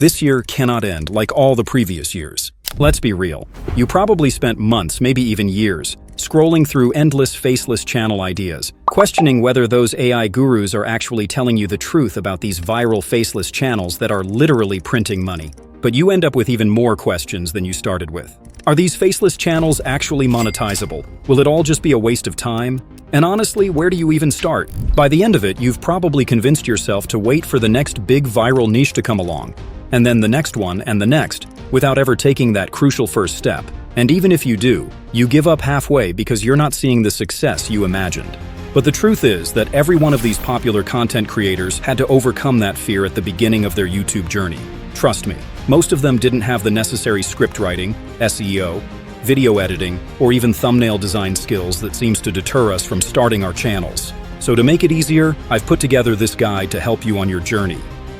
This year cannot end like all the previous years. Let's be real. You probably spent months, maybe even years, scrolling through endless faceless channel ideas, questioning whether those AI gurus are actually telling you the truth about these viral faceless channels that are literally printing money. But you end up with even more questions than you started with. Are these faceless channels actually monetizable? Will it all just be a waste of time? And honestly, where do you even start? By the end of it, you've probably convinced yourself to wait for the next big viral niche to come along, and then the next one and the next, without ever taking that crucial first step. And even if you do, you give up halfway because you're not seeing the success you imagined. But the truth is that every one of these popular content creators had to overcome that fear at the beginning of their YouTube journey. Trust me, most of them didn't have the necessary script writing, SEO, video editing, or even thumbnail design skills that seems to deter us from starting our channels. So to make it easier, I've put together this guide to help you on your journey.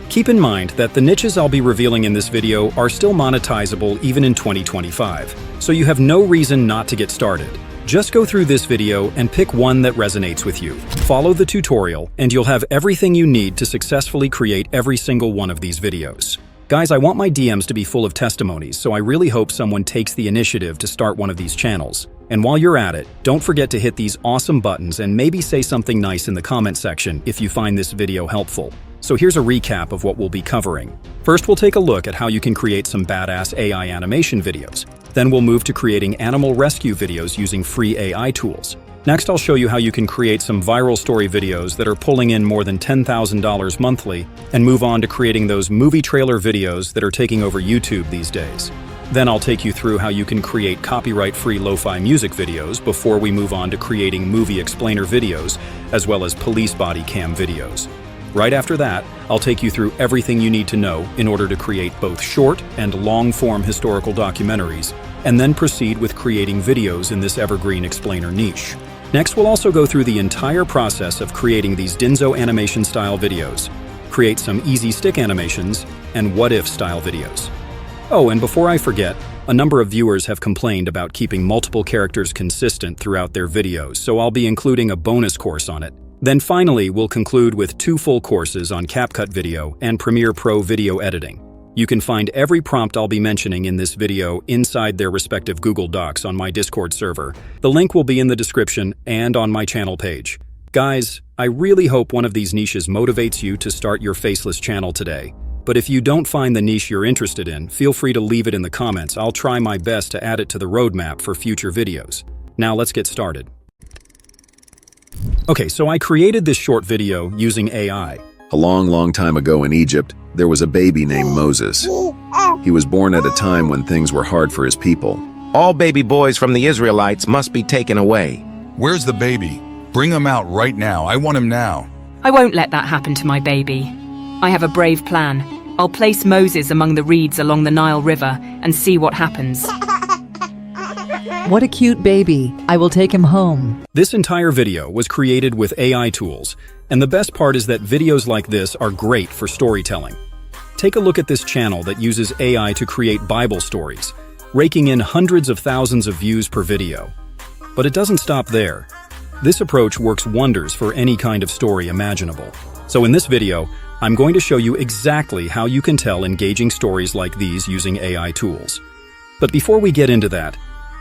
Keep in mind that the niches I'll be revealing in this video are still monetizable even in 2025, so you have no reason not to get started. Just go through this video and pick one that resonates with you. Follow the tutorial, and you'll have everything you need to successfully create every single one of these videos. Guys, I want my DMs to be full of testimonies, so I really hope someone takes the initiative to start one of these channels. And while you're at it, don't forget to hit these awesome buttons and maybe say something nice in the comment section if you find this video helpful. So here's a recap of what we'll be covering. First, we'll take a look at how you can create some badass AI animation videos. Then we'll move to creating animal rescue videos using free AI tools. Next, I'll show you how you can create some viral story videos that are pulling in more than $10,000 monthly, and move on to creating those movie trailer videos that are taking over YouTube these days. Then I'll take you through how you can create copyright-free lo-fi music videos before we move on to creating movie explainer videos, as well as police body cam videos. Right after that, I'll take you through everything you need to know in order to create both short and long-form historical documentaries, and then proceed with creating videos in this evergreen explainer niche. Next, we'll also go through the entire process of creating these Dinzo animation-style videos, create some easy stick animations, and what-if-style videos. Oh, and before I forget, a number of viewers have complained about keeping multiple characters consistent throughout their videos, so I'll be including a bonus course on it. Then finally, we'll conclude with 2 full courses on CapCut video and Premiere Pro video editing. You can find every prompt I'll be mentioning in this video inside their respective Google Docs on my Discord server. The link will be in the description and on my channel page. Guys, I really hope one of these niches motivates you to start your faceless channel today. But if you don't find the niche you're interested in, feel free to leave it in the comments. I'll try my best to add it to the roadmap for future videos. Now let's get started. Okay, so I created this short video using AI. A long time ago in Egypt, there was a baby named Moses. He was born at a time when things were hard for his people. All baby boys from the Israelites must be taken away. Where's the baby? Bring him out right now. I want him now. I won't let that happen to my baby. I have a brave plan. I'll place Moses among the reeds along the Nile River and see what happens. What a cute baby. I will take him home. This entire video was created with AI tools, and the best part is that videos like this are great for storytelling. Take a look at this channel that uses AI to create Bible stories, raking in hundreds of thousands of views per video. But it doesn't stop there. This approach works wonders for any kind of story imaginable. So in this video, I'm going to show you exactly how you can tell engaging stories like these using AI tools. But before we get into that,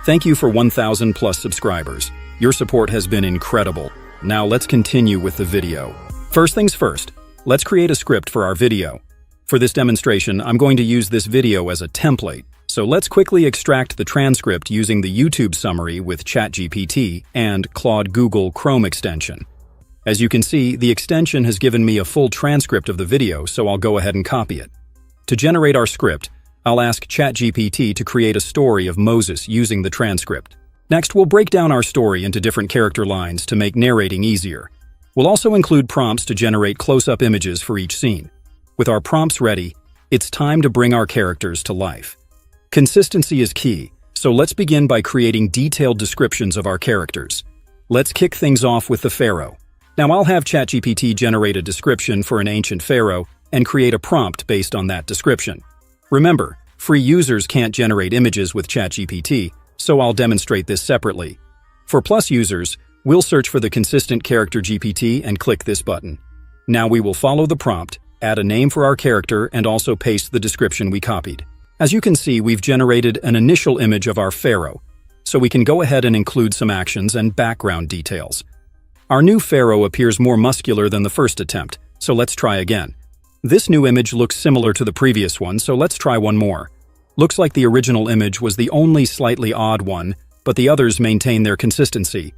thank you for 1,000 plus subscribers. Your support has been incredible. Now let's continue with the video. First things first, let's create a script for our video. For this demonstration, I'm going to use this video as a template. So let's quickly extract the transcript using the YouTube summary with ChatGPT and Claude Google Chrome extension. As you can see, the extension has given me a full transcript of the video, so I'll go ahead and copy it. To generate our script, I'll ask ChatGPT to create a story of Moses using the transcript. Next, we'll break down our story into different character lines to make narrating easier. We'll also include prompts to generate close-up images for each scene. With our prompts ready, it's time to bring our characters to life. Consistency is key, so let's begin by creating detailed descriptions of our characters. Let's kick things off with the pharaoh. Now I'll have ChatGPT generate a description for an ancient pharaoh and create a prompt based on that description. Remember, free users can't generate images with ChatGPT, so I'll demonstrate this separately. For Plus users, we'll search for the Consistent Character GPT and click this button. Now we will follow the prompt add a name for our character, and also paste the description we copied. As you can see, we've generated an initial image of our pharaoh, so we can go ahead and include some actions and background details. Our new pharaoh appears more muscular than the first attempt, so let's try again. This new image looks similar to the previous one, so let's try one more. Looks like the original image was the only slightly odd one, but the others maintain their consistency.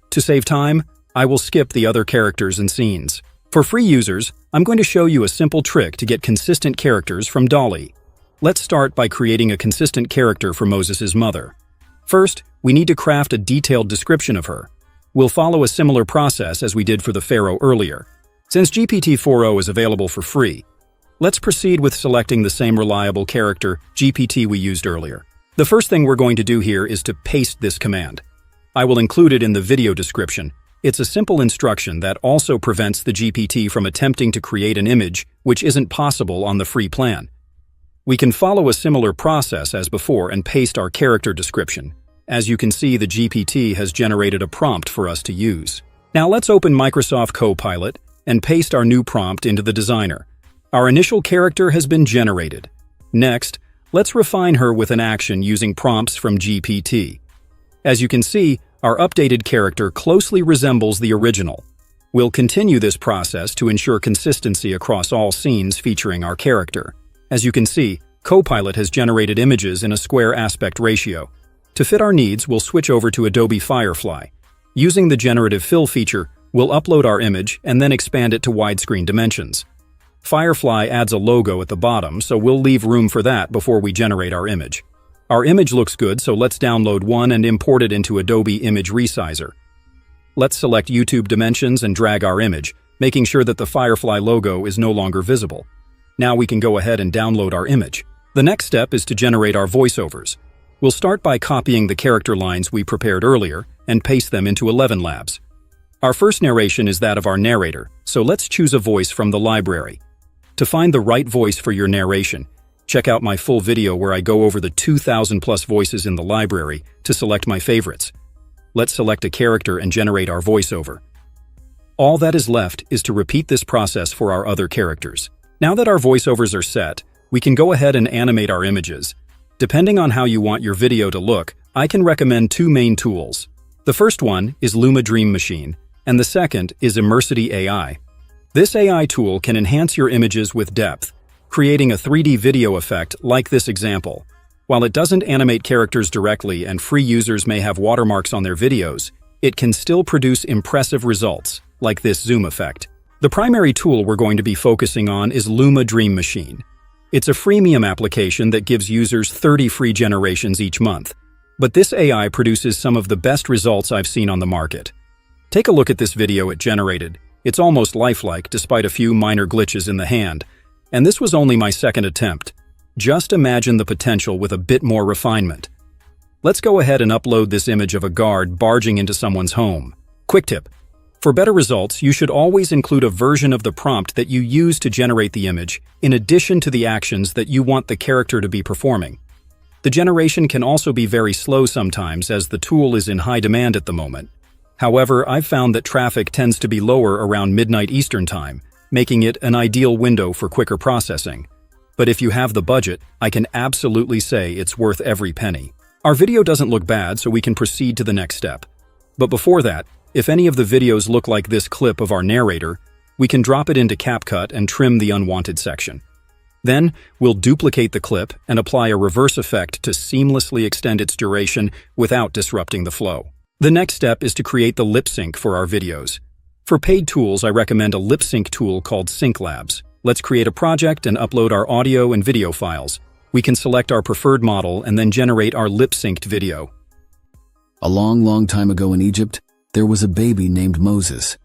To save time, I will skip the other characters and scenes. For free users, I'm going to show you a simple trick to get consistent characters from DALL-E. Let's start by creating a consistent character for Moses' mother. First, we need to craft a detailed description of her. We'll follow a similar process as we did for the pharaoh earlier. Since GPT-4o is available for free, let's proceed with selecting the same reliable character, GPT, we used earlier. The first thing we're going to do here is to paste this command. I will include it in the video description. It's a simple instruction that also prevents the GPT from attempting to create an image which isn't possible on the free plan. We can follow a similar process as before and paste our character description. As you can see, the GPT has generated a prompt for us to use. Now let's open Microsoft Copilot and paste our new prompt into the designer. Our initial character has been generated. Next, let's refine her with an action using prompts from GPT. As you can see, our updated character closely resembles the original. We'll continue this process to ensure consistency across all scenes featuring our character. As you can see, Copilot has generated images in a square aspect ratio. To fit our needs, we'll switch over to Adobe Firefly. Using the generative fill feature, we'll upload our image and then expand it to widescreen dimensions. Firefly adds a logo at the bottom, so we'll leave room for that before we generate our image. Our image looks good, so let's download one and import it into Adobe Image Resizer. Let's select YouTube dimensions and drag our image, making sure that the Firefly logo is no longer visible. Now we can go ahead and download our image. The next step is to generate our voiceovers. We'll start by copying the character lines we prepared earlier and paste them into 11 Labs. Our first narration is that of our narrator, so let's choose a voice from the library. To find the right voice for your narration, check out my full video where I go over the 2,000 plus voices in the library to select my favorites. Let's select a character and generate our voiceover. All that is left is to repeat this process for our other characters. Now that our voiceovers are set, we can go ahead and animate our images. Depending on how you want your video to look, I can recommend two main tools. The first one is Luma Dream Machine, and the second is Immersity AI. This AI tool can enhance your images with depth, creating a 3D video effect like this example. While it doesn't animate characters directly and free users may have watermarks on their videos, it can still produce impressive results, like this zoom effect. The primary tool we're going to be focusing on is Luma Dream Machine. It's a freemium application that gives users 30 free generations each month. But this AI produces some of the best results I've seen on the market. Take a look at this video it generated. It's almost lifelike despite a few minor glitches in the hand. And this was only my second attempt. Just imagine the potential with a bit more refinement. Let's go ahead and upload this image of a guard barging into someone's home. Quick tip. For better results, you should always include a version of the prompt that you use to generate the image, in addition to the actions that you want the character to be performing. The generation can also be very slow sometimes as the tool is in high demand at the moment. However, I've found that traffic tends to be lower around midnight Eastern Time, making it an ideal window for quicker processing. But if you have the budget, I can absolutely say it's worth every penny. Our video doesn't look bad, so we can proceed to the next step. But before that, if any of the videos look like this clip of our narrator, we can drop it into CapCut and trim the unwanted section. Then, we'll duplicate the clip and apply a reverse effect to seamlessly extend its duration without disrupting the flow. The next step is to create the lip sync for our videos. For paid tools, I recommend a lip sync tool called Sync Labs. Let's create a project and upload our audio and video files. We can select our preferred model and then generate our lip synced video. A long time ago in Egypt, there was a baby named Moses.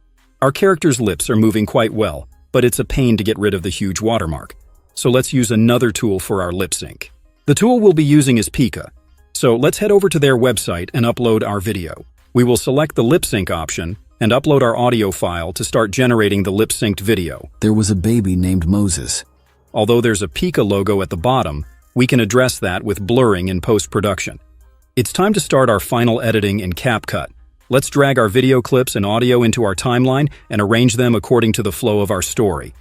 Our character's lips are moving quite well, but it's a pain to get rid of the huge watermark. So let's use another tool for our lip sync. The tool we'll be using is Pika. So let's head over to their website and upload our video. We will select the lip sync option and upload our audio file to start generating the lip synced video. There was a baby named Moses. Although there's a Pika logo at the bottom, we can address that with blurring in post-production. It's time to start our final editing in CapCut. Let's drag our video clips and audio into our timeline and arrange them according to the flow of our story.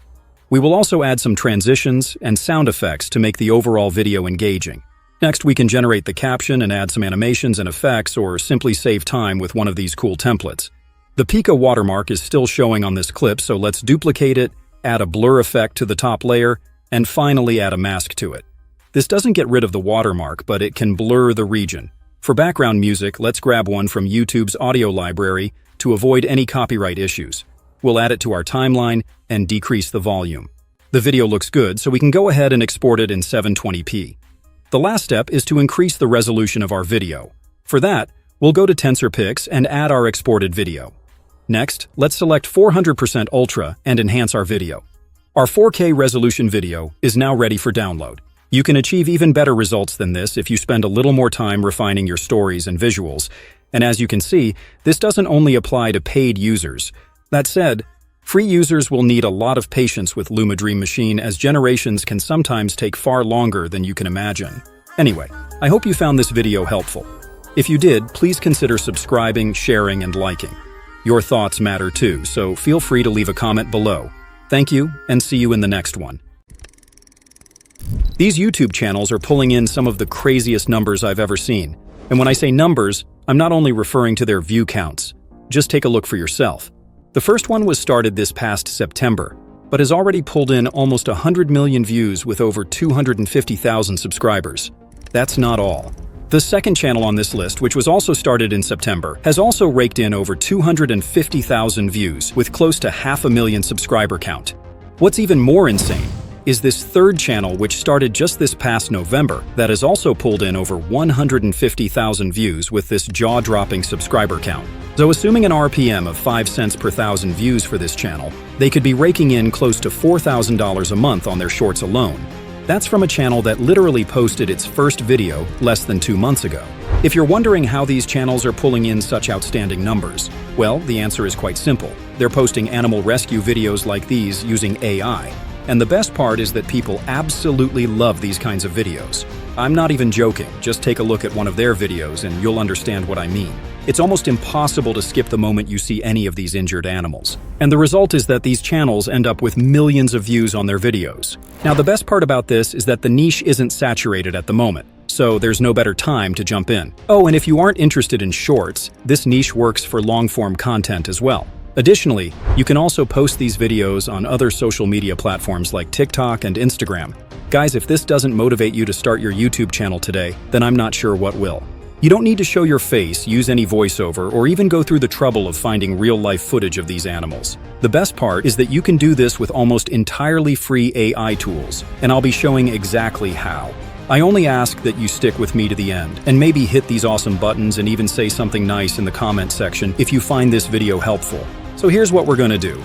We will also add some transitions and sound effects to make the overall video engaging. Next, we can generate the caption and add some animations and effects, or simply save time with one of these cool templates. The Pika watermark is still showing on this clip, so let's duplicate it, add a blur effect to the top layer, and finally add a mask to it. This doesn't get rid of the watermark, but it can blur the region. For background music, let's grab one from YouTube's audio library to avoid any copyright issues. We'll add it to our timeline and decrease the volume. The video looks good, so we can go ahead and export it in 720p. The last step is to increase the resolution of our video. For that, we'll go to TensorPix and add our exported video. Next, let's select 400% Ultra and enhance our video. Our 4K resolution video is now ready for download. You can achieve even better results than this if you spend a little more time refining your stories and visuals. And as you can see, this doesn't only apply to paid users. That said, free users will need a lot of patience with Luma Dream Machine, as generations can sometimes take far longer than you can imagine. Anyway, I hope you found this video helpful. If you did, please consider subscribing, sharing, and liking. Your thoughts matter too, so feel free to leave a comment below. Thank you, and see you in the next one. These YouTube channels are pulling in some of the craziest numbers I've ever seen. And when I say numbers, I'm not only referring to their view counts. Just take a look for yourself. The first one was started this past September, but has already pulled in almost 100 million views with over 250,000 subscribers. That's not all. The second channel on this list, which was also started in September, has also raked in over 250,000 views with close to 500,000 subscriber count. What's even more insane is this third channel, which started just this past November, that has also pulled in over 150,000 views with this jaw-dropping subscriber count. So assuming an RPM of 5 cents per thousand views for this channel, they could be raking in close to $4,000 a month on their shorts alone. That's from a channel that literally posted its first video less than 2 months ago. If you're wondering how these channels are pulling in such outstanding numbers, well, the answer is quite simple. They're posting animal rescue videos like these using AI. And the best part is that people absolutely love these kinds of videos. I'm not even joking, just take a look at one of their videos and you'll understand what I mean. It's almost impossible to skip the moment you see any of these injured animals. And the result is that these channels end up with millions of views on their videos. Now, the best part about this is that the niche isn't saturated at the moment, so there's no better time to jump in. Oh, and if you aren't interested in shorts, this niche works for long-form content as well. Additionally, you can also post these videos on other social media platforms like TikTok and Instagram. Guys, if this doesn't motivate you to start your YouTube channel today, then I'm not sure what will. You don't need to show your face, use any voiceover, or even go through the trouble of finding real-life footage of these animals. The best part is that you can do this with almost entirely free AI tools, and I'll be showing exactly how. I only ask that you stick with me to the end, and maybe hit these awesome buttons and even say something nice in the comment section if you find this video helpful. So here's what we're going to do.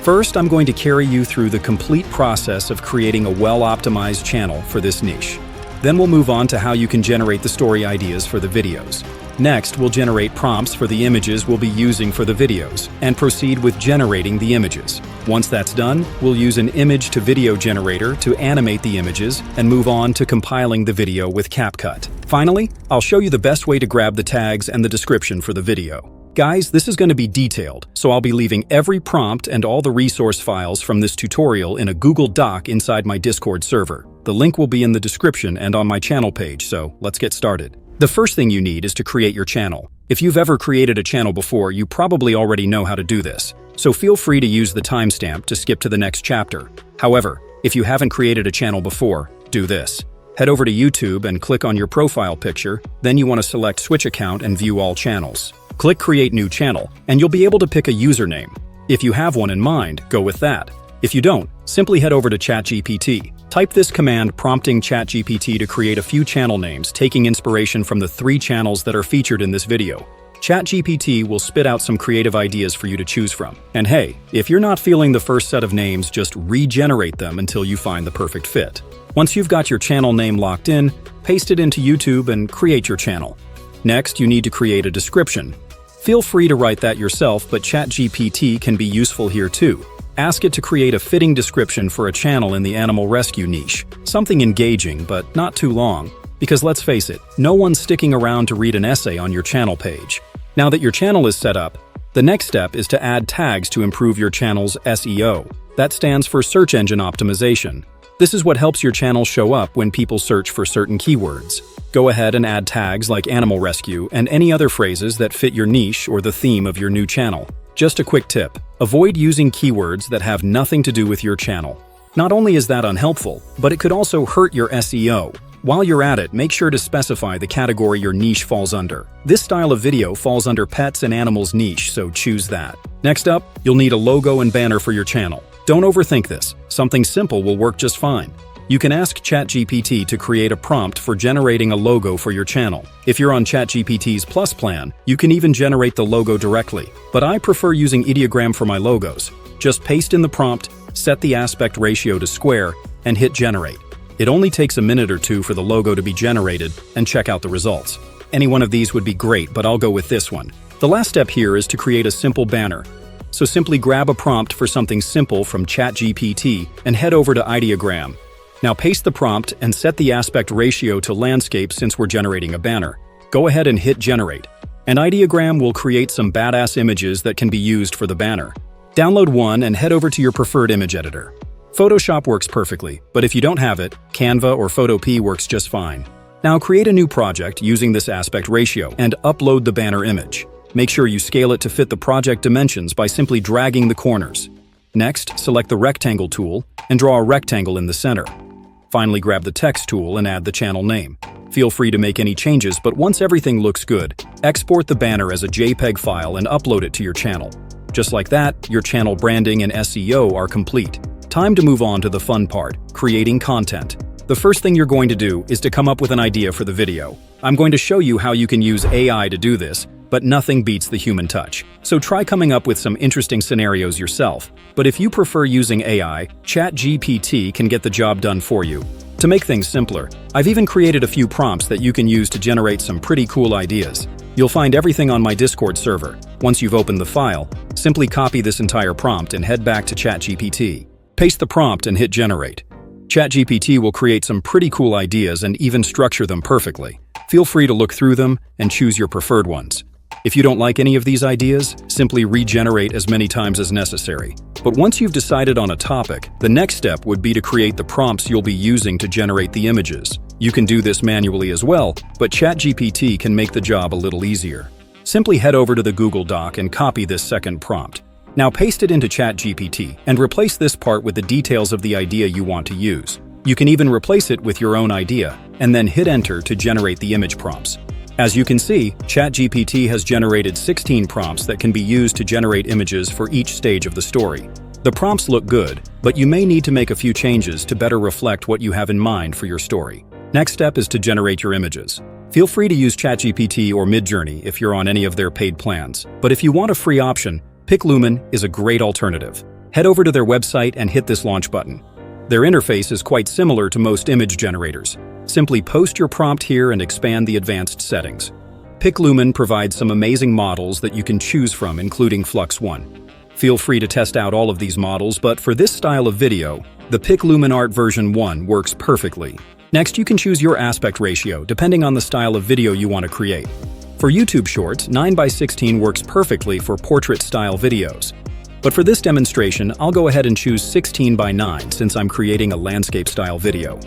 First, I'm going to carry you through the complete process of creating a well-optimized channel for this niche. Then we'll move on to how you can generate the story ideas for the videos. Next, we'll generate prompts for the images we'll be using for the videos, and proceed with generating the images. Once that's done, we'll use an image-to-video generator to animate the images and move on to compiling the video with CapCut. Finally, I'll show you the best way to grab the tags and the description for the video. Guys, this is going to be detailed, so I'll be leaving every prompt and all the resource files from this tutorial in a Google Doc inside my Discord server. The link will be in the description and on my channel page, so let's get started. The first thing you need is to create your channel. If you've ever created a channel before, you probably already know how to do this, so feel free to use the timestamp to skip to the next chapter. However, if you haven't created a channel before, do this. Head over to YouTube and click on your profile picture, then you want to select Switch Account and view all channels. Click Create New Channel, and you'll be able to pick a username. If you have one in mind, go with that. If you don't, simply head over to ChatGPT. Type this command prompting ChatGPT to create a few channel names, taking inspiration from the 3 channels that are featured in this video. ChatGPT will spit out some creative ideas for you to choose from. And hey, if you're not feeling the first set of names, just regenerate them until you find the perfect fit. Once you've got your channel name locked in, paste it into YouTube and create your channel. Next, you need to create a description. Feel free to write that yourself, but ChatGPT can be useful here too. Ask it to create a fitting description for a channel in the animal rescue niche. Something engaging, but not too long. Because let's face it, no one's sticking around to read an essay on your channel page. Now that your channel is set up, the next step is to add tags to improve your channel's SEO. That stands for search engine optimization. This is what helps your channel show up when people search for certain keywords. Go ahead and add tags like animal rescue and any other phrases that fit your niche or the theme of your new channel. Just a quick tip: avoid using keywords that have nothing to do with your channel. Not only is that unhelpful, but it could also hurt your SEO. While you're at it, make sure to specify the category your niche falls under. This style of video falls under pets and animals niche, so choose that. Next up, you'll need a logo and banner for your channel. Don't overthink this. Something simple will work just fine. You can ask ChatGPT to create a prompt for generating a logo for your channel. If you're on ChatGPT's Plus plan, you can even generate the logo directly. But I prefer using ideogram for my logos. Just paste in the prompt, set the aspect ratio to square, and hit generate. It only takes a minute or two for the logo to be generated, and check out the results. Any one of these would be great, but I'll go with this one. The last step here is to create a simple banner. So simply grab a prompt for something simple from ChatGPT and head over to ideogram. Now paste the prompt and set the aspect ratio to landscape since we're generating a banner. Go ahead and hit generate. An ideogram will create some badass images that can be used for the banner. Download one and head over to your preferred image editor. Photoshop works perfectly, but if you don't have it, Canva or Photopea works just fine. Now create a new project using this aspect ratio and upload the banner image. Make sure you scale it to fit the project dimensions by simply dragging the corners. Next, select the rectangle tool and draw a rectangle in the center. Finally, grab the text tool and add the channel name. Feel free to make any changes, but once everything looks good, export the banner as a JPEG file and upload it to your channel. Just like that, your channel branding and SEO are complete. Time to move on to the fun part, creating content. The first thing you're going to do is to come up with an idea for the video. I'm going to show you how you can use AI to do this, but nothing beats the human touch. So try coming up with some interesting scenarios yourself. But if you prefer using AI, ChatGPT can get the job done for you. To make things simpler, I've even created a few prompts that you can use to generate some pretty cool ideas. You'll find everything on my Discord server. Once you've opened the file, simply copy this entire prompt and head back to ChatGPT. Paste the prompt and hit generate. ChatGPT will create some pretty cool ideas and even structure them perfectly. Feel free to look through them and choose your preferred ones. If you don't like any of these ideas, simply regenerate as many times as necessary. But once you've decided on a topic, the next step would be to create the prompts you'll be using to generate the images. You can do this manually as well, but ChatGPT can make the job a little easier. Simply head over to the Google Doc and copy this second prompt. Now paste it into ChatGPT and replace this part with the details of the idea you want to use. You can even replace it with your own idea, and then hit enter to generate the image prompts. As you can see, ChatGPT has generated 16 prompts that can be used to generate images for each stage of the story. The prompts look good, but you may need to make a few changes to better reflect what you have in mind for your story. Next step is to generate your images. Feel free to use ChatGPT or Midjourney if you're on any of their paid plans. But if you want a free option, PicLumen is a great alternative. Head over to their website and hit this launch button. Their interface is quite similar to most image generators. Simply post your prompt here and expand the advanced settings. PicLumen provides some amazing models that you can choose from, including Flux One. Feel free to test out all of these models, but for this style of video, the PicLumen Art version 1 works perfectly. Next, you can choose your aspect ratio, depending on the style of video you want to create. For YouTube Shorts, 9:16 works perfectly for portrait-style videos. But for this demonstration, I'll go ahead and choose 16:9 since I'm creating a landscape-style video.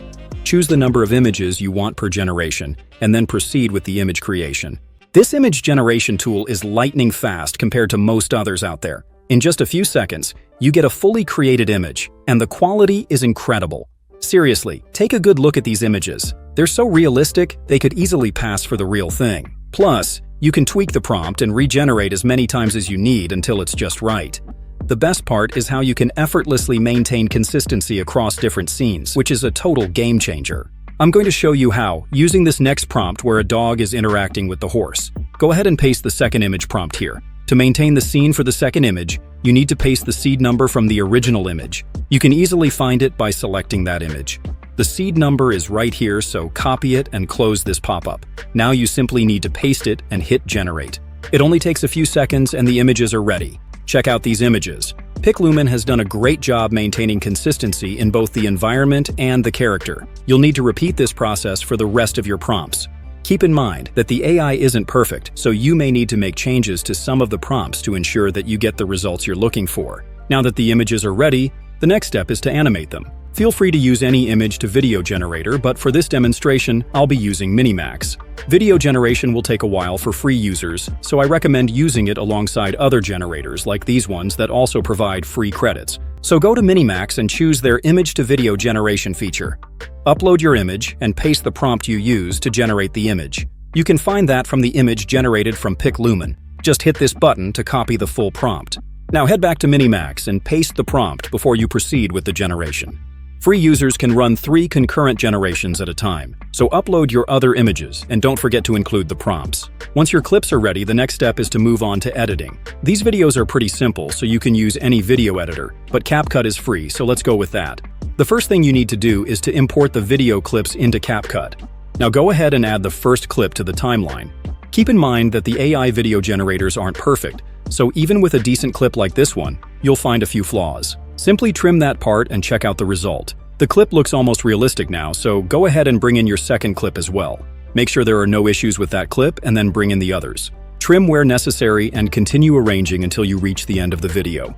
Choose the number of images you want per generation, and then proceed with the image creation. This image generation tool is lightning fast compared to most others out there. In just a few seconds, you get a fully created image, and the quality is incredible. Seriously, take a good look at these images. They're so realistic, they could easily pass for the real thing. Plus, you can tweak the prompt and regenerate as many times as you need until it's just right. The best part is how you can effortlessly maintain consistency across different scenes, which is a total game changer. I'm going to show you how, using this next prompt where a dog is interacting with the horse. Go ahead and paste the second image prompt here. To maintain the scene for the second image, you need to paste the seed number from the original image. You can easily find it by selecting that image. The seed number is right here, so copy it and close this pop-up. Now you simply need to paste it and hit generate. It only takes a few seconds and the images are ready. Check out these images. PicLumen has done a great job maintaining consistency in both the environment and the character. You'll need to repeat this process for the rest of your prompts. Keep in mind that the AI isn't perfect, so you may need to make changes to some of the prompts to ensure that you get the results you're looking for. Now that the images are ready, The next step is to animate them. Feel free to use any image to video generator, but for this demonstration, I'll be using Minimax. Video generation will take a while for free users, so I recommend using it alongside other generators like these ones that also provide free credits. So go to Minimax and choose their image to video generation feature. Upload your image and paste the prompt you use to generate the image. You can find that from the image generated from PicLumen. Just hit this button to copy the full prompt. Now head back to Minimax and paste the prompt before you proceed with the generation. Free users can run 3 concurrent generations at a time, so upload your other images and don't forget to include the prompts. Once your clips are ready, the next step is to move on to editing. These videos are pretty simple, so you can use any video editor, but CapCut is free, so let's go with that. The first thing you need to do is to import the video clips into CapCut. Now go ahead and add the first clip to the timeline. Keep in mind that the AI video generators aren't perfect, so even with a decent clip like this one, you'll find a few flaws. Simply trim that part and check out the result. The clip looks almost realistic now, so go ahead and bring in your second clip as well. Make sure there are no issues with that clip and then bring in the others. Trim where necessary and continue arranging until you reach the end of the video.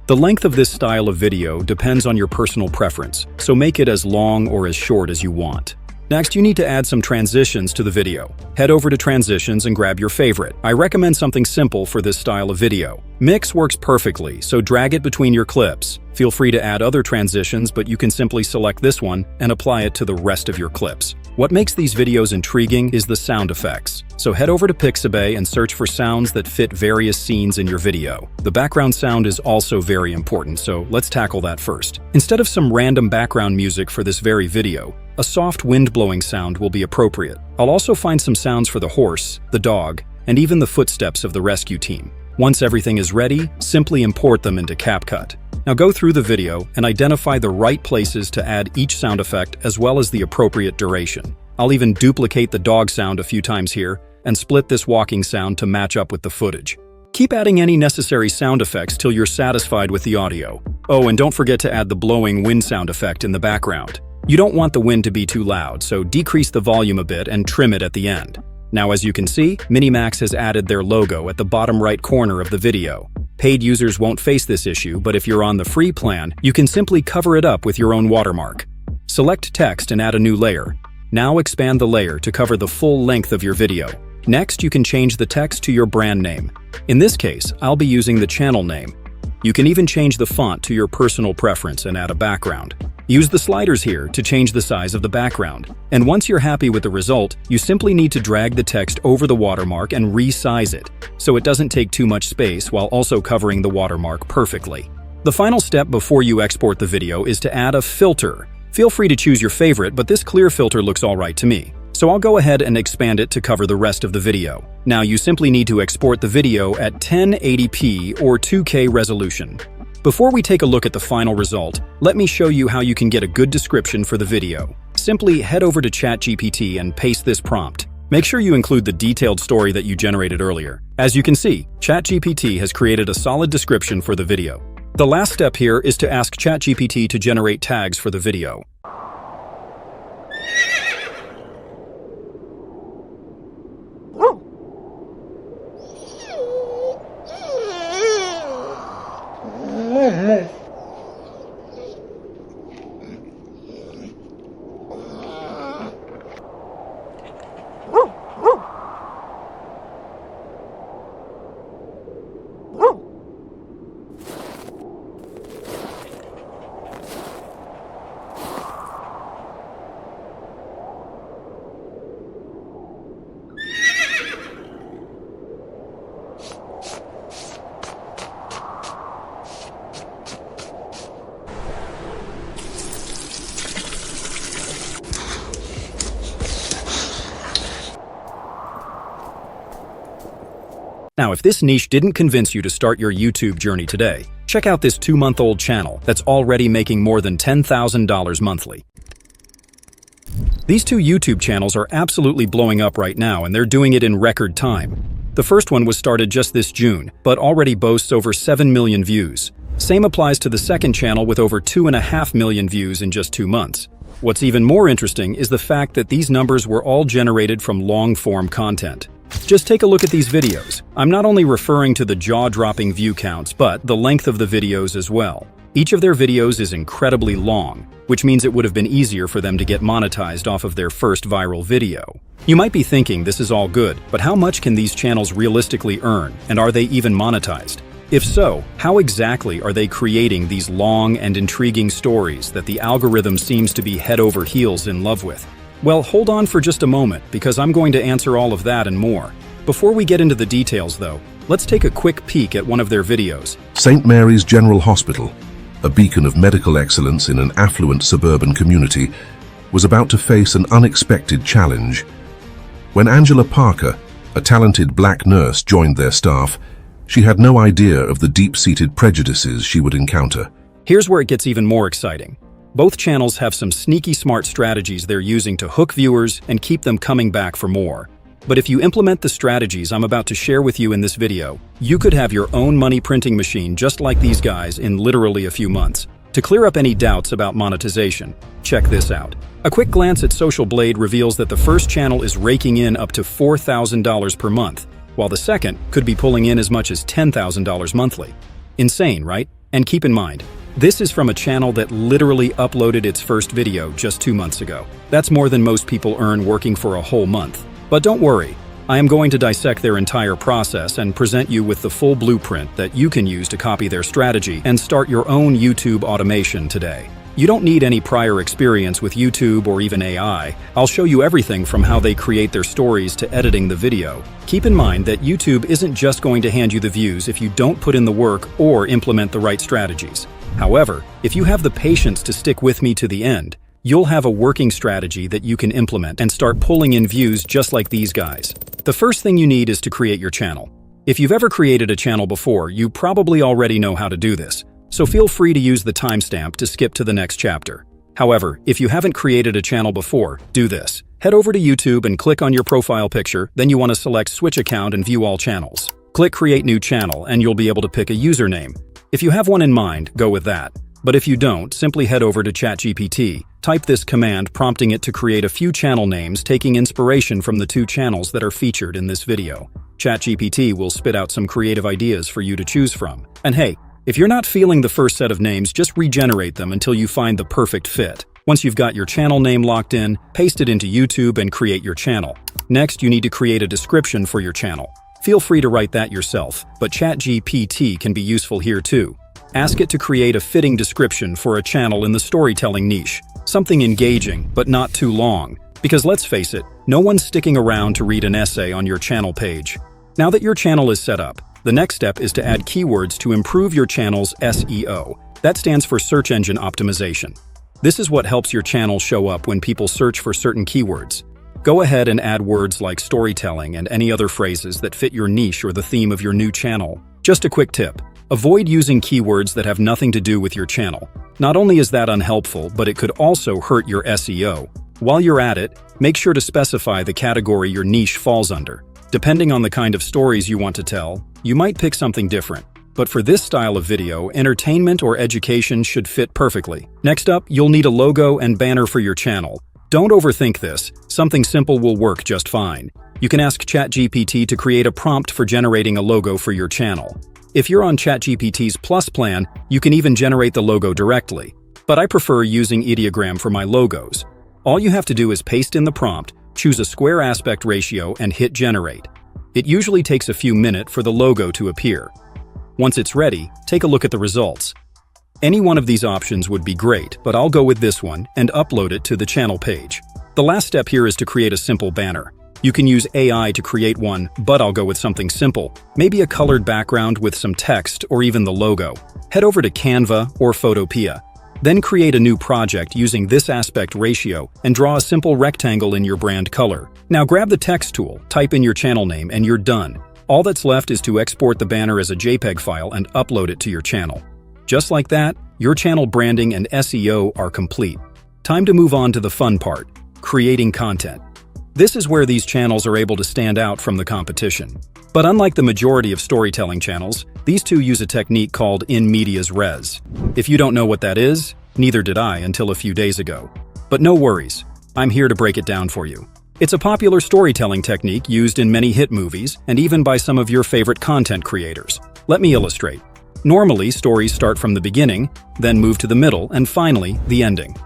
The length of this style of video depends on your personal preference, so make it as long or as short as you want. Next, you need to add some transitions to the video. Head over to Transitions and grab your favorite. I recommend something simple for this style of video. Mix works perfectly, so drag it between your clips. Feel free to add other transitions, but you can simply select this one and apply it to the rest of your clips. What makes these videos intriguing is the sound effects. So head over to Pixabay and search for sounds that fit various scenes in your video. The background sound is also very important, so let's tackle that first. Instead of some random background music for this very video, a soft wind-blowing sound will be appropriate. I'll also find some sounds for the horse, the dog, and even the footsteps of the rescue team. Once everything is ready, simply import them into CapCut. Now go through the video and identify the right places to add each sound effect as well as the appropriate duration. I'll even duplicate the dog sound a few times here and split this walking sound to match up with the footage. Keep adding any necessary sound effects till you're satisfied with the audio. Oh, and don't forget to add the blowing wind sound effect in the background. You don't want the wind to be too loud, so decrease the volume a bit and trim it at the end. Now, as you can see, Minimax has added their logo at the bottom right corner of the video. Paid users won't face this issue, but if you're on the free plan, you can simply cover it up with your own watermark. Select text and add a new layer. Now expand the layer to cover the full length of your video. Next, you can change the text to your brand name. In this case, I'll be using the channel name. You can even change the font to your personal preference and add a background. Use the sliders here to change the size of the background. And once you're happy with the result, you simply need to drag the text over the watermark and resize it, so it doesn't take too much space while also covering the watermark perfectly. The final step before you export the video is to add a filter. Feel free to choose your favorite, but this clear filter looks alright to me. So I'll go ahead and expand it to cover the rest of the video. Now you simply need to export the video at 1080p or 2K resolution. Before we take a look at the final result, let me show you how you can get a good description for the video. Simply head over to ChatGPT and paste this prompt. Make sure you include the detailed story that you generated earlier. As you can see, ChatGPT has created a solid description for the video. The last step here is to ask ChatGPT to generate tags for the video. Now, if this niche didn't convince you to start your YouTube journey today, check out this 2-month-old channel that's already making more than $10,000 monthly. These 2 YouTube channels are absolutely blowing up right now, and they're doing it in record time. The first one was started just this June, but already boasts over 7 million views. Same applies to the second channel with over 2.5 million views in just 2 months. What's even more interesting is the fact that these numbers were all generated from long-form content. Just take a look at these videos. I'm not only referring to the jaw-dropping view counts, but the length of the videos as well. Each of their videos is incredibly long, which means it would have been easier for them to get monetized off of their first viral video. You might be thinking this is all good, but how much can these channels realistically earn, and are they even monetized? If so, how exactly are they creating these long and intriguing stories that the algorithm seems to be head over heels in love with? Well, hold on for just a moment, because I'm going to answer all of that and more. Before we get into the details, though, let's take a quick peek at one of their videos. St. Mary's General Hospital, a beacon of medical excellence in an affluent suburban community, was about to face an unexpected challenge. When Angela Parker, a talented black nurse, joined their staff, she had no idea of the deep-seated prejudices she would encounter. Here's where it gets even more exciting. Both channels have some sneaky smart strategies they're using to hook viewers and keep them coming back for more. But if you implement the strategies I'm about to share with you in this video, you could have your own money printing machine just like these guys in literally a few months. To clear up any doubts about monetization, check this out. A quick glance at Social Blade reveals that the first channel is raking in up to $4,000 per month, while the second could be pulling in as much as $10,000 monthly. Insane, right? And keep in mind, this is from a channel that literally uploaded its first video just 2 months ago. That's more than most people earn working for a whole month. But don't worry, I am going to dissect their entire process and present you with the full blueprint that you can use to copy their strategy and start your own YouTube automation today. You don't need any prior experience with YouTube or even AI. I'll show you everything from how they create their stories to editing the video. Keep in mind that YouTube isn't just going to hand you the views if you don't put in the work or implement the right strategies. However, if you have the patience to stick with me to the end, you'll have a working strategy that you can implement and start pulling in views just like these guys. The first thing you need is to create your channel. If you've ever created a channel before, you probably already know how to do this, so feel free to use the timestamp to skip to the next chapter. However, if you haven't created a channel before, do this. Head over to YouTube and click on your profile picture, then you want to select Switch Account and view all channels. Click Create New Channel and you'll be able to pick a username. If you have one in mind, go with that. But if you don't, simply head over to ChatGPT, type this command prompting it to create a few channel names taking inspiration from the 2 channels that are featured in this video. ChatGPT will spit out some creative ideas for you to choose from. And hey, if you're not feeling the first set of names, just regenerate them until you find the perfect fit. Once you've got your channel name locked in, paste it into YouTube and create your channel. Next, you need to create a description for your channel. Feel free to write that yourself, but ChatGPT can be useful here too. Ask it to create a fitting description for a channel in the storytelling niche, something engaging but not too long, because let's face it, no one's sticking around to read an essay on your channel page. Now that your channel is set up, the next step is to add keywords to improve your channel's SEO. That stands for search engine optimization. This is what helps your channel show up when people search for certain keywords. Go ahead and add words like storytelling and any other phrases that fit your niche or the theme of your new channel. Just a quick tip. Avoid using keywords that have nothing to do with your channel. Not only is that unhelpful, but it could also hurt your SEO. While you're at it, make sure to specify the category your niche falls under. Depending on the kind of stories you want to tell, you might pick something different. But for this style of video, entertainment or education should fit perfectly. Next up, you'll need a logo and banner for your channel. Don't overthink this. Something simple will work just fine. You can ask ChatGPT to create a prompt for generating a logo for your channel. If you're on ChatGPT's Plus plan, you can even generate the logo directly. But I prefer using Ideogram for my logos. All you have to do is paste in the prompt, choose a square aspect ratio, and hit Generate. It usually takes a few minutes for the logo to appear. Once it's ready, take a look at the results. Any one of these options would be great, but I'll go with this one and upload it to the channel page. The last step here is to create a simple banner. You can use AI to create one, but I'll go with something simple. Maybe a colored background with some text or even the logo. Head over to Canva or Photopea. Then create a new project using this aspect ratio and draw a simple rectangle in your brand color. Now grab the text tool, type in your channel name, and you're done. All that's left is to export the banner as a JPEG file and upload it to your channel. Just like that, your channel branding and SEO are complete. Time to move on to the fun part, creating content. This is where these channels are able to stand out from the competition. But unlike the majority of storytelling channels, these two use a technique called in medias res. If you don't know what that is, neither did I until a few days ago. But no worries, I'm here to break it down for you. It's a popular storytelling technique used in many hit movies and even by some of your favorite content creators. Let me illustrate. Normally, stories start from the beginning, then move to the middle, and finally, the ending.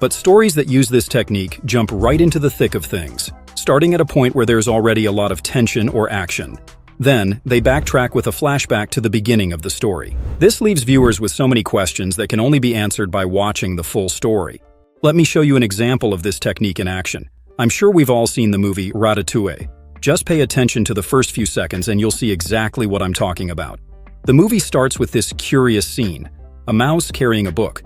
But stories that use this technique jump right into the thick of things, starting at a point where there's already a lot of tension or action. Then, they backtrack with a flashback to the beginning of the story. This leaves viewers with so many questions that can only be answered by watching the full story. Let me show you an example of this technique in action. I'm sure we've all seen the movie Ratatouille. Just pay attention to the first few seconds and you'll see exactly what I'm talking about. The movie starts with this curious scene, a mouse carrying a book.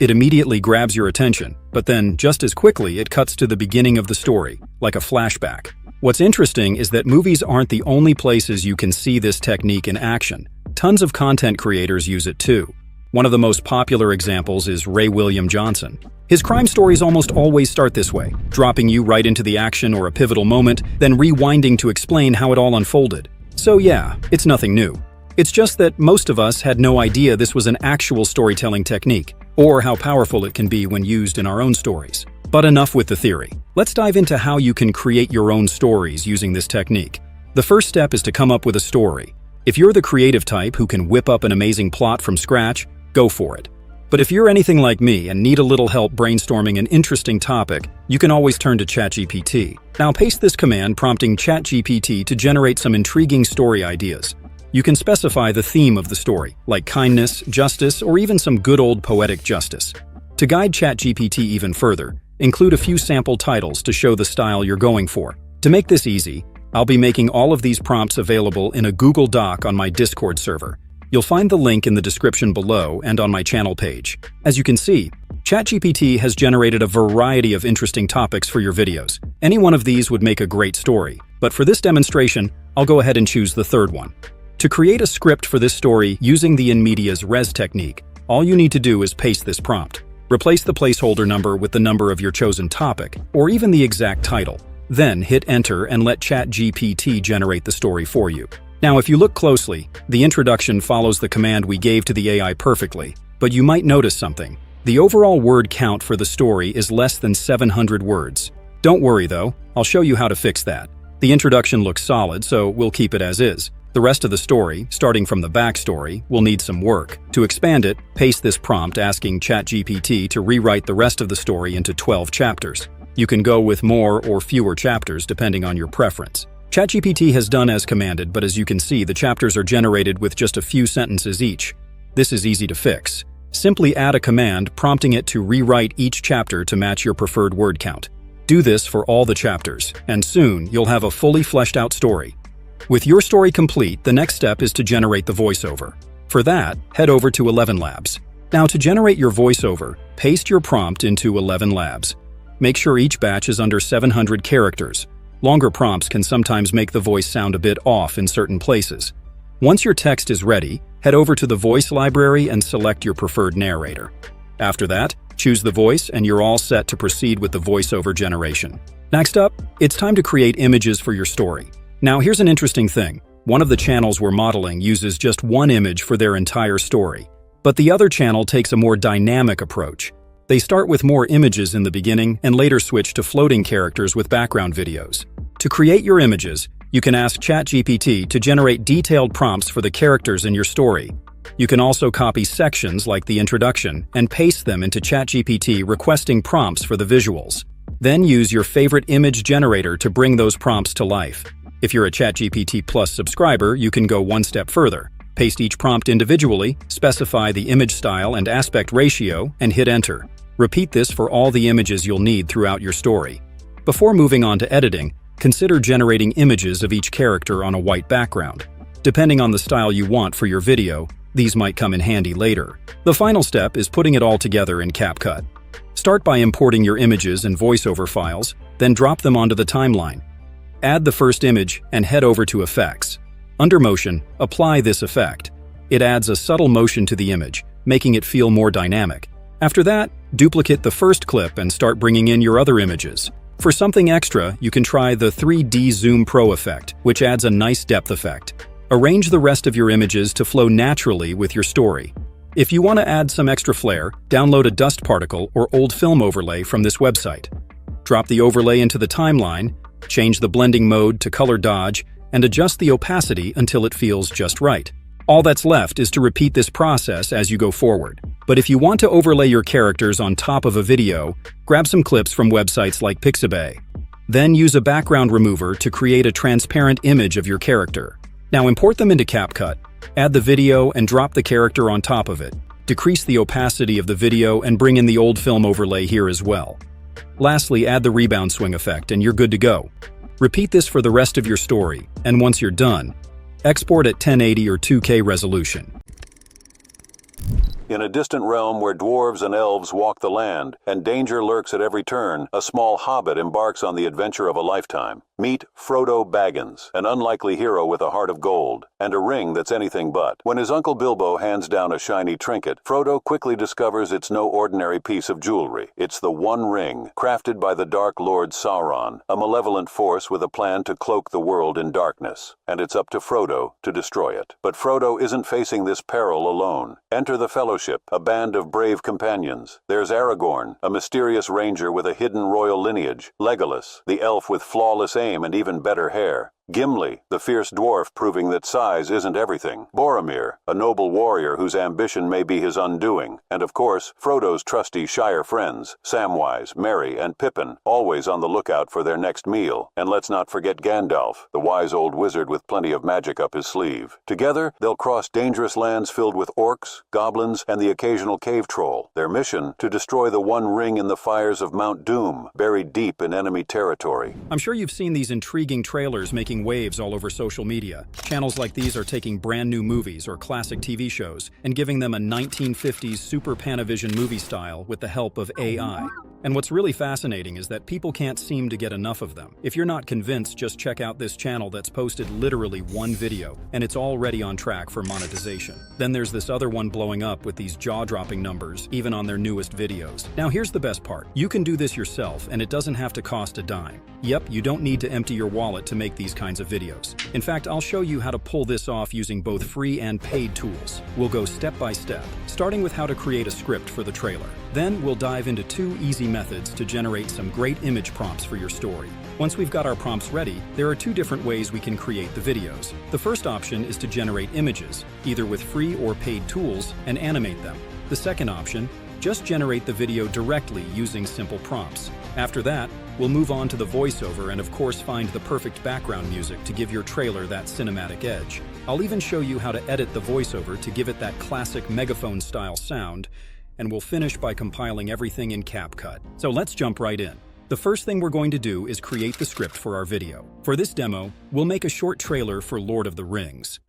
It immediately grabs your attention, but then, just as quickly, it cuts to the beginning of the story, like a flashback. What's interesting is that movies aren't the only places you can see this technique in action. Tons of content creators use it too. One of the most popular examples is Ray William Johnson. His crime stories almost always start this way, dropping you right into the action or a pivotal moment, then rewinding to explain how it all unfolded. So yeah, it's nothing new. It's just that most of us had no idea this was an actual storytelling technique, or how powerful it can be when used in our own stories. But enough with the theory. Let's dive into how you can create your own stories using this technique. The first step is to come up with a story. If you're the creative type who can whip up an amazing plot from scratch, go for it. But if you're anything like me and need a little help brainstorming an interesting topic, you can always turn to ChatGPT. Now paste this command prompting ChatGPT to generate some intriguing story ideas. You can specify the theme of the story, like kindness, justice, or even some good old poetic justice. To guide ChatGPT even further, include a few sample titles to show the style you're going for. To make this easy, I'll be making all of these prompts available in a Google Doc on my Discord server. You'll find the link in the description below and on my channel page. As you can see, ChatGPT has generated a variety of interesting topics for your videos. Any one of these would make a great story, but for this demonstration, I'll go ahead and choose the third one. To create a script for this story using the in medias res technique, all you need to do is paste this prompt. Replace the placeholder number with the number of your chosen topic, or even the exact title. Then hit enter and let ChatGPT generate the story for you. Now, if you look closely, the introduction follows the command we gave to the AI perfectly, but you might notice something. The overall word count for the story is less than 700 words. Don't worry though, I'll show you how to fix that. The introduction looks solid, so we'll keep it as is. The rest of the story, starting from the backstory, will need some work. To expand it, paste this prompt asking ChatGPT to rewrite the rest of the story into 12 chapters. You can go with more or fewer chapters depending on your preference. ChatGPT has done as commanded, but as you can see, the chapters are generated with just a few sentences each. This is easy to fix. Simply add a command prompting it to rewrite each chapter to match your preferred word count. Do this for all the chapters, and soon you'll have a fully fleshed out story. With your story complete, the next step is to generate the voiceover. For that, head over to 11 Labs. Now to generate your voiceover, paste your prompt into 11 Labs. Make sure each batch is under 700 characters. Longer prompts can sometimes make the voice sound a bit off in certain places. Once your text is ready, head over to the voice library and select your preferred narrator. After that, choose the voice and you're all set to proceed with the voiceover generation. Next up, it's time to create images for your story. Now here's an interesting thing. One of the channels we're modeling uses just one image for their entire story, but the other channel takes a more dynamic approach. They start with more images in the beginning and later switch to floating characters with background videos. To create your images, you can ask ChatGPT to generate detailed prompts for the characters in your story. You can also copy sections like the introduction and paste them into ChatGPT requesting prompts for the visuals. Then use your favorite image generator to bring those prompts to life. If you're a ChatGPT Plus subscriber, you can go one step further. Paste each prompt individually, specify the image style and aspect ratio, and hit enter. Repeat this for all the images you'll need throughout your story. Before moving on to editing, consider generating images of each character on a white background. Depending on the style you want for your video, these might come in handy later. The final step is putting it all together in CapCut. Start by importing your images and voiceover files, then drop them onto the timeline. Add the first image and head over to Effects. Under Motion, apply this effect. It adds a subtle motion to the image, making it feel more dynamic. After that, duplicate the first clip and start bringing in your other images. For something extra, you can try the 3D Zoom Pro effect, which adds a nice depth effect. Arrange the rest of your images to flow naturally with your story. If you want to add some extra flair, download a dust particle or old film overlay from this website. Drop the overlay into the timeline, change the blending mode to color dodge, and adjust the opacity until it feels just right. All that's left is to repeat this process as you go forward. But if you want to overlay your characters on top of a video, grab some clips from websites like Pixabay. Then use a background remover to create a transparent image of your character. Now import them into CapCut, add the video and drop the character on top of it. Decrease the opacity of the video and bring in the old film overlay here as well. Lastly, add the rebound swing effect and you're good to go. Repeat this for the rest of your story, and once you're done, export at 1080 or 2K resolution. In a distant realm where dwarves and elves walk the land, and danger lurks at every turn, a small hobbit embarks on the adventure of a lifetime. Meet Frodo Baggins, an unlikely hero with a heart of gold, and a ring that's anything but. When his Uncle Bilbo hands down a shiny trinket, Frodo quickly discovers it's no ordinary piece of jewelry. It's the One Ring, crafted by the Dark Lord Sauron, a malevolent force with a plan to cloak the world in darkness. And it's up to Frodo to destroy it. But Frodo isn't facing this peril alone. Enter the Fellowship, a band of brave companions. There's Aragorn, a mysterious ranger with a hidden royal lineage. Legolas, the elf with flawless aim and even better hair. Gimli, the fierce dwarf proving that size isn't everything. Boromir, a noble warrior whose ambition may be his undoing. And of course, Frodo's trusty Shire friends, Samwise, Merry, and Pippin, always on the lookout for their next meal. And let's not forget Gandalf, the wise old wizard with plenty of magic up his sleeve. Together, they'll cross dangerous lands filled with orcs, goblins, and the occasional cave troll. Their mission, to destroy the One Ring in the fires of Mount Doom, buried deep in enemy territory. I'm sure you've seen these intriguing trailers making waves all over social media. Channels like these are taking brand new movies or classic TV shows and giving them a 1950s Super Panavision movie style with the help of AI. And what's really fascinating is that people can't seem to get enough of them. If you're not convinced, just check out this channel that's posted literally one video, and it's already on track for monetization. Then there's this other one blowing up with these jaw-dropping numbers, even on their newest videos. Now here's the best part. You can do this yourself, and it doesn't have to cost a dime. Yep, you don't need to empty your wallet to make these kinds of videos. In fact, I'll show you how to pull this off using both free and paid tools. We'll go step by step, starting with how to create a script for the trailer. Then we'll dive into 2 easy methods to generate some great image prompts for your story. Once we've got our prompts ready, there are 2 different ways we can create the videos. The first option is to generate images, either with free or paid tools, and animate them. The second option, just generate the video directly using simple prompts. After that, we'll move on to the voiceover and of course find the perfect background music to give your trailer that cinematic edge. I'll even show you how to edit the voiceover to give it that classic megaphone-style sound, and we'll finish by compiling everything in CapCut. So let's jump right in. The first thing we're going to do is create the script for our video. For this demo, we'll make a short trailer for Lord of the Rings.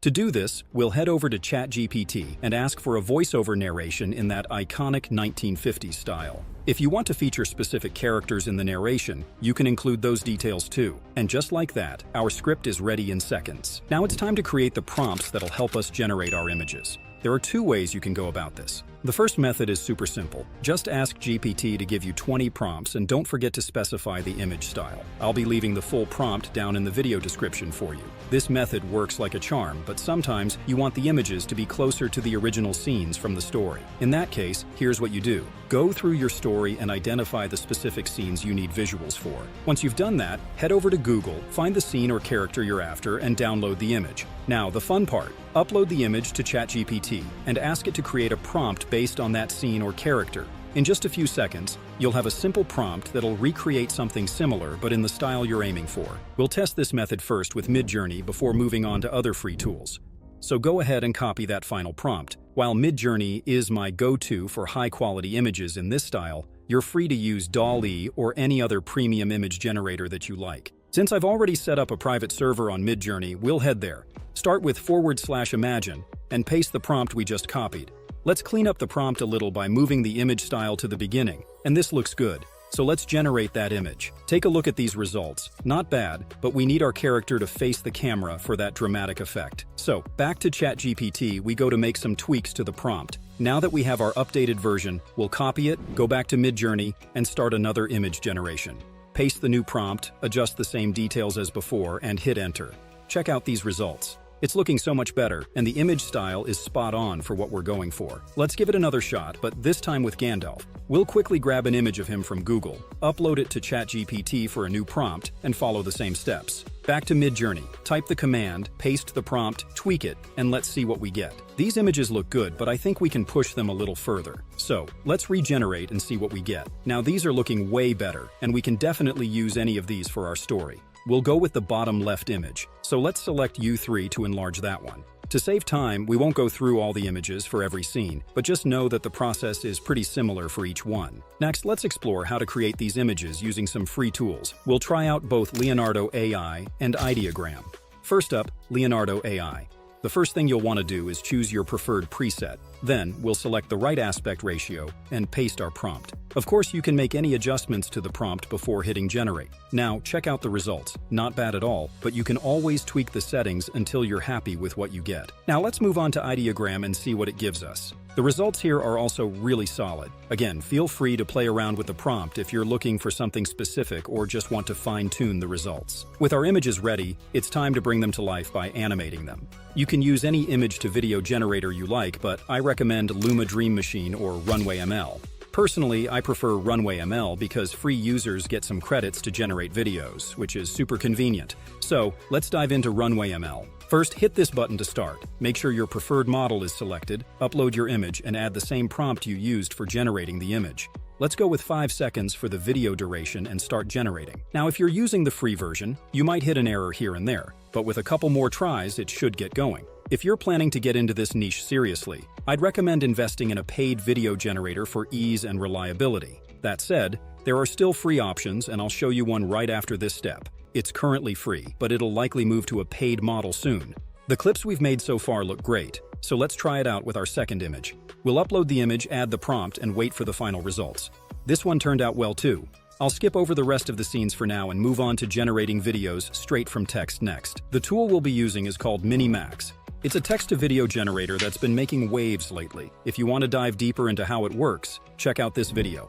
To do this, we'll head over to ChatGPT and ask for a voiceover narration in that iconic 1950s style. If you want to feature specific characters in the narration, you can include those details too. And just like that, our script is ready in seconds. Now it's time to create the prompts that'll help us generate our images. There are 2 ways you can go about this. The first method is super simple. Just ask GPT to give you 20 prompts and don't forget to specify the image style. I'll be leaving the full prompt down in the video description for you. This method works like a charm, but sometimes you want the images to be closer to the original scenes from the story. In that case, here's what you do. Go through your story and identify the specific scenes you need visuals for. Once you've done that, head over to Google, find the scene or character you're after, and download the image. Now, the fun part. Upload the image to ChatGPT and ask it to create a prompt based on that scene or character. In just a few seconds, you'll have a simple prompt that'll recreate something similar but in the style you're aiming for. We'll test this method first with Midjourney before moving on to other free tools. So go ahead and copy that final prompt. While Midjourney is my go-to for high-quality images in this style, you're free to use DALL-E or any other premium image generator that you like. Since I've already set up a private server on Midjourney, we'll head there. Start with /imagine and paste the prompt we just copied. Let's clean up the prompt a little by moving the image style to the beginning, and this looks good. So let's generate that image. Take a look at these results. Not bad, but we need our character to face the camera for that dramatic effect. So, back to ChatGPT, we go to make some tweaks to the prompt. Now that we have our updated version, we'll copy it, go back to Midjourney, and start another image generation. Paste the new prompt, adjust the same details as before, and hit enter. Check out these results. It's looking so much better, and the image style is spot on for what we're going for. Let's give it another shot, but this time with Gandalf. We'll quickly grab an image of him from Google, upload it to ChatGPT for a new prompt, and follow the same steps. Back to Midjourney, type the command, paste the prompt, tweak it, and let's see what we get. These images look good, but I think we can push them a little further. So, let's regenerate and see what we get. Now these are looking way better, and we can definitely use any of these for our story. We'll go with the bottom left image, so let's select U3 to enlarge that one. To save time, we won't go through all the images for every scene, but just know that the process is pretty similar for each one. Next, let's explore how to create these images using some free tools. We'll try out both Leonardo AI and Ideogram. First up, Leonardo AI. The first thing you'll want to do is choose your preferred preset. Then, we'll select the right aspect ratio and paste our prompt. Of course, you can make any adjustments to the prompt before hitting generate. Now, check out the results. Not bad at all, but you can always tweak the settings until you're happy with what you get. Now, let's move on to Ideogram and see what it gives us. The results here are also really solid. Again, feel free to play around with the prompt if you're looking for something specific or just want to fine-tune the results. With our images ready, it's time to bring them to life by animating them. You can use any image-to-video generator you like, but I recommend Luma Dream Machine or Runway ML. Personally, I prefer Runway ML because free users get some credits to generate videos, which is super convenient. So, let's dive into Runway ML. First, hit this button to start. Make sure your preferred model is selected, upload your image, and add the same prompt you used for generating the image. Let's go with 5 seconds for the video duration and start generating. Now, if you're using the free version, you might hit an error here and there, but with a couple more tries, it should get going. If you're planning to get into this niche seriously, I'd recommend investing in a paid video generator for ease and reliability. That said, there are still free options, and I'll show you one right after this step. It's currently free, but it'll likely move to a paid model soon. The clips we've made so far look great, so let's try it out with our second image. We'll upload the image, add the prompt, and wait for the final results. This one turned out well too. I'll skip over the rest of the scenes for now and move on to generating videos straight from text next. The tool we'll be using is called Minimax. It's a text-to-video generator that's been making waves lately. If you want to dive deeper into how it works, check out this video.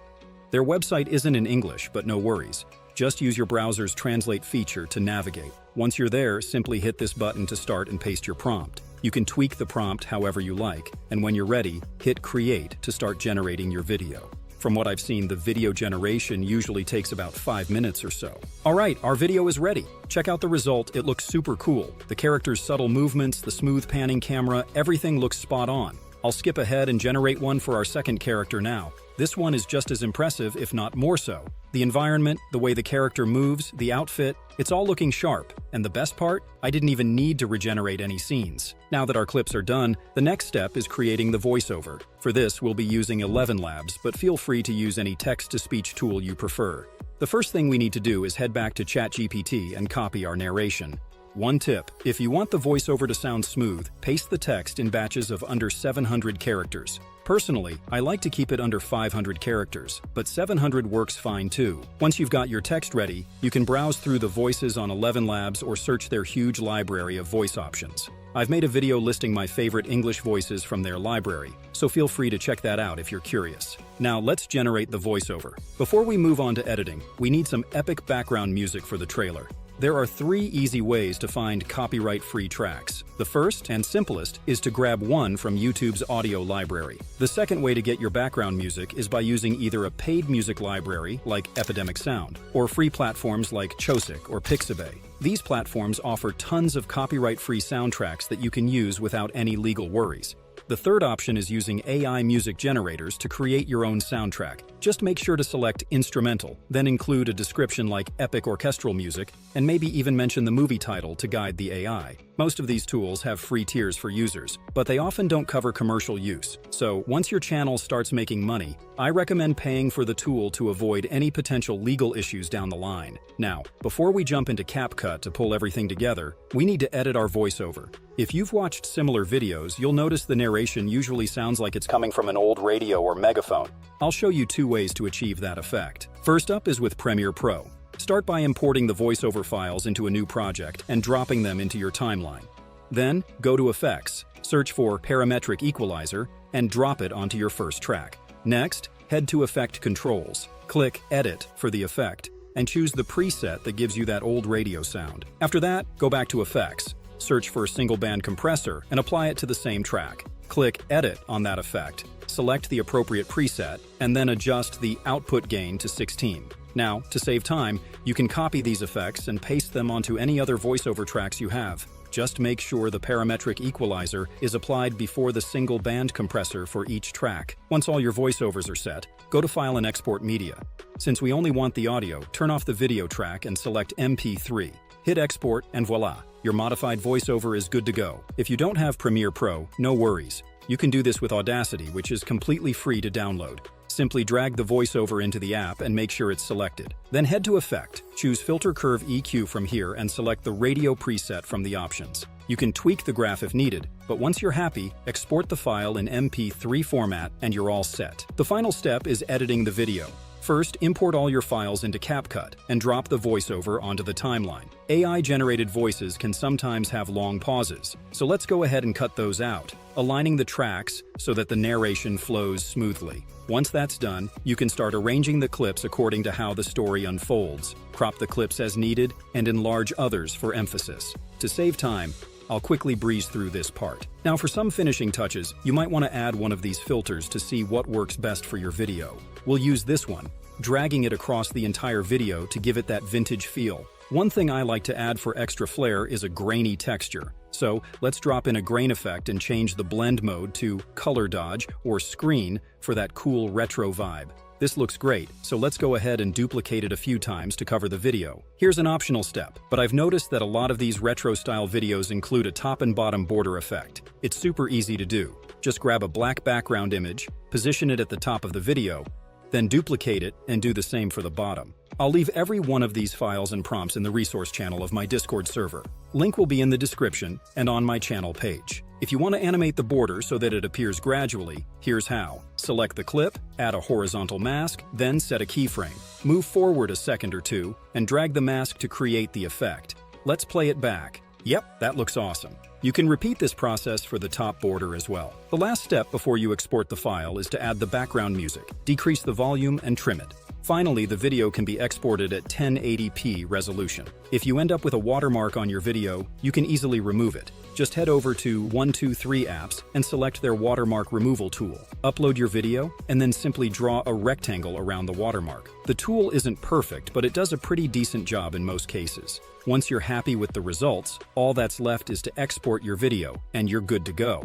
Their website isn't in English, but no worries. Just use your browser's translate feature to navigate. Once you're there, simply hit this button to start and paste your prompt. You can tweak the prompt however you like, and when you're ready, hit create to start generating your video. From what I've seen, the video generation usually takes about 5 minutes or so. Alright, our video is ready. Check out the result, it looks super cool. The character's subtle movements, the smooth panning camera, everything looks spot on. I'll skip ahead and generate one for our second character now. This one is just as impressive, if not more so. The environment, the way the character moves, the outfit, it's all looking sharp. And the best part? I didn't even need to regenerate any scenes. Now that our clips are done, the next step is creating the voiceover. For this, we'll be using 11 Labs, but feel free to use any text-to-speech tool you prefer. The first thing we need to do is head back to ChatGPT and copy our narration. One tip, if you want the voiceover to sound smooth, paste the text in batches of under 700 characters. Personally, I like to keep it under 500 characters, but 700 works fine too. Once you've got your text ready, you can browse through the voices on 11 Labs or search their huge library of voice options. I've made a video listing my favorite English voices from their library, so feel free to check that out if you're curious. Now let's generate the voiceover. Before we move on to editing, we need some epic background music for the trailer. There are 3 easy ways to find copyright-free tracks. The first and simplest is to grab one from YouTube's audio library. The second way to get your background music is by using either a paid music library like Epidemic Sound or free platforms like Chosic or Pixabay. These platforms offer tons of copyright-free soundtracks that you can use without any legal worries. The third option is using AI music generators to create your own soundtrack. Just make sure to select instrumental, then include a description like epic orchestral music, and maybe even mention the movie title to guide the AI. Most of these tools have free tiers for users, but they often don't cover commercial use. So once your channel starts making money, I recommend paying for the tool to avoid any potential legal issues down the line. Now, before we jump into CapCut to pull everything together, we need to edit our voiceover. If you've watched similar videos, you'll notice the narration usually sounds like it's coming from an old radio or megaphone. I'll show you 2 ways to achieve that effect. First up is with Premiere Pro. Start by importing the voiceover files into a new project and dropping them into your timeline. Then, go to Effects, search for Parametric Equalizer, and drop it onto your first track. Next, head to Effect Controls. Click Edit for the effect, and choose the preset that gives you that old radio sound. After that, go back to Effects, search for a single band compressor, and apply it to the same track. Click Edit on that effect. select the appropriate preset, and then adjust the output gain to 16. Now, to save time, you can copy these effects and paste them onto any other voiceover tracks you have. Just make sure the parametric equalizer is applied before the single band compressor for each track. Once all your voiceovers are set, go to File and Export Media. Since we only want the audio, turn off the video track and select MP3. Hit Export and voila, your modified voiceover is good to go. If you don't have Premiere Pro, no worries. You can do this with Audacity, which is completely free to download. Simply drag the voiceover into the app and make sure it's selected. Then head to Effect, choose Filter Curve EQ from here and select the radio preset from the options. You can tweak the graph if needed, but once you're happy, export the file in MP3 format and you're all set. The final step is editing the video. First, import all your files into CapCut and drop the voiceover onto the timeline. AI-generated voices can sometimes have long pauses, so let's go ahead and cut those out, aligning the tracks so that the narration flows smoothly. Once that's done, you can start arranging the clips according to how the story unfolds. Crop the clips as needed and enlarge others for emphasis. To save time, I'll quickly breeze through this part. Now for some finishing touches, you might want to add one of these filters to see what works best for your video. We'll use this one, dragging it across the entire video to give it that vintage feel. One thing I like to add for extra flair is a grainy texture. So let's drop in a grain effect and change the blend mode to color dodge or screen for that cool retro vibe. This looks great, so let's go ahead and duplicate it a few times to cover the video. Here's an optional step, but I've noticed that a lot of these retro-style videos include a top and bottom border effect. It's super easy to do. Just grab a black background image, position it at the top of the video, then duplicate it and do the same for the bottom. I'll leave every one of these files and prompts in the resource channel of my Discord server. Link will be in the description and on my channel page. If you want to animate the border so that it appears gradually, here's how. Select the clip, add a horizontal mask, then set a keyframe. Move forward a second or two, and drag the mask to create the effect. Let's play it back. Yep, that looks awesome. You can repeat this process for the top border as well. The last step before you export the file is to add the background music, decrease the volume, and trim it. Finally, the video can be exported at 1080p resolution. If you end up with a watermark on your video, you can easily remove it. Just head over to 123 apps and select their watermark removal tool. Upload your video, and then simply draw a rectangle around the watermark. The tool isn't perfect, but it does a pretty decent job in most cases. Once you're happy with the results, all that's left is to export your video, and you're good to go.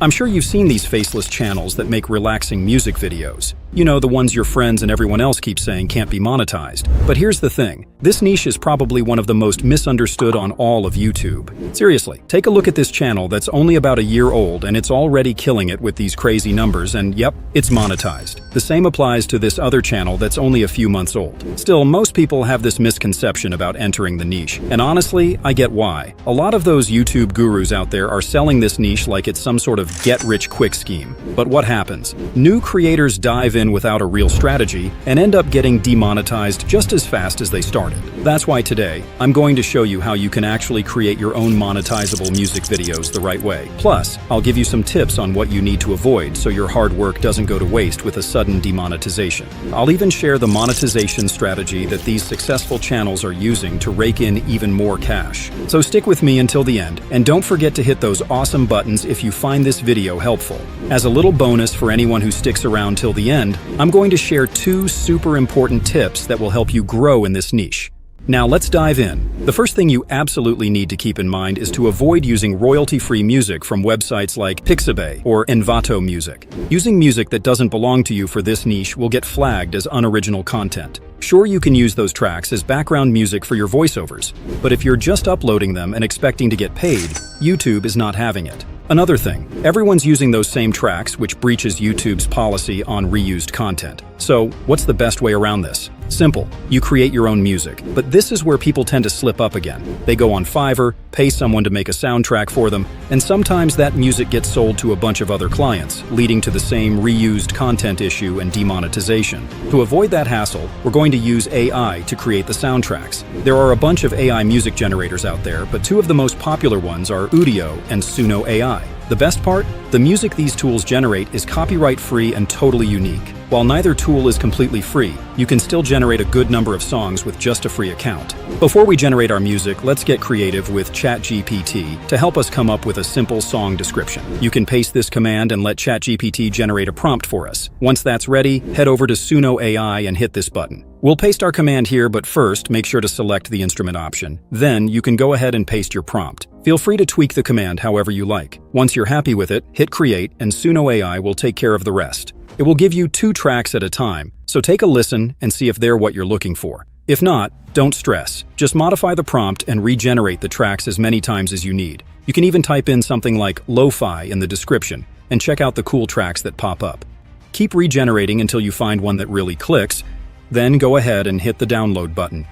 I'm sure you've seen these faceless channels that make relaxing music videos. You know, the ones your friends and everyone else keep saying can't be monetized. But here's the thing. This niche is probably one of the most misunderstood on all of YouTube. Seriously, take a look at this channel that's only about a year old and it's already killing it with these crazy numbers and yep, it's monetized. The same applies to this other channel that's only a few months old. Still, most people have this misconception about entering the niche. And honestly, I get why. A lot of those YouTube gurus out there are selling this niche like it's some sort of get-rich-quick scheme. But what happens? New creators dive in without a real strategy and end up getting demonetized just as fast as they started. That's why today, I'm going to show you how you can actually create your own monetizable music videos the right way. Plus, I'll give you some tips on what you need to avoid so your hard work doesn't go to waste with a sudden demonetization. I'll even share the monetization strategy that these successful channels are using to rake in even more cash. So stick with me until the end, and don't forget to hit those awesome buttons if you find this video helpful. As a little bonus for anyone who sticks around till the end, I'm going to share 2 super important tips that will help you grow in this niche. Now let's dive in. The first thing you absolutely need to keep in mind is to avoid using royalty-free music from websites like Pixabay or Envato Music. Using music that doesn't belong to you for this niche will get flagged as unoriginal content. Sure, you can use those tracks as background music for your voiceovers, but if you're just uploading them and expecting to get paid, YouTube is not having it. Another thing, everyone's using those same tracks, which breaches YouTube's policy on reused content. So, what's the best way around this? Simple. You create your own music. But this is where people tend to slip up again. They go on Fiverr, pay someone to make a soundtrack for them, and sometimes that music gets sold to a bunch of other clients, leading to the same reused content issue and demonetization. To avoid that hassle, we're going to use AI to create the soundtracks. There are a bunch of AI music generators out there, but 2 of the most popular ones are Udio and Suno AI. The best part? The music these tools generate is copyright-free and totally unique. While neither tool is completely free, you can still generate a good number of songs with just a free account. Before we generate our music, let's get creative with ChatGPT to help us come up with a simple song description. You can paste this command and let ChatGPT generate a prompt for us. Once that's ready, head over to Suno AI and hit this button. We'll paste our command here, but first, make sure to select the instrument option. Then, you can go ahead and paste your prompt. Feel free to tweak the command however you like. Once you're happy with it, hit Create, and Suno AI will take care of the rest. It will give you 2 tracks at a time, so take a listen and see if they're what you're looking for. If not, don't stress. Just modify the prompt and regenerate the tracks as many times as you need. You can even type in something like lo-fi in the description and check out the cool tracks that pop up. Keep regenerating until you find one that really clicks, then go ahead and hit the download button.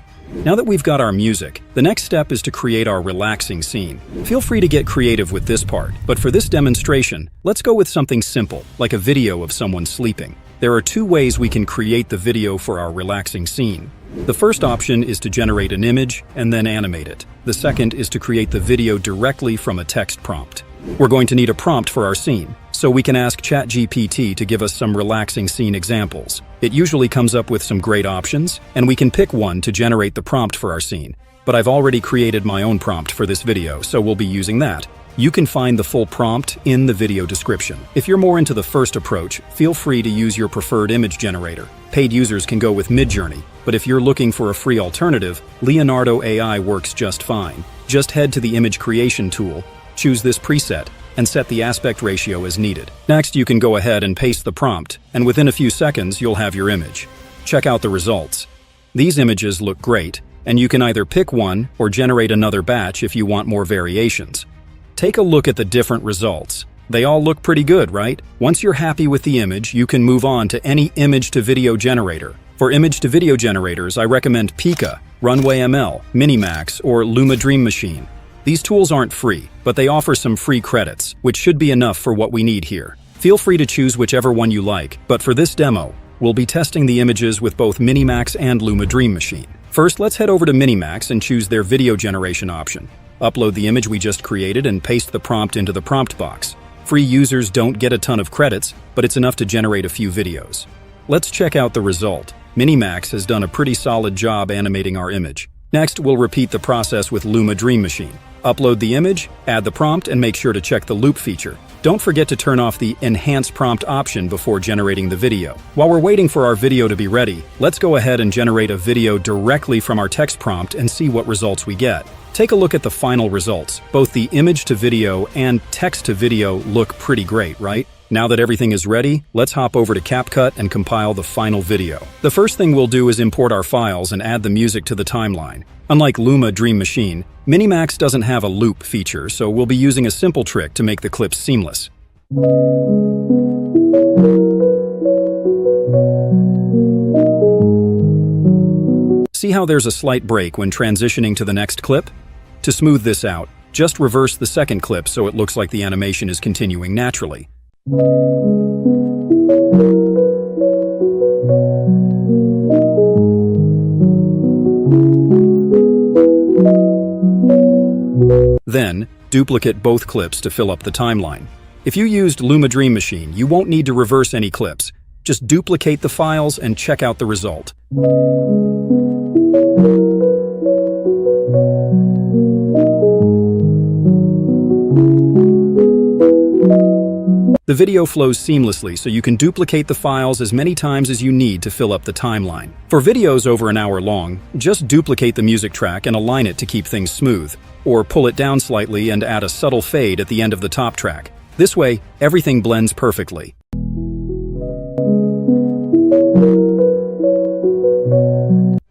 Now that we've got our music, the next step is to create our relaxing scene. Feel free to get creative with this part, but for this demonstration, let's go with something simple, like a video of someone sleeping. There are 2 ways we can create the video for our relaxing scene. The first option is to generate an image and then animate it. The second is to create the video directly from a text prompt. We're going to need a prompt for our scene, so we can ask ChatGPT to give us some relaxing scene examples. It usually comes up with some great options, and we can pick one to generate the prompt for our scene. But I've already created my own prompt for this video, so we'll be using that. You can find the full prompt in the video description. If you're more into the first approach, feel free to use your preferred image generator. Paid users can go with Midjourney, but if you're looking for a free alternative, Leonardo AI works just fine. Just head to the image creation tool, choose this preset, and set the aspect ratio as needed. Next, you can go ahead and paste the prompt, and within a few seconds, you'll have your image. Check out the results. These images look great, and you can either pick one or generate another batch if you want more variations. Take a look at the different results. They all look pretty good, right? Once you're happy with the image, you can move on to any image-to-video generator. For image-to-video generators, I recommend Pika, Runway ML, Minimax, or Luma Dream Machine. These tools aren't free, but they offer some free credits, which should be enough for what we need here. Feel free to choose whichever one you like, but for this demo, we'll be testing the images with both Minimax and Luma Dream Machine. First, let's head over to Minimax and choose their video generation option. Upload the image we just created and paste the prompt into the prompt box. Free users don't get a ton of credits, but it's enough to generate a few videos. Let's check out the result. Minimax has done a pretty solid job animating our image. Next, we'll repeat the process with Luma Dream Machine. Upload the image, add the prompt, and make sure to check the loop feature. Don't forget to turn off the Enhance Prompt option before generating the video. While we're waiting for our video to be ready, let's go ahead and generate a video directly from our text prompt and see what results we get. Take a look at the final results. Both the image to video and text to video look pretty great, right? Now that everything is ready, let's hop over to CapCut and compile the final video. The first thing we'll do is import our files and add the music to the timeline. Unlike Luma Dream Machine, Minimax doesn't have a loop feature, so we'll be using a simple trick to make the clips seamless. See how there's a slight break when transitioning to the next clip? To smooth this out, just reverse the second clip so it looks like the animation is continuing naturally. Then, duplicate both clips to fill up the timeline. If you used Luma Dream Machine, you won't need to reverse any clips. Just duplicate the files and check out the result. The video flows seamlessly, so you can duplicate the files as many times as you need to fill up the timeline. For videos over an hour long, just duplicate the music track and align it to keep things smooth, or pull it down slightly and add a subtle fade at the end of the top track. This way, everything blends perfectly.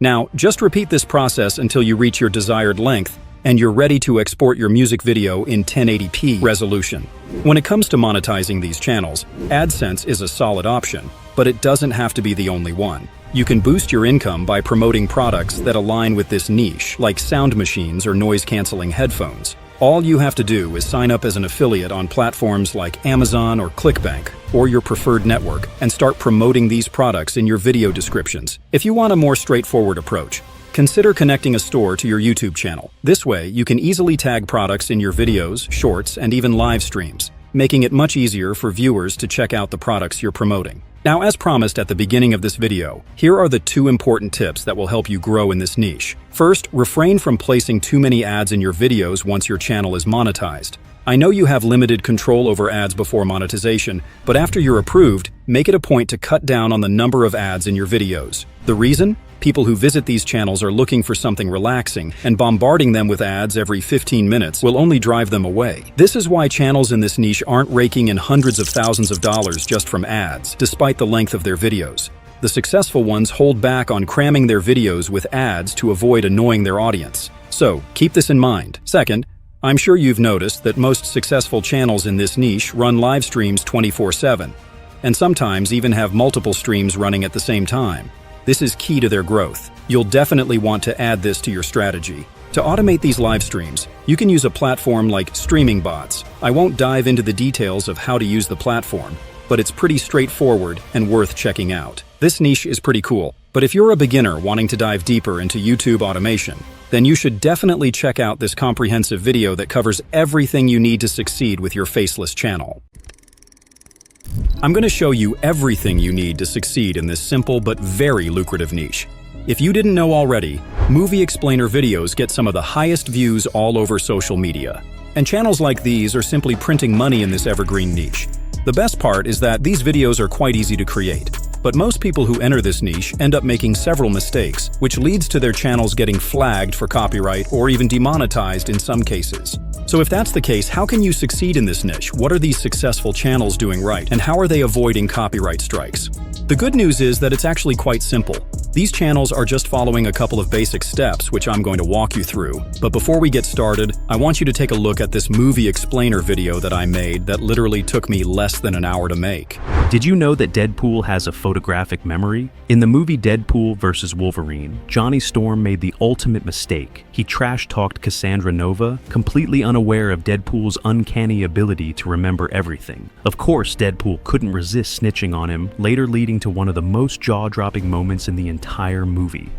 Now, just repeat this process until you reach your desired length, and you're ready to export your music video in 1080p resolution. When it comes to monetizing these channels, AdSense is a solid option, but it doesn't have to be the only one. You can boost your income by promoting products that align with this niche, like sound machines or noise-canceling headphones. All you have to do is sign up as an affiliate on platforms like Amazon or ClickBank, or your preferred network, and start promoting these products in your video descriptions. If you want a more straightforward approach, consider connecting a store to your YouTube channel. This way, you can easily tag products in your videos, shorts, and even live streams, making it much easier for viewers to check out the products you're promoting. Now, as promised at the beginning of this video, here are the 2 important tips that will help you grow in this niche. First, refrain from placing too many ads in your videos once your channel is monetized. I know you have limited control over ads before monetization, but after you're approved, make it a point to cut down on the number of ads in your videos. The reason? People who visit these channels are looking for something relaxing, and bombarding them with ads every 15 minutes will only drive them away. This is why channels in this niche aren't raking in hundreds of thousands of dollars just from ads, despite the length of their videos. The successful ones hold back on cramming their videos with ads to avoid annoying their audience. So, keep this in mind. Second, I'm sure you've noticed that most successful channels in this niche run live streams 24/7, and sometimes even have multiple streams running at the same time. This is key to their growth. You'll definitely want to add this to your strategy. To automate these live streams, you can use a platform like Streaming Bots. I won't dive into the details of how to use the platform, but it's pretty straightforward and worth checking out. This niche is pretty cool, but if you're a beginner wanting to dive deeper into YouTube automation, then you should definitely check out this comprehensive video that covers everything you need to succeed with your faceless channel. I'm going to show you everything you need to succeed in this simple but very lucrative niche. If you didn't know already, movie explainer videos get some of the highest views all over social media. And channels like these are simply printing money in this evergreen niche. The best part is that these videos are quite easy to create. But most people who enter this niche end up making several mistakes, which leads to their channels getting flagged for copyright or even demonetized in some cases. So if that's the case, how can you succeed in this niche? What are these successful channels doing right? And how are they avoiding copyright strikes? The good news is that it's actually quite simple. These channels are just following a couple of basic steps, which I'm going to walk you through. But before we get started, I want you to take a look at this movie explainer video that I made that literally took me less than an hour to make. Did you know that Deadpool has a photographic memory? In the movie Deadpool vs. Wolverine, Johnny Storm made the ultimate mistake. He trash-talked Cassandra Nova, completely unaware of Deadpool's uncanny ability to remember everything. Of course, Deadpool couldn't resist snitching on him, later leading to one of the most jaw-dropping moments in the entire movie.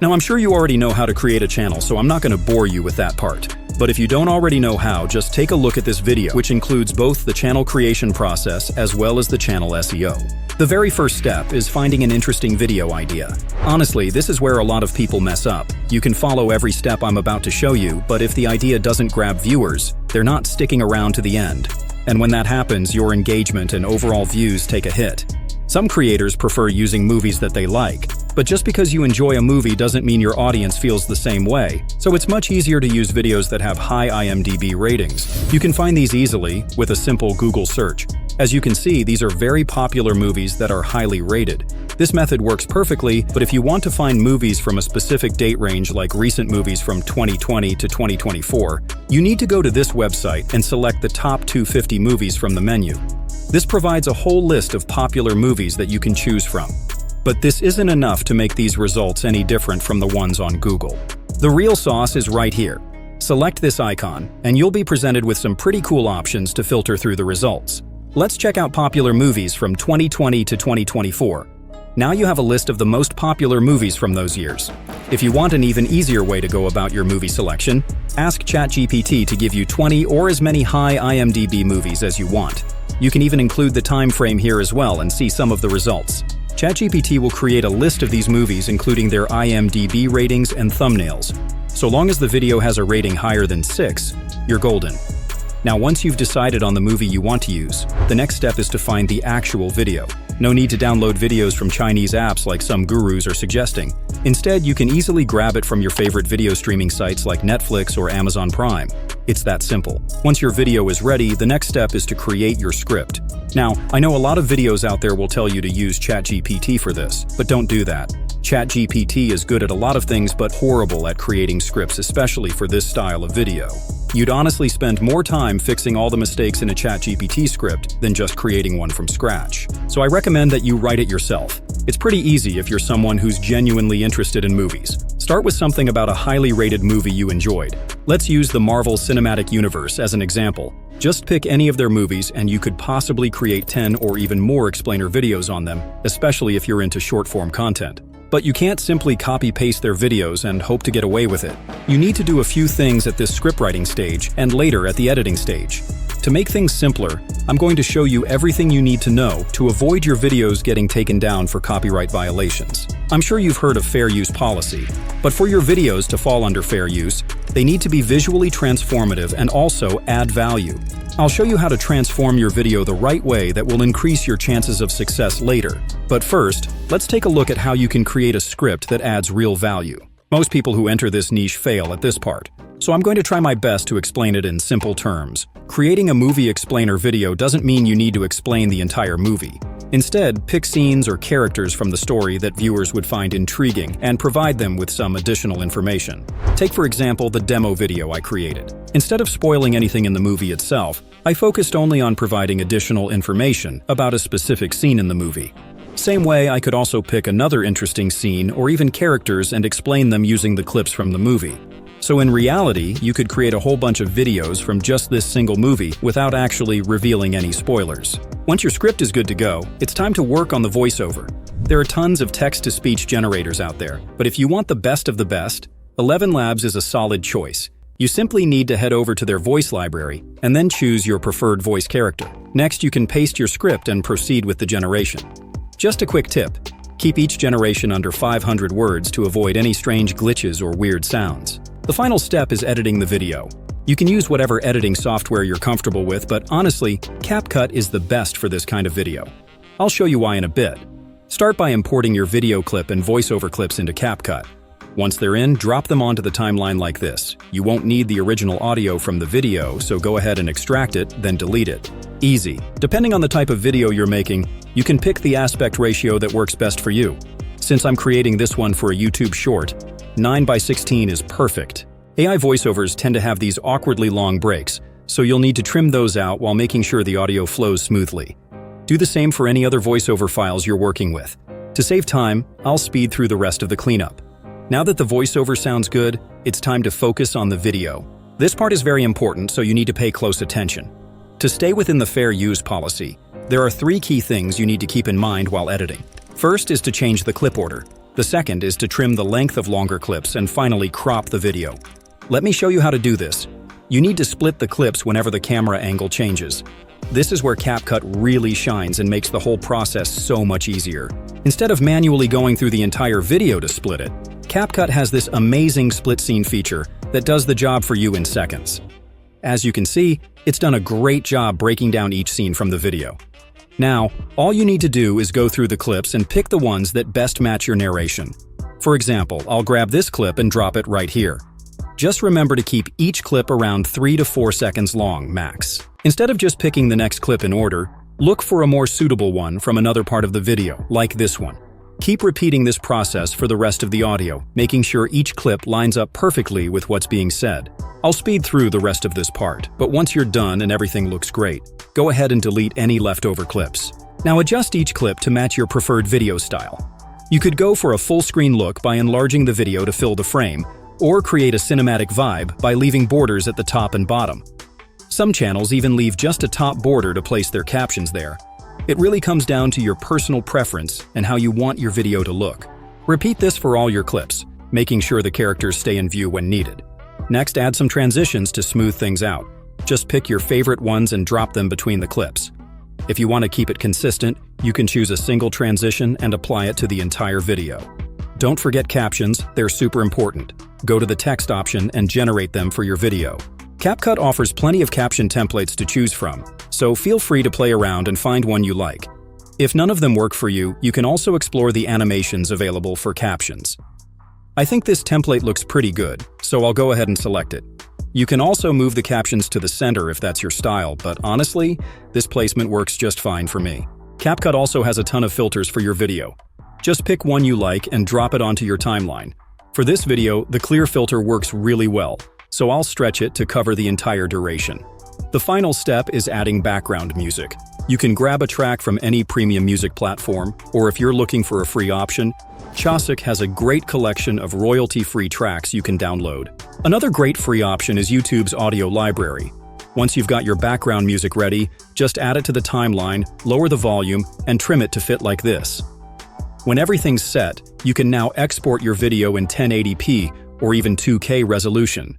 Now, I'm sure you already know how to create a channel, so I'm not going to bore you with that part. But if you don't already know how, just take a look at this video, which includes both the channel creation process as well as the channel SEO. The very first step is finding an interesting video idea. Honestly, this is where a lot of people mess up. You can follow every step I'm about to show you, but if the idea doesn't grab viewers, they're not sticking around to the end. And when that happens, your engagement and overall views take a hit. Some creators prefer using movies that they like, but just because you enjoy a movie doesn't mean your audience feels the same way, so it's much easier to use videos that have high IMDb ratings. You can find these easily with a simple Google search. As you can see, these are very popular movies that are highly rated. This method works perfectly, but if you want to find movies from a specific date range like recent movies from 2020 to 2024, you need to go to this website and select the top 250 movies from the menu. This provides a whole list of popular movies that you can choose from. But this isn't enough to make these results any different from the ones on Google. The real sauce is right here. Select this icon, and you'll be presented with some pretty cool options to filter through the results. Let's check out popular movies from 2020 to 2024. Now you have a list of the most popular movies from those years. If you want an even easier way to go about your movie selection, ask ChatGPT to give you 20 or as many high IMDb movies as you want. You can even include the time frame here as well and see some of the results. ChatGPT will create a list of these movies including their IMDb ratings and thumbnails. So long as the video has a rating higher than 6, you're golden. Now, once you've decided on the movie you want to use, the next step is to find the actual video. No need to download videos from Chinese apps like some gurus are suggesting. Instead, you can easily grab it from your favorite video streaming sites like Netflix or Amazon Prime. It's that simple. Once your video is ready, the next step is to create your script. Now, I know a lot of videos out there will tell you to use ChatGPT for this, but don't do that. ChatGPT is good at a lot of things but horrible at creating scripts, especially for this style of video. You'd honestly spend more time fixing all the mistakes in a ChatGPT script than just creating one from scratch. So I recommend that you write it yourself. It's pretty easy if you're someone who's genuinely interested in movies. Start with something about a highly rated movie you enjoyed. Let's use the Marvel Cinematic Universe as an example. Just pick any of their movies and you could possibly create 10 or even more explainer videos on them, especially if you're into short-form content. But you can't simply copy-paste their videos and hope to get away with it. You need to do a few things at this scriptwriting stage and later at the editing stage. To make things simpler, I'm going to show you everything you need to know to avoid your videos getting taken down for copyright violations. I'm sure you've heard of fair use policy, but for your videos to fall under fair use, they need to be visually transformative and also add value. I'll show you how to transform your video the right way that will increase your chances of success later. But first, let's take a look at how you can create a script that adds real value. Most people who enter this niche fail at this part, so I'm going to try my best to explain it in simple terms. Creating a movie explainer video doesn't mean you need to explain the entire movie. Instead, pick scenes or characters from the story that viewers would find intriguing and provide them with some additional information. Take, for example, the demo video I created. Instead of spoiling anything in the movie itself, I focused only on providing additional information about a specific scene in the movie. Same way, I could also pick another interesting scene or even characters and explain them using the clips from the movie. So in reality, you could create a whole bunch of videos from just this single movie without actually revealing any spoilers. Once your script is good to go, it's time to work on the voiceover. There are tons of text-to-speech generators out there, but if you want the best of the best, 11 Labs is a solid choice. You simply need to head over to their voice library and then choose your preferred voice character. Next, you can paste your script and proceed with the generation. Just a quick tip, keep each generation under 500 words to avoid any strange glitches or weird sounds. The final step is editing the video. You can use whatever editing software you're comfortable with, but honestly, CapCut is the best for this kind of video. I'll show you why in a bit. Start by importing your video clip and voiceover clips into CapCut. Once they're in, drop them onto the timeline like this. You won't need the original audio from the video, so go ahead and extract it, then delete it. Easy. Depending on the type of video you're making, you can pick the aspect ratio that works best for you. Since I'm creating this one for a YouTube short, 9:16 is perfect. AI voiceovers tend to have these awkwardly long breaks, so you'll need to trim those out while making sure the audio flows smoothly. Do the same for any other voiceover files you're working with. To save time, I'll speed through the rest of the cleanup. Now that the voiceover sounds good, it's time to focus on the video. This part is very important, so you need to pay close attention. To stay within the fair use policy, there are 3 key things you need to keep in mind while editing. First is to change the clip order. The second is to trim the length of longer clips and finally crop the video. Let me show you how to do this. You need to split the clips whenever the camera angle changes. This is where CapCut really shines and makes the whole process so much easier. Instead of manually going through the entire video to split it, CapCut has this amazing split scene feature that does the job for you in seconds. As you can see, it's done a great job breaking down each scene from the video. Now, all you need to do is go through the clips and pick the ones that best match your narration. For example, I'll grab this clip and drop it right here. Just remember to keep each clip around 3 to 4 seconds long, max. Instead of just picking the next clip in order, look for a more suitable one from another part of the video, like this one. Keep repeating this process for the rest of the audio, making sure each clip lines up perfectly with what's being said. I'll speed through the rest of this part, but once you're done and everything looks great, go ahead and delete any leftover clips. Now adjust each clip to match your preferred video style. You could go for a full screen look by enlarging the video to fill the frame, or create a cinematic vibe by leaving borders at the top and bottom. Some channels even leave just a top border to place their captions there. It really comes down to your personal preference and how you want your video to look. Repeat this for all your clips, making sure the characters stay in view when needed. Next, add some transitions to smooth things out. Just pick your favorite ones and drop them between the clips. If you want to keep it consistent, you can choose a single transition and apply it to the entire video. Don't forget captions, they're super important. Go to the text option and generate them for your video. CapCut offers plenty of caption templates to choose from, so feel free to play around and find one you like. If none of them work for you, you can also explore the animations available for captions. I think this template looks pretty good, so I'll go ahead and select it. You can also move the captions to the center if that's your style, but honestly, this placement works just fine for me. CapCut also has a ton of filters for your video. Just pick one you like and drop it onto your timeline. For this video, the clear filter works really well, so I'll stretch it to cover the entire duration. The final step is adding background music. You can grab a track from any premium music platform, or if you're looking for a free option, Chosic has a great collection of royalty-free tracks you can download. Another great free option is YouTube's audio library. Once you've got your background music ready, just add it to the timeline, lower the volume, and trim it to fit like this. When everything's set, you can now export your video in 1080p or even 2K resolution.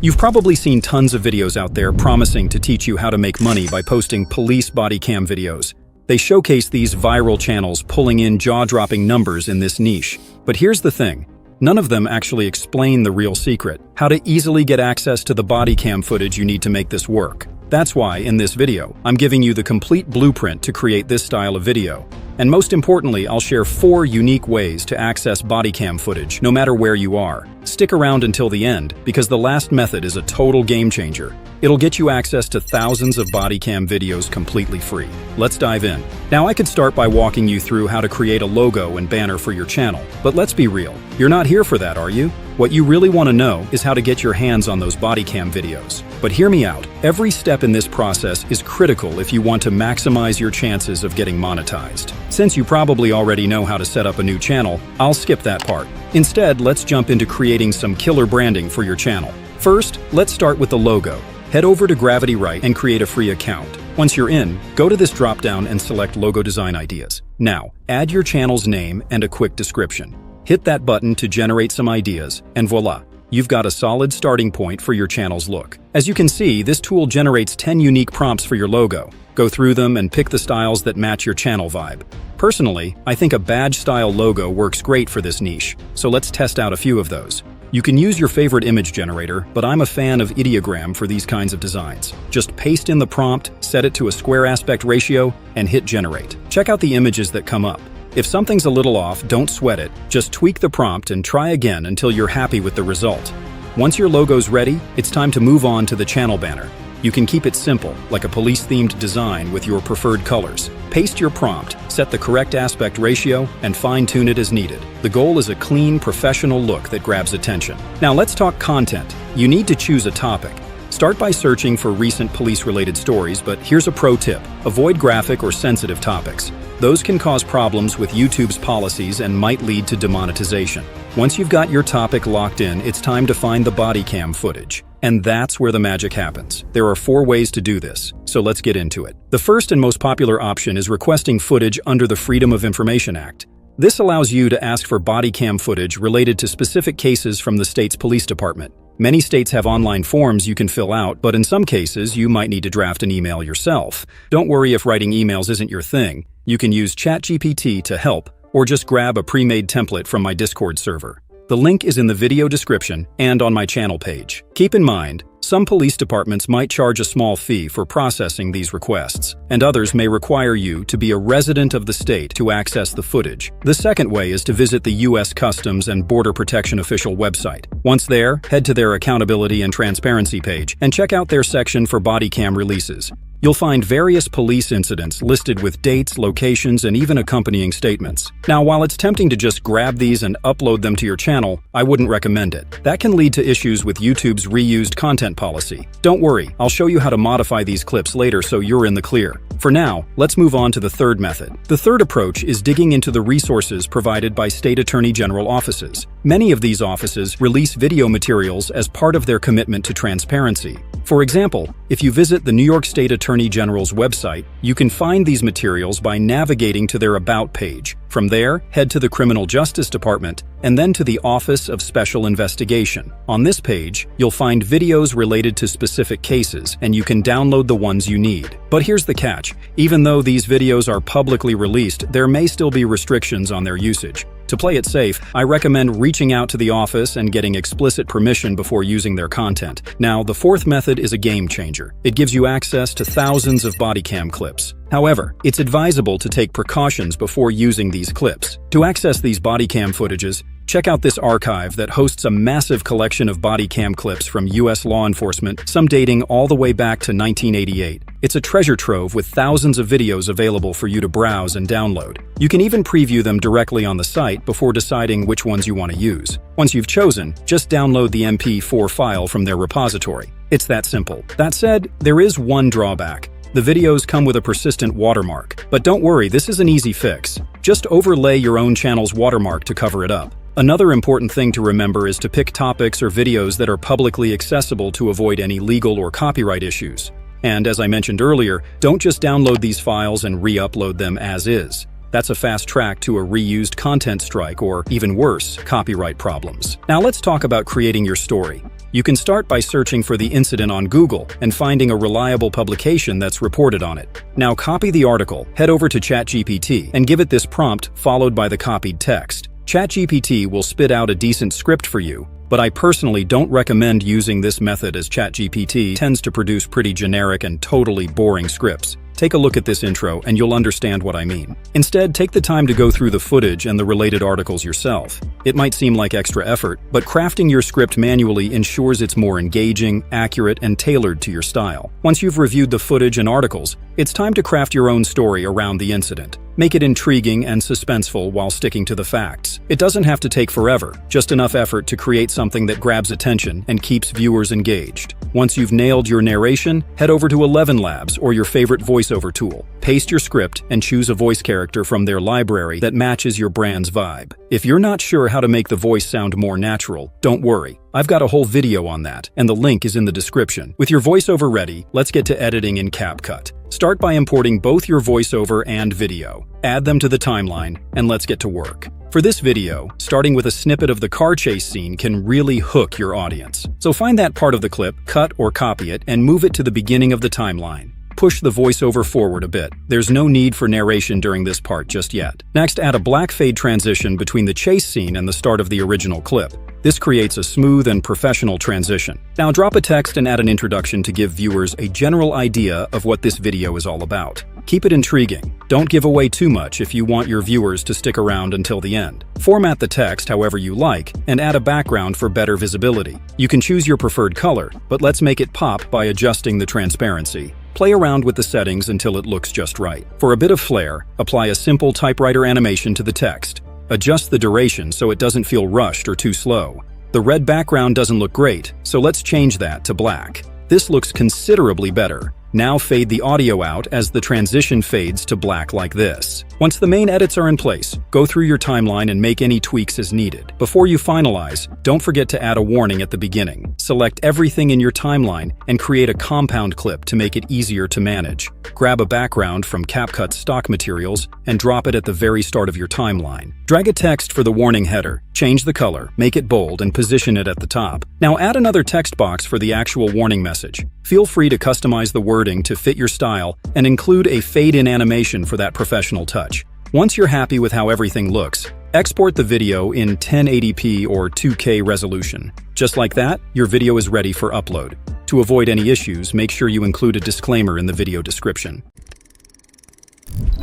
You've probably seen tons of videos out there promising to teach you how to make money by posting police body cam videos. They showcase these viral channels pulling in jaw-dropping numbers in this niche. But here's the thing. None of them actually explain the real secret, how to easily get access to the body cam footage you need to make this work. That's why, in this video, I'm giving you the complete blueprint to create this style of video. And most importantly, I'll share 4 unique ways to access body cam footage, no matter where you are. Stick around until the end, because the last method is a total game changer. It'll get you access to thousands of body cam videos completely free. Let's dive in. Now, I could start by walking you through how to create a logo and banner for your channel, but let's be real. You're not here for that, are you? What you really want to know is how to get your hands on those body cam videos. But hear me out. Every step in this process is critical if you want to maximize your chances of getting monetized. Since you probably already know how to set up a new channel, I'll skip that part. Instead, let's jump into creating some killer branding for your channel. First, let's start with the logo. Head over to Gravity Right and create a free account. Once you're in, go to this drop-down and select Logo Design Ideas. Now, add your channel's name and a quick description. Hit that button to generate some ideas, and voila! You've got a solid starting point for your channel's look. As you can see, this tool generates 10 unique prompts for your logo. Go through them and pick the styles that match your channel vibe. Personally, I think a badge-style logo works great for this niche, so let's test out a few of those. You can use your favorite image generator, but I'm a fan of ideogram for these kinds of designs. Just paste in the prompt, set it to a square aspect ratio, and hit generate. Check out the images that come up. If something's a little off, don't sweat it. Just tweak the prompt and try again until you're happy with the result. Once your logo's ready, it's time to move on to the channel banner. You can keep it simple, like a police-themed design with your preferred colors. Paste your prompt, set the correct aspect ratio, and fine-tune it as needed. The goal is a clean, professional look that grabs attention. Now let's talk content. You need to choose a topic. Start by searching for recent police-related stories, but here's a pro tip. Avoid graphic or sensitive topics. Those can cause problems with YouTube's policies and might lead to demonetization. Once you've got your topic locked in, it's time to find the body cam footage. And that's where the magic happens. There are 4 ways to do this, so let's get into it. The first and most popular option is requesting footage under the Freedom of Information Act. This allows you to ask for body cam footage related to specific cases from the state's police department. Many states have online forms you can fill out, but in some cases, you might need to draft an email yourself. Don't worry if writing emails isn't your thing. You can use ChatGPT to help, or just grab a pre-made template from my Discord server. The link is in the video description and on my channel page. Keep in mind, some police departments might charge a small fee for processing these requests, and others may require you to be a resident of the state to access the footage. The second way is to visit the U.S. Customs and Border Protection official website. Once there, head to their Accountability and Transparency page and check out their section for body cam releases. You'll find various police incidents listed with dates, locations, and even accompanying statements. Now, while it's tempting to just grab these and upload them to your channel, I wouldn't recommend it. That can lead to issues with YouTube's reused content policy. Don't worry, I'll show you how to modify these clips later so you're in the clear. For now, let's move on to the third method. The third approach is digging into the resources provided by state attorney general offices. Many of these offices release video materials as part of their commitment to transparency. For example, if you visit the New York State Attorney General's website, you can find these materials by navigating to their About page. From there, head to the Criminal Justice Department and then to the Office of Special Investigation. On this page, you'll find videos related to specific cases, and you can download the ones you need. But here's the catch. Even though these videos are publicly released, there may still be restrictions on their usage. To play it safe, I recommend reaching out to the office and getting explicit permission before using their content. Now, the fourth method is a game changer. It gives you access to thousands of body cam clips. However, it's advisable to take precautions before using these clips. To access these body cam footages, check out this archive that hosts a massive collection of body cam clips from U.S. law enforcement, some dating all the way back to 1988. It's a treasure trove with thousands of videos available for you to browse and download. You can even preview them directly on the site before deciding which ones you want to use. Once you've chosen, just download the MP4 file from their repository. It's that simple. That said, there is one drawback. The videos come with a persistent watermark. But don't worry, this is an easy fix. Just overlay your own channel's watermark to cover it up. Another important thing to remember is to pick topics or videos that are publicly accessible to avoid any legal or copyright issues. And as I mentioned earlier, don't just download these files and re-upload them as is. That's a fast track to a reused content strike or, even worse, copyright problems. Now let's talk about creating your story. You can start by searching for the incident on Google and finding a reliable publication that's reported on it. Now copy the article, head over to ChatGPT, and give it this prompt followed by the copied text. ChatGPT will spit out a decent script for you, but I personally don't recommend using this method as ChatGPT tends to produce pretty generic and totally boring scripts. Take a look at this intro and you'll understand what I mean. Instead, take the time to go through the footage and the related articles yourself. It might seem like extra effort, but crafting your script manually ensures it's more engaging, accurate, and tailored to your style. Once you've reviewed the footage and articles, it's time to craft your own story around the incident. Make it intriguing and suspenseful while sticking to the facts. It doesn't have to take forever, just enough effort to create something that grabs attention and keeps viewers engaged. Once you've nailed your narration, head over to 11 Labs or your favorite voiceover tool. Paste your script and choose a voice character from their library that matches your brand's vibe. If you're not sure how to make the voice sound more natural, don't worry. I've got a whole video on that, and the link is in the description. With your voiceover ready, let's get to editing in CapCut. Start by importing both your voiceover and video. Add them to the timeline, and let's get to work. For this video, starting with a snippet of the car chase scene can really hook your audience. So find that part of the clip, cut or copy it, and move it to the beginning of the timeline. Push the voiceover forward a bit. There's no need for narration during this part just yet. Next, add a black fade transition between the chase scene and the start of the original clip. This creates a smooth and professional transition. Now drop a text and add an introduction to give viewers a general idea of what this video is all about. Keep it intriguing. Don't give away too much if you want your viewers to stick around until the end. Format the text however you like, and add a background for better visibility. You can choose your preferred color, but let's make it pop by adjusting the transparency. Play around with the settings until it looks just right. For a bit of flair, apply a simple typewriter animation to the text. Adjust the duration so it doesn't feel rushed or too slow. The red background doesn't look great, so let's change that to black. This looks considerably better. Now fade the audio out as the transition fades to black like this. Once the main edits are in place, go through your timeline and make any tweaks as needed. Before you finalize, don't forget to add a warning at the beginning. Select everything in your timeline and create a compound clip to make it easier to manage. Grab a background from CapCut stock materials and drop it at the very start of your timeline. Drag a text for the warning header, change the color, make it bold, and position it at the top. Now add another text box for the actual warning message. Feel free to customize the wording to fit your style and include a fade-in animation for that professional touch. Once you're happy with how everything looks, export the video in 1080p or 2K resolution. Just like that, your video is ready for upload. To avoid any issues, make sure you include a disclaimer in the video description.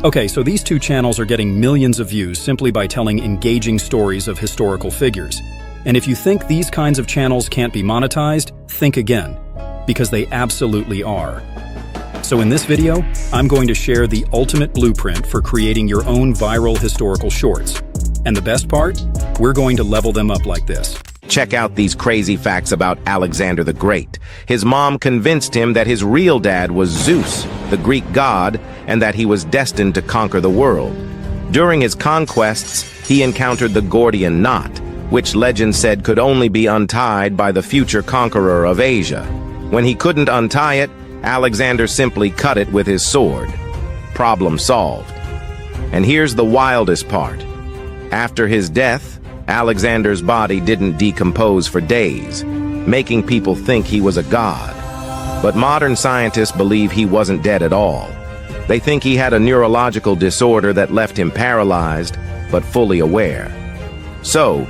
Okay, so these two channels are getting millions of views simply by telling engaging stories of historical figures. And if you think these kinds of channels can't be monetized, think again, because they absolutely are. So in this video, I'm going to share the ultimate blueprint for creating your own viral historical shorts. And the best part? We're going to level them up like this. Check out these crazy facts about Alexander the Great. His mom convinced him that his real dad was Zeus, the Greek god, and that he was destined to conquer the world. During his conquests, he encountered the Gordian knot, which legend said could only be untied by the future conqueror of Asia. When he couldn't untie it, Alexander simply cut it with his sword. Problem solved. And here's the wildest part. After his death, Alexander's body didn't decompose for days, making people think he was a god. But modern scientists believe he wasn't dead at all. They think he had a neurological disorder that left him paralyzed, but fully aware. So,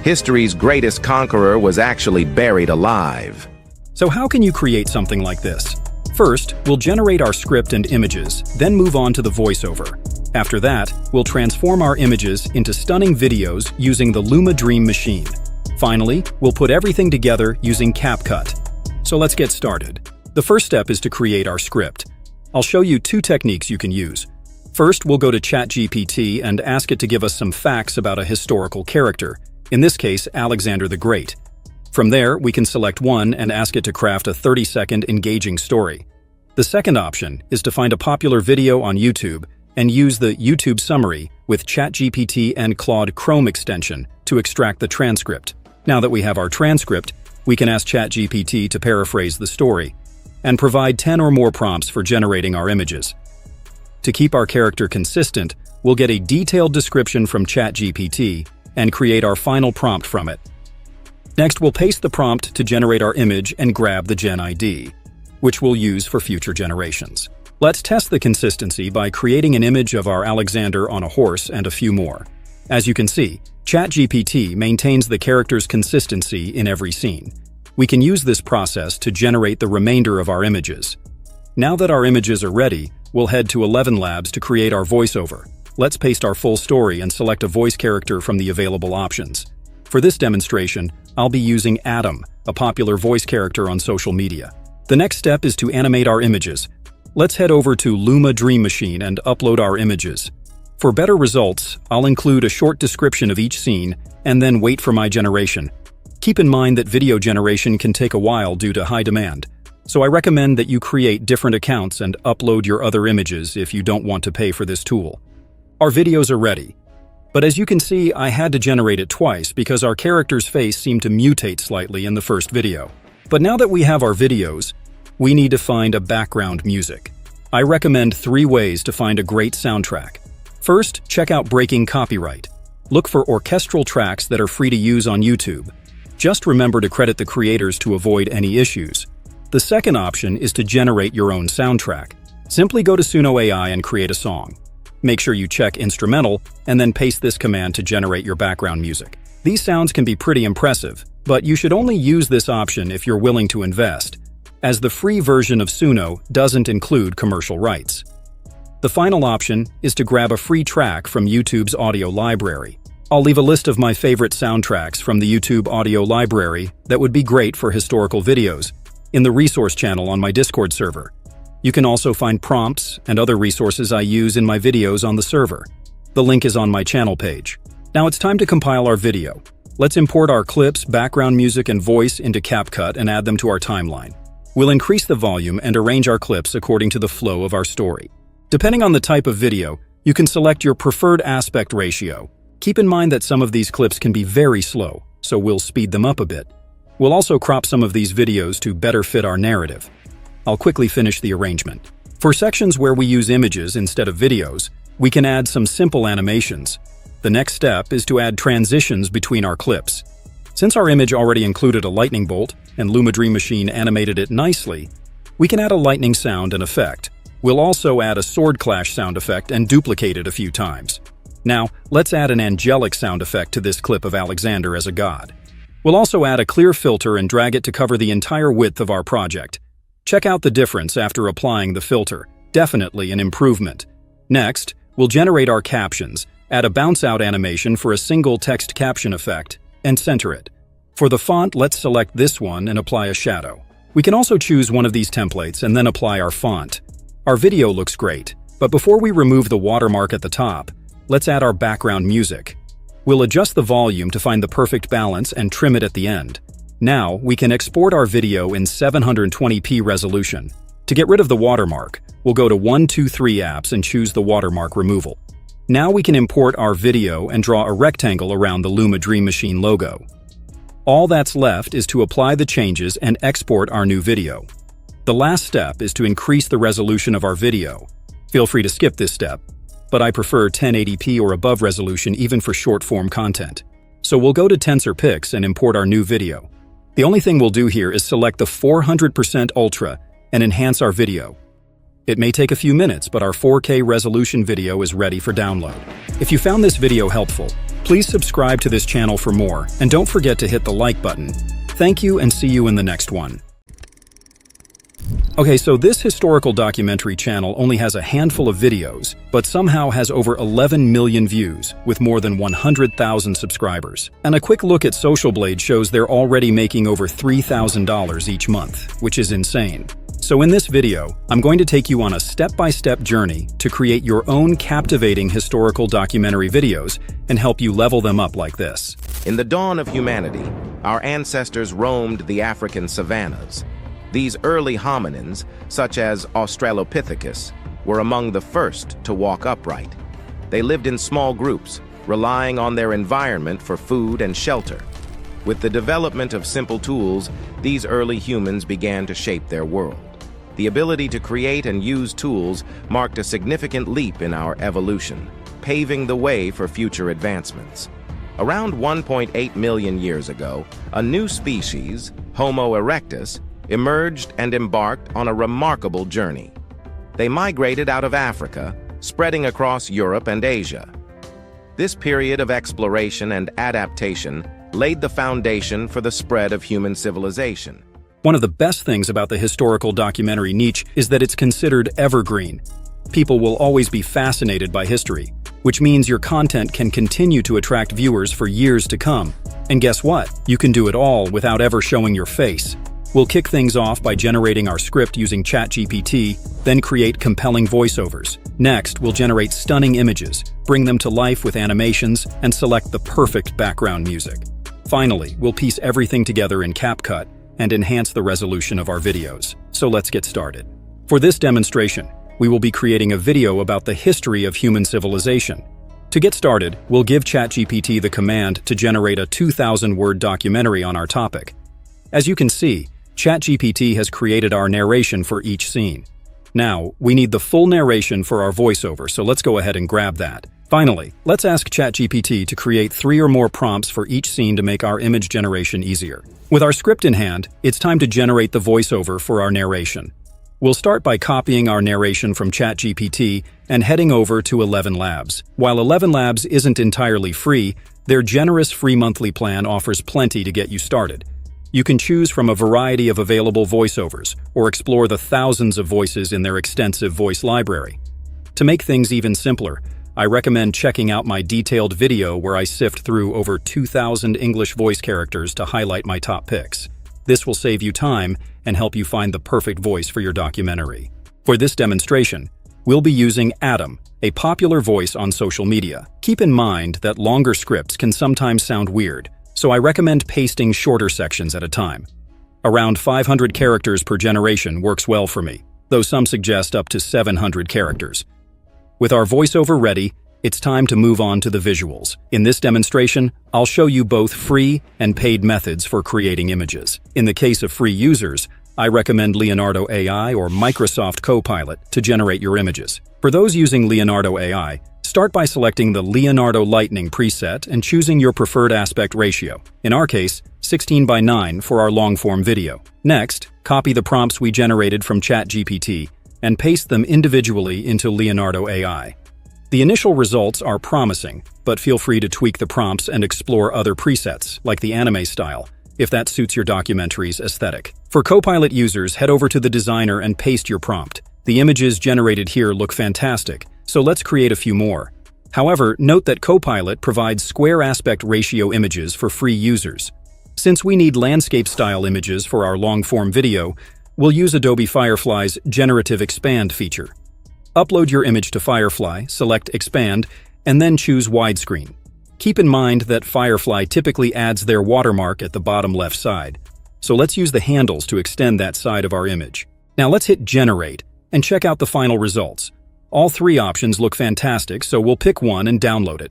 history's greatest conqueror was actually buried alive. So how can you create something like this? First, we'll generate our script and images, then move on to the voiceover. After that, we'll transform our images into stunning videos using the Luma Dream Machine. Finally, we'll put everything together using CapCut. So let's get started. The first step is to create our script. I'll show you two techniques you can use. First, we'll go to ChatGPT and ask it to give us some facts about a historical character, in this case, Alexander the Great. From there, we can select one and ask it to craft a 30-second engaging story. The second option is to find a popular video on YouTube and use the YouTube summary with ChatGPT and Claude Chrome extension to extract the transcript. Now that we have our transcript, we can ask ChatGPT to paraphrase the story and provide 10 or more prompts for generating our images. To keep our character consistent, we'll get a detailed description from ChatGPT and create our final prompt from it. Next, we'll paste the prompt to generate our image and grab the Gen ID, which we'll use for future generations. Let's test the consistency by creating an image of our Alexander on a horse and a few more. As you can see, ChatGPT maintains the character's consistency in every scene. We can use this process to generate the remainder of our images. Now that our images are ready, we'll head to 11 Labs to create our voiceover. Let's paste our full story and select a voice character from the available options. For this demonstration, I'll be using Adam, a popular voice character on social media. The next step is to animate our images. Let's head over to Luma Dream Machine and upload our images. For better results, I'll include a short description of each scene and then wait for my generation. Keep in mind that video generation can take a while due to high demand, so I recommend that you create different accounts and upload your other images if you don't want to pay for this tool. Our videos are ready. But as you can see, I had to generate it twice because our character's face seemed to mutate slightly in the first video. But now that we have our videos, we need to find a background music. I recommend 3 ways to find a great soundtrack. First, check out Breaking Copyright. Look for orchestral tracks that are free to use on YouTube. Just remember to credit the creators to avoid any issues. The second option is to generate your own soundtrack. Simply go to Suno AI and create a song. Make sure you check Instrumental and then paste this command to generate your background music. These sounds can be pretty impressive, but you should only use this option if you're willing to invest, as the free version of Suno doesn't include commercial rights. The final option is to grab a free track from YouTube's audio library. I'll leave a list of my favorite soundtracks from the YouTube audio library that would be great for historical videos in the resource channel on my Discord server. You can also find prompts and other resources I use in my videos on the server. The link is on my channel page. Now it's time to compile our video. Let's import our clips, background music, and voice into CapCut and add them to our timeline. We'll increase the volume and arrange our clips according to the flow of our story. Depending on the type of video, you can select your preferred aspect ratio. Keep in mind that some of these clips can be very slow, so we'll speed them up a bit. We'll also crop some of these videos to better fit our narrative. I'll quickly finish the arrangement. For sections where we use images instead of videos, we can add some simple animations. The next step is to add transitions between our clips. Since our image already included a lightning bolt and Luma Dream Machine animated it nicely, we can add a lightning sound and effect. We'll also add a sword clash sound effect and duplicate it a few times. Now, let's add an angelic sound effect to this clip of Alexander as a god. We'll also add a clear filter and drag it to cover the entire width of our project. Check out the difference after applying the filter. Definitely an improvement. Next, we'll generate our captions, add a bounce-out animation for a single text caption effect, and center it. For the font, let's select this one and apply a shadow. We can also choose one of these templates and then apply our font. Our video looks great, but before we remove the watermark at the top, let's add our background music. We'll adjust the volume to find the perfect balance and trim it at the end. Now, we can export our video in 720p resolution. To get rid of the watermark, we'll go to 123 apps and choose the watermark removal. Now we can import our video and draw a rectangle around the Luma Dream Machine logo. All that's left is to apply the changes and export our new video. The last step is to increase the resolution of our video. Feel free to skip this step, but I prefer 1080p or above resolution even for short-form content. So we'll go to TensorPix and import our new video. The only thing we'll do here is select the 400% Ultra and enhance our video. It may take a few minutes, but our 4K resolution video is ready for download. If you found this video helpful, please subscribe to this channel for more, and don't forget to hit the like button. Thank you and see you in the next one. Okay, so this historical documentary channel only has a handful of videos, but somehow has over 11 million views, with more than 100,000 subscribers. And a quick look at Social Blade shows they're already making over $3,000 each month, which is insane. So in this video, I'm going to take you on a step-by-step journey to create your own captivating historical documentary videos and help you level them up like this. In the dawn of humanity, our ancestors roamed the African savannas. These early hominins, such as Australopithecus, were among the first to walk upright. They lived in small groups, relying on their environment for food and shelter. With the development of simple tools, these early humans began to shape their world. The ability to create and use tools marked a significant leap in our evolution, paving the way for future advancements. Around 1.8 million years ago, a new species, Homo erectus, emerged and embarked on a remarkable journey. They migrated out of Africa, spreading across Europe and Asia. This period of exploration and adaptation laid the foundation for the spread of human civilization. One of the best things about the historical documentary niche is that it's considered evergreen. People will always be fascinated by history, which means your content can continue to attract viewers for years to come. And guess what? You can do it all without ever showing your face. We'll kick things off by generating our script using ChatGPT, then create compelling voiceovers. Next, we'll generate stunning images, bring them to life with animations, and select the perfect background music. Finally, we'll piece everything together in CapCut and enhance the resolution of our videos. So let's get started. For this demonstration, we will be creating a video about the history of human civilization. To get started, we'll give ChatGPT the command to generate a 2,000-word documentary on our topic. As you can see, ChatGPT has created our narration for each scene. Now, we need the full narration for our voiceover, so let's go ahead and grab that. Finally, let's ask ChatGPT to create 3 or more prompts for each scene to make our image generation easier. With our script in hand, it's time to generate the voiceover for our narration. We'll start by copying our narration from ChatGPT and heading over to 11 Labs. While 11 Labs isn't entirely free, their generous free monthly plan offers plenty to get you started. You can choose from a variety of available voiceovers or explore the thousands of voices in their extensive voice library. To make things even simpler, I recommend checking out my detailed video where I sift through over 2,000 English voice characters to highlight my top picks. This will save you time and help you find the perfect voice for your documentary. For this demonstration, we'll be using Adam, a popular voice on social media. Keep in mind that longer scripts can sometimes sound weird, so I recommend pasting shorter sections at a time. Around 500 characters per generation works well for me, though some suggest up to 700 characters. With our voiceover ready, it's time to move on to the visuals. In this demonstration, I'll show you both free and paid methods for creating images. In the case of free users, I recommend Leonardo AI or Microsoft Copilot to generate your images. For those using Leonardo AI, start by selecting the Leonardo Lightning preset and choosing your preferred aspect ratio. In our case, 16:9 for our long-form video. Next, copy the prompts we generated from ChatGPT and paste them individually into Leonardo AI. The initial results are promising, but feel free to tweak the prompts and explore other presets, like the anime style, if that suits your documentary's aesthetic. For Copilot users, head over to the designer and paste your prompt. The images generated here look fantastic, so let's create a few more. However, note that Copilot provides square aspect ratio images for free users. Since we need landscape-style images for our long-form video, we'll use Adobe Firefly's Generative Expand feature. Upload your image to Firefly, select Expand, and then choose Widescreen. Keep in mind that Firefly typically adds their watermark at the bottom left side, so let's use the handles to extend that side of our image. Now let's hit Generate and check out the final results. All 3 options look fantastic, so we'll pick one and download it.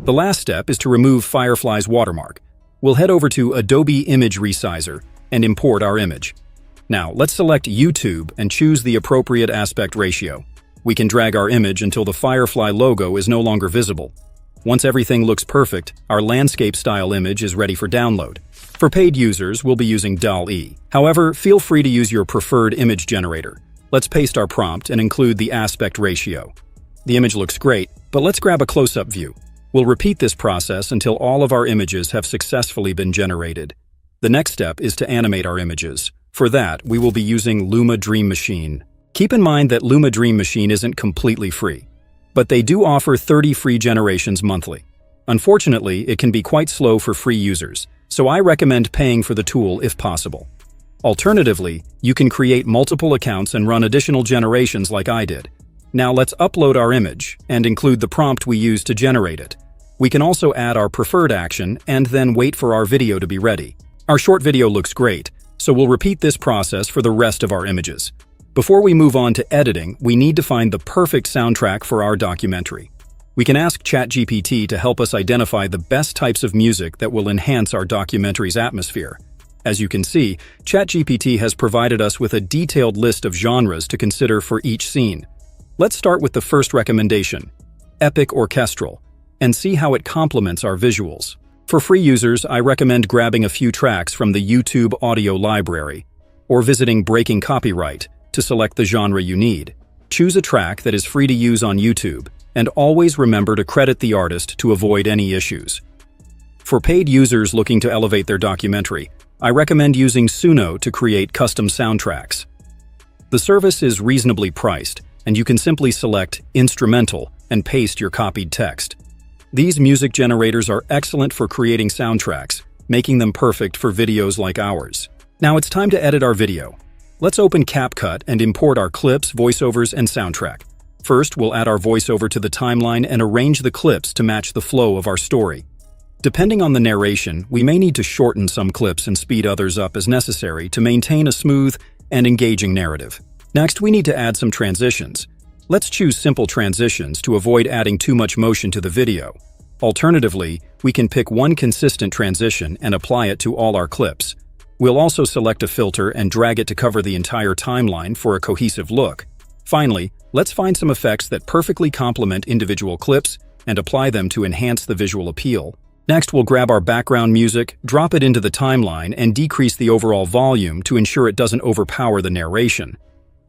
The last step is to remove Firefly's watermark. We'll head over to Adobe Image Resizer and import our image. Now let's select YouTube and choose the appropriate aspect ratio. We can drag our image until the Firefly logo is no longer visible. Once everything looks perfect, our landscape-style image is ready for download. For paid users, we'll be using DALL-E. However, feel free to use your preferred image generator. Let's paste our prompt and include the aspect ratio. The image looks great, but let's grab a close-up view. We'll repeat this process until all of our images have successfully been generated. The next step is to animate our images. For that, we will be using Luma Dream Machine. Keep in mind that Luma Dream Machine isn't completely free, but they do offer 30 free generations monthly. Unfortunately, it can be quite slow for free users, so I recommend paying for the tool if possible. Alternatively, you can create multiple accounts and run additional generations like I did. Now let's upload our image and include the prompt we used to generate it. We can also add our preferred action and then wait for our video to be ready. Our short video looks great, so we'll repeat this process for the rest of our images. Before we move on to editing, we need to find the perfect soundtrack for our documentary. We can ask ChatGPT to help us identify the best types of music that will enhance our documentary's atmosphere. As you can see, ChatGPT has provided us with a detailed list of genres to consider for each scene. Let's start with the first recommendation, epic orchestral, and see how it complements our visuals. For free users, I recommend grabbing a few tracks from the YouTube audio library, or visiting Breaking Copyright to select the genre you need. Choose a track that is free to use on YouTube, and always remember to credit the artist to avoid any issues. For paid users looking to elevate their documentary, I recommend using Suno to create custom soundtracks. The service is reasonably priced, and you can simply select Instrumental and paste your copied text. These music generators are excellent for creating soundtracks, making them perfect for videos like ours. Now it's time to edit our video. Let's open CapCut and import our clips, voiceovers, and soundtrack. First, we'll add our voiceover to the timeline and arrange the clips to match the flow of our story. Depending on the narration, we may need to shorten some clips and speed others up as necessary to maintain a smooth and engaging narrative. Next, we need to add some transitions. Let's choose simple transitions to avoid adding too much motion to the video. Alternatively, we can pick one consistent transition and apply it to all our clips. We'll also select a filter and drag it to cover the entire timeline for a cohesive look. Finally, let's find some effects that perfectly complement individual clips and apply them to enhance the visual appeal. Next, we'll grab our background music, drop it into the timeline, and decrease the overall volume to ensure it doesn't overpower the narration.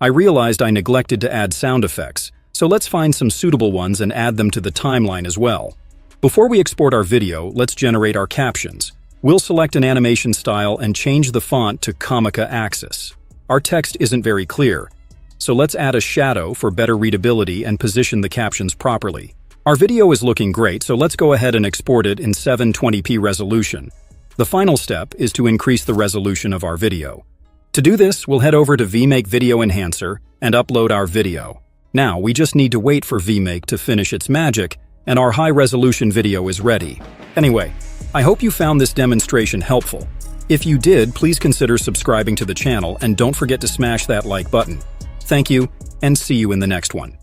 I realized I neglected to add sound effects, so let's find some suitable ones and add them to the timeline as well. Before we export our video, let's generate our captions. We'll select an animation style and change the font to Comica Axis. Our text isn't very clear, so let's add a shadow for better readability and position the captions properly. Our video is looking great, so let's go ahead and export it in 720p resolution. The final step is to increase the resolution of our video. To do this, we'll head over to vMake Video Enhancer and upload our video. Now, we just need to wait for vMake to finish its magic, and our high-resolution video is ready. Anyway, I hope you found this demonstration helpful. If you did, please consider subscribing to the channel and don't forget to smash that like button. Thank you, and see you in the next one.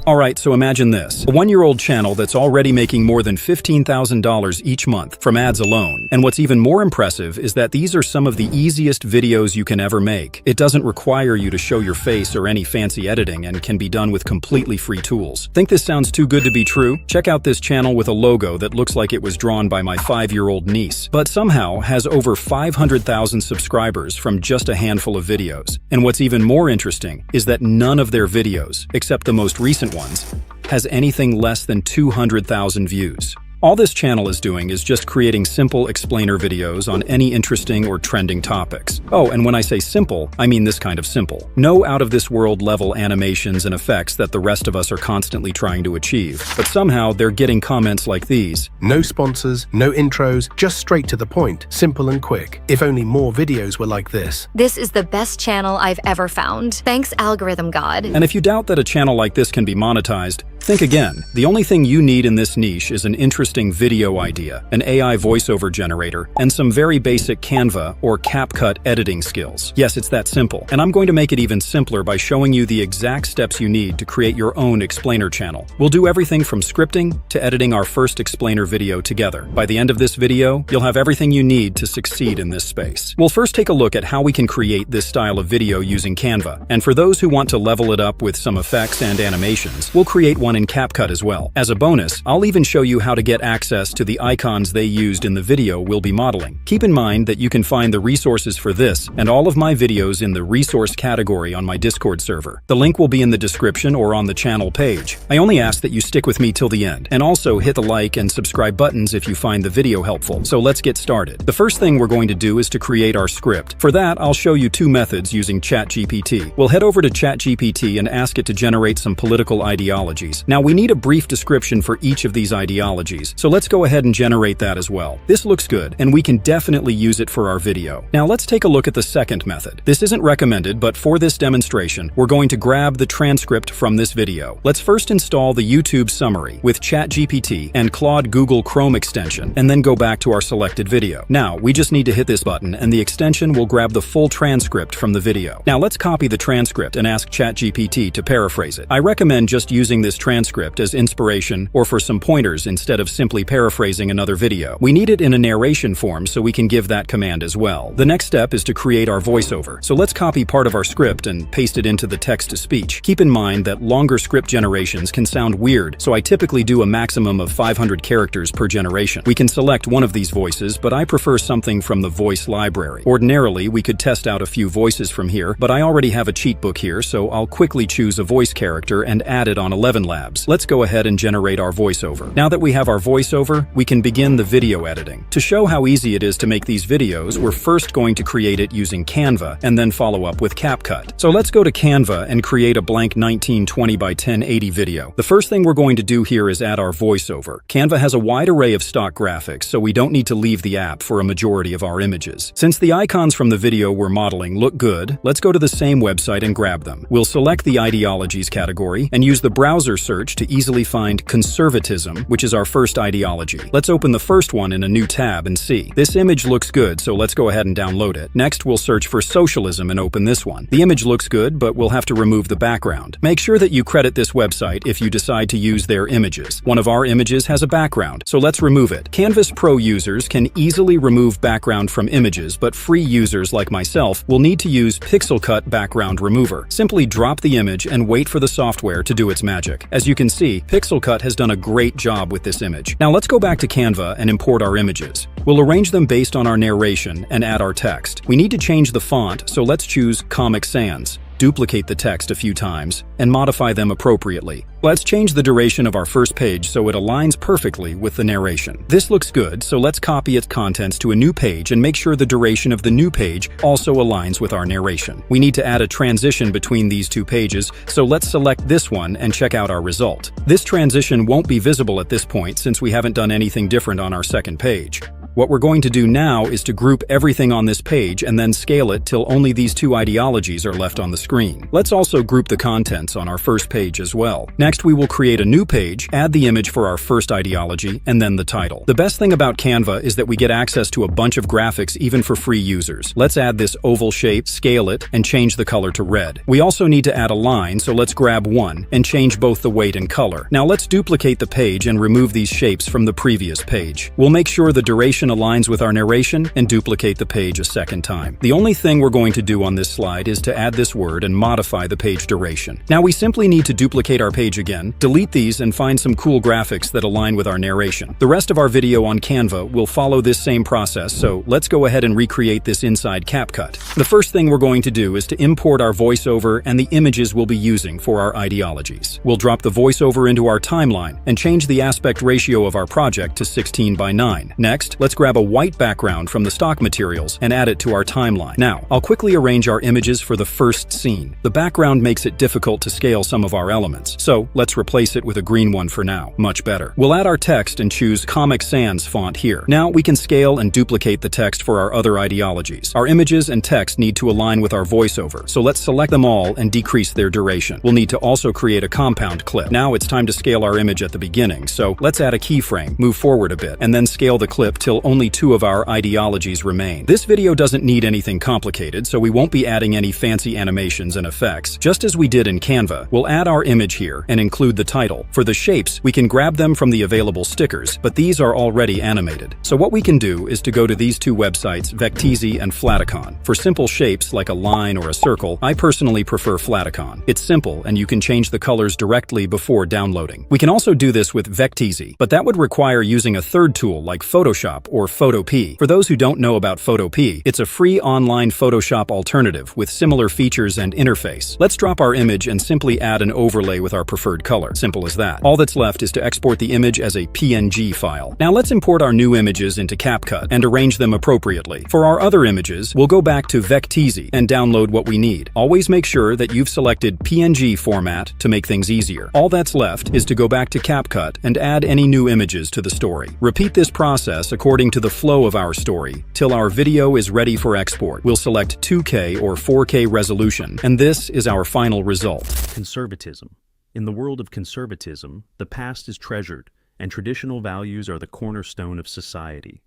Alright, so imagine this. A one-year-old channel that's already making more than $15,000 each month from ads alone. And what's even more impressive is that these are some of the easiest videos you can ever make. It doesn't require you to show your face or any fancy editing and can be done with completely free tools. Think this sounds too good to be true? Check out this channel with a logo that looks like it was drawn by my 5-year-old niece, but somehow has over 500,000 subscribers from just a handful of videos. And what's even more interesting is that none of their videos, except the most recent ones, has anything less than 200,000 views. All this channel is doing is just creating simple explainer videos on any interesting or trending topics. Oh, and when I say simple, I mean this kind of simple. No out-of-this-world level animations and effects that the rest of us are constantly trying to achieve. But somehow, they're getting comments like these. No sponsors, no intros, just straight to the point, simple and quick. If only more videos were like this. This is the best channel I've ever found. Thanks, algorithm god. And if you doubt that a channel like this can be monetized, think again. The only thing you need in this niche is an interesting video idea, an AI voiceover generator, and some very basic Canva or CapCut editing skills. Yes, it's that simple. And I'm going to make it even simpler by showing you the exact steps you need to create your own explainer channel. We'll do everything from scripting to editing our first explainer video together. By the end of this video, you'll have everything you need to succeed in this space. We'll first take a look at how we can create this style of video using Canva. And for those who want to level it up with some effects and animations, we'll create one in CapCut as well. As a bonus, I'll even show you how to get access to the icons they used in the video we'll be modeling. Keep in mind that you can find the resources for this and all of my videos in the resource category on my Discord server. The link will be in the description or on the channel page. I only ask that you stick with me till the end, and also hit the like and subscribe buttons if you find the video helpful. So let's get started. The first thing we're going to do is to create our script. For that, I'll show you two methods using ChatGPT. We'll head over to ChatGPT and ask it to generate some political ideologies. Now, we need a brief description for each of these ideologies, so let's go ahead and generate that as well. This looks good, and we can definitely use it for our video. Now, let's take a look at the second method. This isn't recommended, but for this demonstration, we're going to grab the transcript from this video. Let's first install the YouTube summary with ChatGPT and Claude Google Chrome extension, and then go back to our selected video. Now, we just need to hit this button, and the extension will grab the full transcript from the video. Now, let's copy the transcript and ask ChatGPT to paraphrase it. I recommend just using this transcript transcript as inspiration or for some pointers instead of simply paraphrasing another video. We need it in a narration form so we can give that command as well. The next step is to create our voiceover. So let's copy part of our script and paste it into the text-to-speech. Keep in mind that longer script generations can sound weird, so I typically do a maximum of 500 characters per generation. We can select one of these voices, but I prefer something from the voice library. Ordinarily, we could test out a few voices from here, but I already have a cheat book here, so I'll quickly choose a voice character and add it on 11 Labs. Let's go ahead and generate our voiceover. Now that we have our voiceover, we can begin the video editing. To show how easy it is to make these videos, we're first going to create it using Canva and then follow up with CapCut. So let's go to Canva and create a blank 1920 by 1080 video. The first thing we're going to do here is add our voiceover. Canva has a wide array of stock graphics, so we don't need to leave the app for a majority of our images. Since the icons from the video we're modeling look good, let's go to the same website and grab them. We'll select the ideologies category and use the browser search to easily find conservatism, which is our first ideology. Let's open the first one in a new tab and see. This image looks good, so let's go ahead and download it. Next, we'll search for socialism and open this one. The image looks good, but we'll have to remove the background. Make sure that you credit this website if you decide to use their images. One of our images has a background, so let's remove it. Canvas Pro users can easily remove background from images, but free users like myself will need to use PixelCut Background Remover. Simply drop the image and wait for the software to do its magic. As you can see, PixelCut has done a great job with this image. Now let's go back to Canva and import our images. We'll arrange them based on our narration and add our text. We need to change the font, so let's choose Comic Sans. Duplicate the text a few times, and modify them appropriately. Let's change the duration of our first page so it aligns perfectly with the narration. This looks good, so let's copy its contents to a new page and make sure the duration of the new page also aligns with our narration. We need to add a transition between these two pages, so let's select this one and check out our result. This transition won't be visible at this point since we haven't done anything different on our second page. What we're going to do now is to group everything on this page and then scale it till only these two ideologies are left on the screen. Let's also group the contents on our first page as well. Next, we will create a new page, add the image for our first ideology, and then the title. The best thing about Canva is that we get access to a bunch of graphics even for free users. Let's add this oval shape, scale it, and change the color to red. We also need to add a line, so let's grab one and change both the weight and color. Now let's duplicate the page and remove these shapes from the previous page. We'll make sure the duration aligns with our narration and duplicate the page a second time. The only thing we're going to do on this slide is to add this word and modify the page duration. Now we simply need to duplicate our page again, delete these, and find some cool graphics that align with our narration. The rest of our video on Canva will follow this same process, so let's go ahead and recreate this inside CapCut. The first thing we're going to do is to import our voiceover and the images we'll be using for our ideologies. We'll drop the voiceover into our timeline and change the aspect ratio of our project to 16:9. Next, let's grab a white background from the stock materials and add it to our timeline. Now, I'll quickly arrange our images for the first scene. The background makes it difficult to scale some of our elements, so let's replace it with a green one for now. Much better. We'll add our text and choose Comic Sans font here. Now we can scale and duplicate the text for our other ideologies. Our images and text need to align with our voiceover, so let's select them all and decrease their duration. We'll need to also create a compound clip. Now it's time to scale our image at the beginning, so let's add a keyframe, move forward a bit, and then scale the clip till only two of our ideologies remain. This video doesn't need anything complicated, so we won't be adding any fancy animations and effects. Just as we did in Canva, we'll add our image here and include the title. For the shapes, we can grab them from the available stickers, but these are already animated. So what we can do is to go to these two websites, Vecteezy and Flaticon. For simple shapes like a line or a circle, I personally prefer Flaticon. It's simple and you can change the colors directly before downloading. We can also do this with Vecteezy, but that would require using a third tool like Photoshop or Photopea. For those who don't know about Photopea, it's a free online Photoshop alternative with similar features and interface. Let's drop our image and simply add an overlay with our preferred color. Simple as that. All that's left is to export the image as a PNG file. Now let's import our new images into CapCut and arrange them appropriately. For our other images, we'll go back to Vecteezy and download what we need. Always make sure that you've selected PNG format to make things easier. All that's left is to go back to CapCut and add any new images to the story. Repeat this process according to the flow of our story till our video is ready for export. We'll select 2K or 4K resolution, and this is our final result. Conservatism. In the world of conservatism, the past is treasured, and traditional values are the cornerstone of society.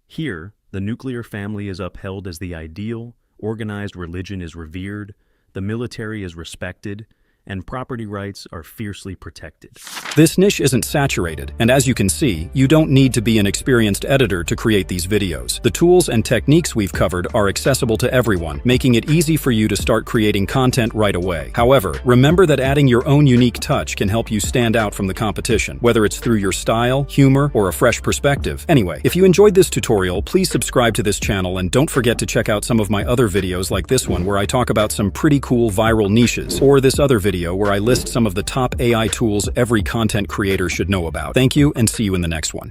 Here, the nuclear family is upheld as the ideal, organized religion is revered, the military is respected, and property rights are fiercely protected. This niche isn't saturated, and as you can see, you don't need to be an experienced editor to create these videos. The tools and techniques we've covered are accessible to everyone, making it easy for you to start creating content right away. However, remember that adding your own unique touch can help you stand out from the competition, whether it's through your style, humor, or a fresh perspective. Anyway, if you enjoyed this tutorial, please subscribe to this channel and don't forget to check out some of my other videos like this one where I talk about some pretty cool viral niches, or this other video where I list some of the top AI tools every content creator should know about. Thank you, and see you in the next one.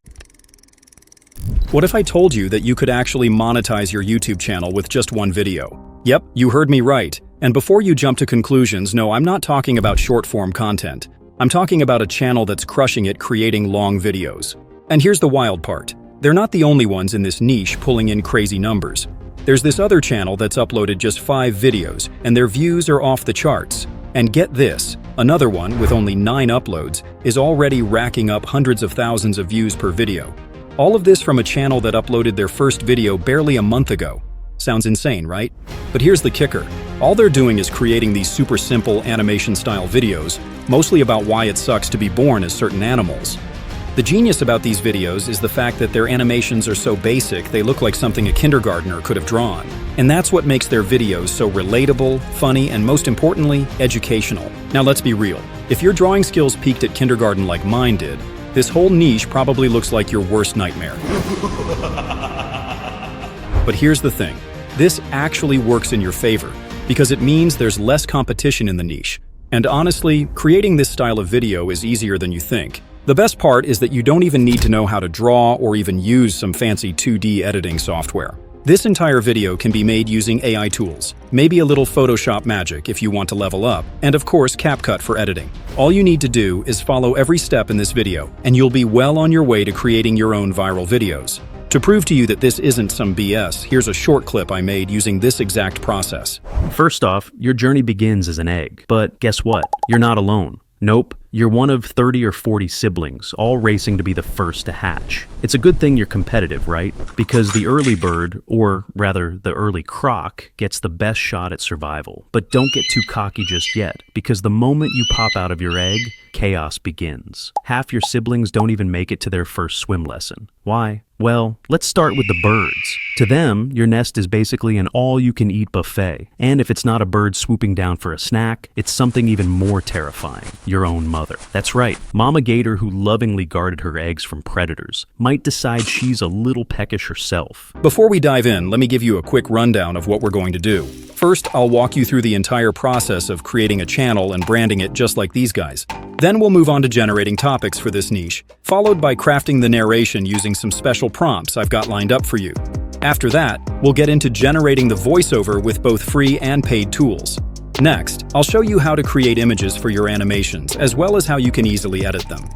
What if I told you that you could actually monetize your YouTube channel with just one video? Yep, you heard me right. And before you jump to conclusions, no, I'm not talking about short-form content. I'm talking about a channel that's crushing it creating long videos. And here's the wild part. They're not the only ones in this niche pulling in crazy numbers. There's this other channel that's uploaded just 5 videos, and their views are off the charts. And get this, another one with only 9 uploads is already racking up hundreds of thousands of views per video. All of this from a channel that uploaded their first video barely a month ago. Sounds insane, right? But here's the kicker. All they're doing is creating these super simple animation-style videos, mostly about why it sucks to be born as certain animals. The genius about these videos is the fact that their animations are so basic they look like something a kindergartner could have drawn. And that's what makes their videos so relatable, funny, and most importantly, educational. Now let's be real. If your drawing skills peaked at kindergarten like mine did, this whole niche probably looks like your worst nightmare. But here's the thing. This actually works in your favor, because it means there's less competition in the niche. And honestly, creating this style of video is easier than you think. The best part is that you don't even need to know how to draw or even use some fancy 2D editing software. This entire video can be made using AI tools, maybe a little Photoshop magic if you want to level up, and of course CapCut for editing. All you need to do is follow every step in this video, and you'll be well on your way to creating your own viral videos. To prove to you that this isn't some BS, here's a short clip I made using this exact process. First off, your journey begins as an egg. But guess what? You're not alone. Nope, you're one of 30 or 40 siblings, all racing to be the first to hatch. It's a good thing you're competitive, right? Because the early bird, or rather the early croc, gets the best shot at survival. But don't get too cocky just yet, because the moment you pop out of your egg, chaos begins. Half your siblings don't even make it to their first swim lesson. Why? Well, let's start with the birds. To them, your nest is basically an all-you-can-eat buffet. And if it's not a bird swooping down for a snack, it's something even more terrifying, your own mother. That's right, Mama Gator, who lovingly guarded her eggs from predators, might decide she's a little peckish herself. Before we dive in, let me give you a quick rundown of what we're going to do. First, I'll walk you through the entire process of creating a channel and branding it just like these guys. Then we'll move on to generating topics for this niche, followed by crafting the narration using some special prompts I've got lined up for you. After that, we'll get into generating the voiceover with both free and paid tools. Next, I'll show you how to create images for your animations, as well as how you can easily edit them.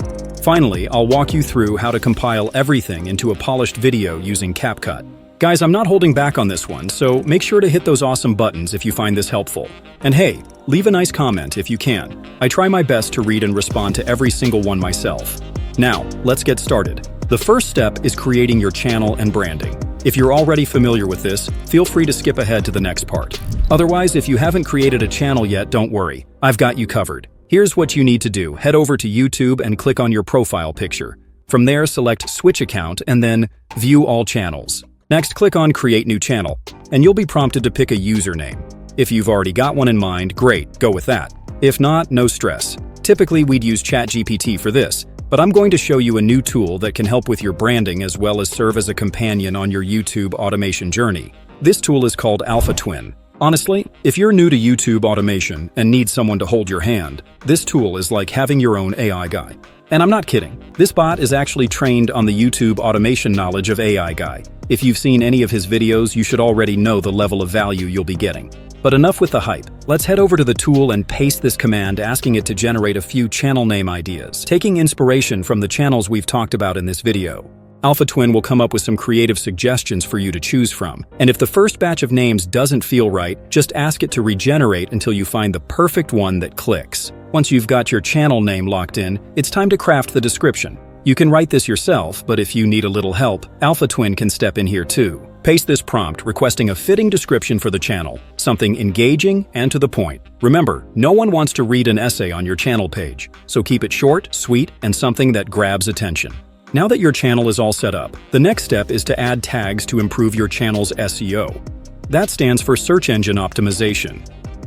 Finally, I'll walk you through how to compile everything into a polished video using CapCut. Guys, I'm not holding back on this one, so make sure to hit those awesome buttons if you find this helpful. And hey, leave a nice comment if you can. I try my best to read and respond to every single one myself. Now, let's get started. The first step is creating your channel and branding. If you're already familiar with this, feel free to skip ahead to the next part. Otherwise, if you haven't created a channel yet, don't worry. I've got you covered. Here's what you need to do. Head over to YouTube and click on your profile picture. From there, select Switch Account and then View All Channels. Next, click on Create New Channel, and you'll be prompted to pick a username. If you've already got one in mind, great, go with that. If not, no stress. Typically, we'd use ChatGPT for this, but I'm going to show you a new tool that can help with your branding as well as serve as a companion on your YouTube automation journey. This tool is called AlphaTwin. Honestly, if you're new to YouTube automation and need someone to hold your hand, this tool is like having your own AI guy. And I'm not kidding. This bot is actually trained on the YouTube automation knowledge of AI Guy. If you've seen any of his videos, you should already know the level of value you'll be getting. But enough with the hype. Let's head over to the tool and paste this command asking it to generate a few channel name ideas, taking inspiration from the channels we've talked about in this video. AlphaTwin will come up with some creative suggestions for you to choose from. And if the first batch of names doesn't feel right, just ask it to regenerate until you find the perfect one that clicks. Once you've got your channel name locked in, it's time to craft the description. You can write this yourself, but if you need a little help, AlphaTwin can step in here too. Paste this prompt requesting a fitting description for the channel, something engaging and to the point. Remember, no one wants to read an essay on your channel page, so keep it short, sweet, and something that grabs attention. Now that your channel is all set up, the next step is to add tags to improve your channel's SEO. That stands for search engine optimization.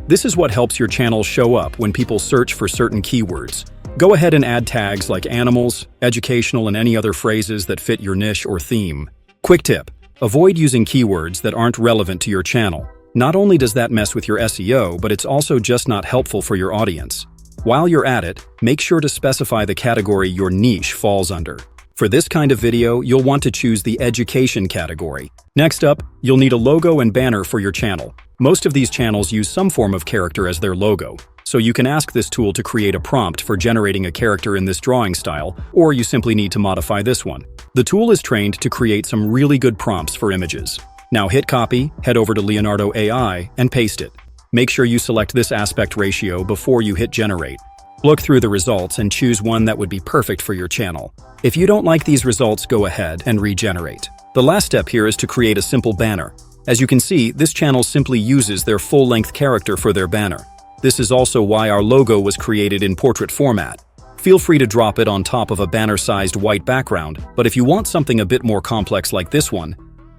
This is what helps your channel show up when people search for certain keywords. Go ahead and add tags like animals, educational, and any other phrases that fit your niche or theme. Quick tip: avoid using keywords that aren't relevant to your channel. Not only does that mess with your SEO, but it's also just not helpful for your audience. While you're at it, make sure to specify the category your niche falls under. For this kind of video, you'll want to choose the education category. Next up, you'll need a logo and banner for your channel. Most of these channels use some form of character as their logo, so you can ask this tool to create a prompt for generating a character in this drawing style, or you simply need to modify this one. The tool is trained to create some really good prompts for images. Now hit copy, head over to Leonardo AI, and paste it. Make sure you select this aspect ratio before you hit generate. Look through the results and choose one that would be perfect for your channel. If you don't like these results, go ahead and regenerate. The last step here is to create a simple banner. As you can see, this channel simply uses their full-length character for their banner. This is also why our logo was created in portrait format. Feel free to drop it on top of a banner-sized white background, but if you want something a bit more complex like this one,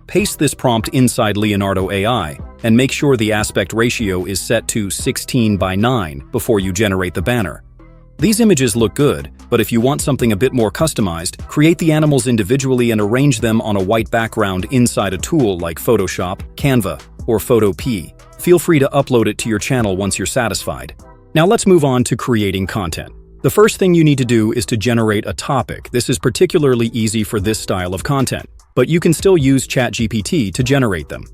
paste this prompt inside Leonardo AI and make sure the aspect ratio is set to 16:9 before you generate the banner. These images look good, but if you want something a bit more customized, create the animals individually and arrange them on a white background inside a tool like Photoshop, Canva, or Photopea. Feel free to upload it to your channel once you're satisfied. Now let's move on to creating content. The first thing you need to do is to generate a topic. This is particularly easy for this style of content, but you can still use ChatGPT to generate them.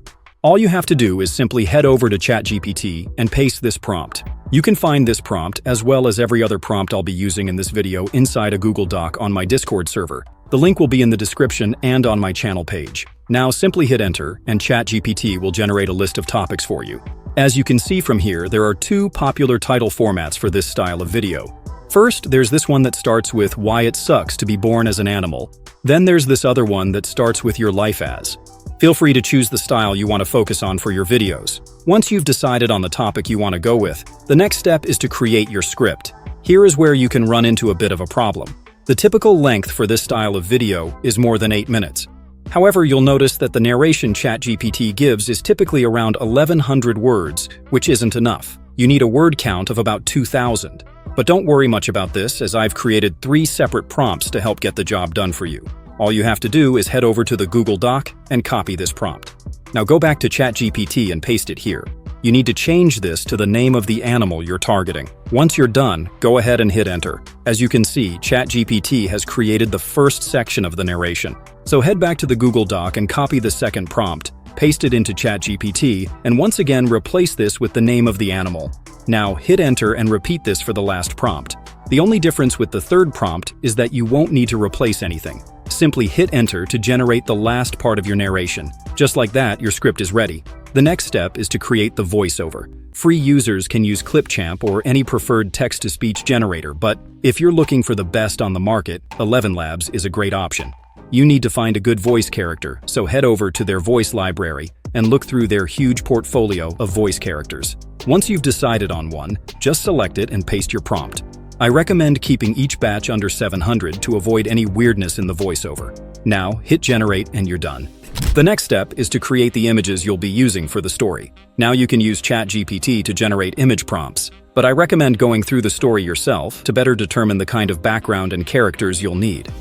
All you have to do is simply head over to ChatGPT and paste this prompt. You can find this prompt, as well as every other prompt I'll be using in this video, inside a Google Doc on my Discord server. The link will be in the description and on my channel page. Now simply hit enter, and ChatGPT will generate a list of topics for you. As you can see from here, there are two popular title formats for this style of video. First, there's this one that starts with why it sucks to be born as an animal. Then there's this other one that starts with your life as. Feel free to choose the style you want to focus on for your videos. Once you've decided on the topic you want to go with, the next step is to create your script. Here is where you can run into a bit of a problem. The typical length for this style of video is more than 8 minutes. However, you'll notice that the narration ChatGPT gives is typically around 1,100 words, which isn't enough. You need a word count of about 2,000. But don't worry much about this, as I've created 3 separate prompts to help get the job done for you. All you have to do is head over to the Google Doc and copy this prompt. Now go back to ChatGPT and paste it here. You need to change this to the name of the animal you're targeting. Once you're done, go ahead and hit enter. As you can see, ChatGPT has created the first section of the narration. So head back to the Google Doc and copy the second prompt, paste it into ChatGPT, and once again replace this with the name of the animal. Now hit enter and repeat this for the last prompt. The only difference with the third prompt is that you won't need to replace anything. Simply hit enter to generate the last part of your narration. Just like that, your script is ready. The next step is to create the voiceover. Free users can use Clipchamp or any preferred text-to-speech generator, but if you're looking for the best on the market, 11 Labs is a great option. You need to find a good voice character, so head over to their voice library and look through their huge portfolio of voice characters. Once you've decided on one, just select it and paste your prompt. I recommend keeping each batch under 700 to avoid any weirdness in the voiceover. Now, hit generate and you're done. The next step is to create the images you'll be using for the story. Now you can use ChatGPT to generate image prompts, but I recommend going through the story yourself to better determine the kind of background and characters you'll need.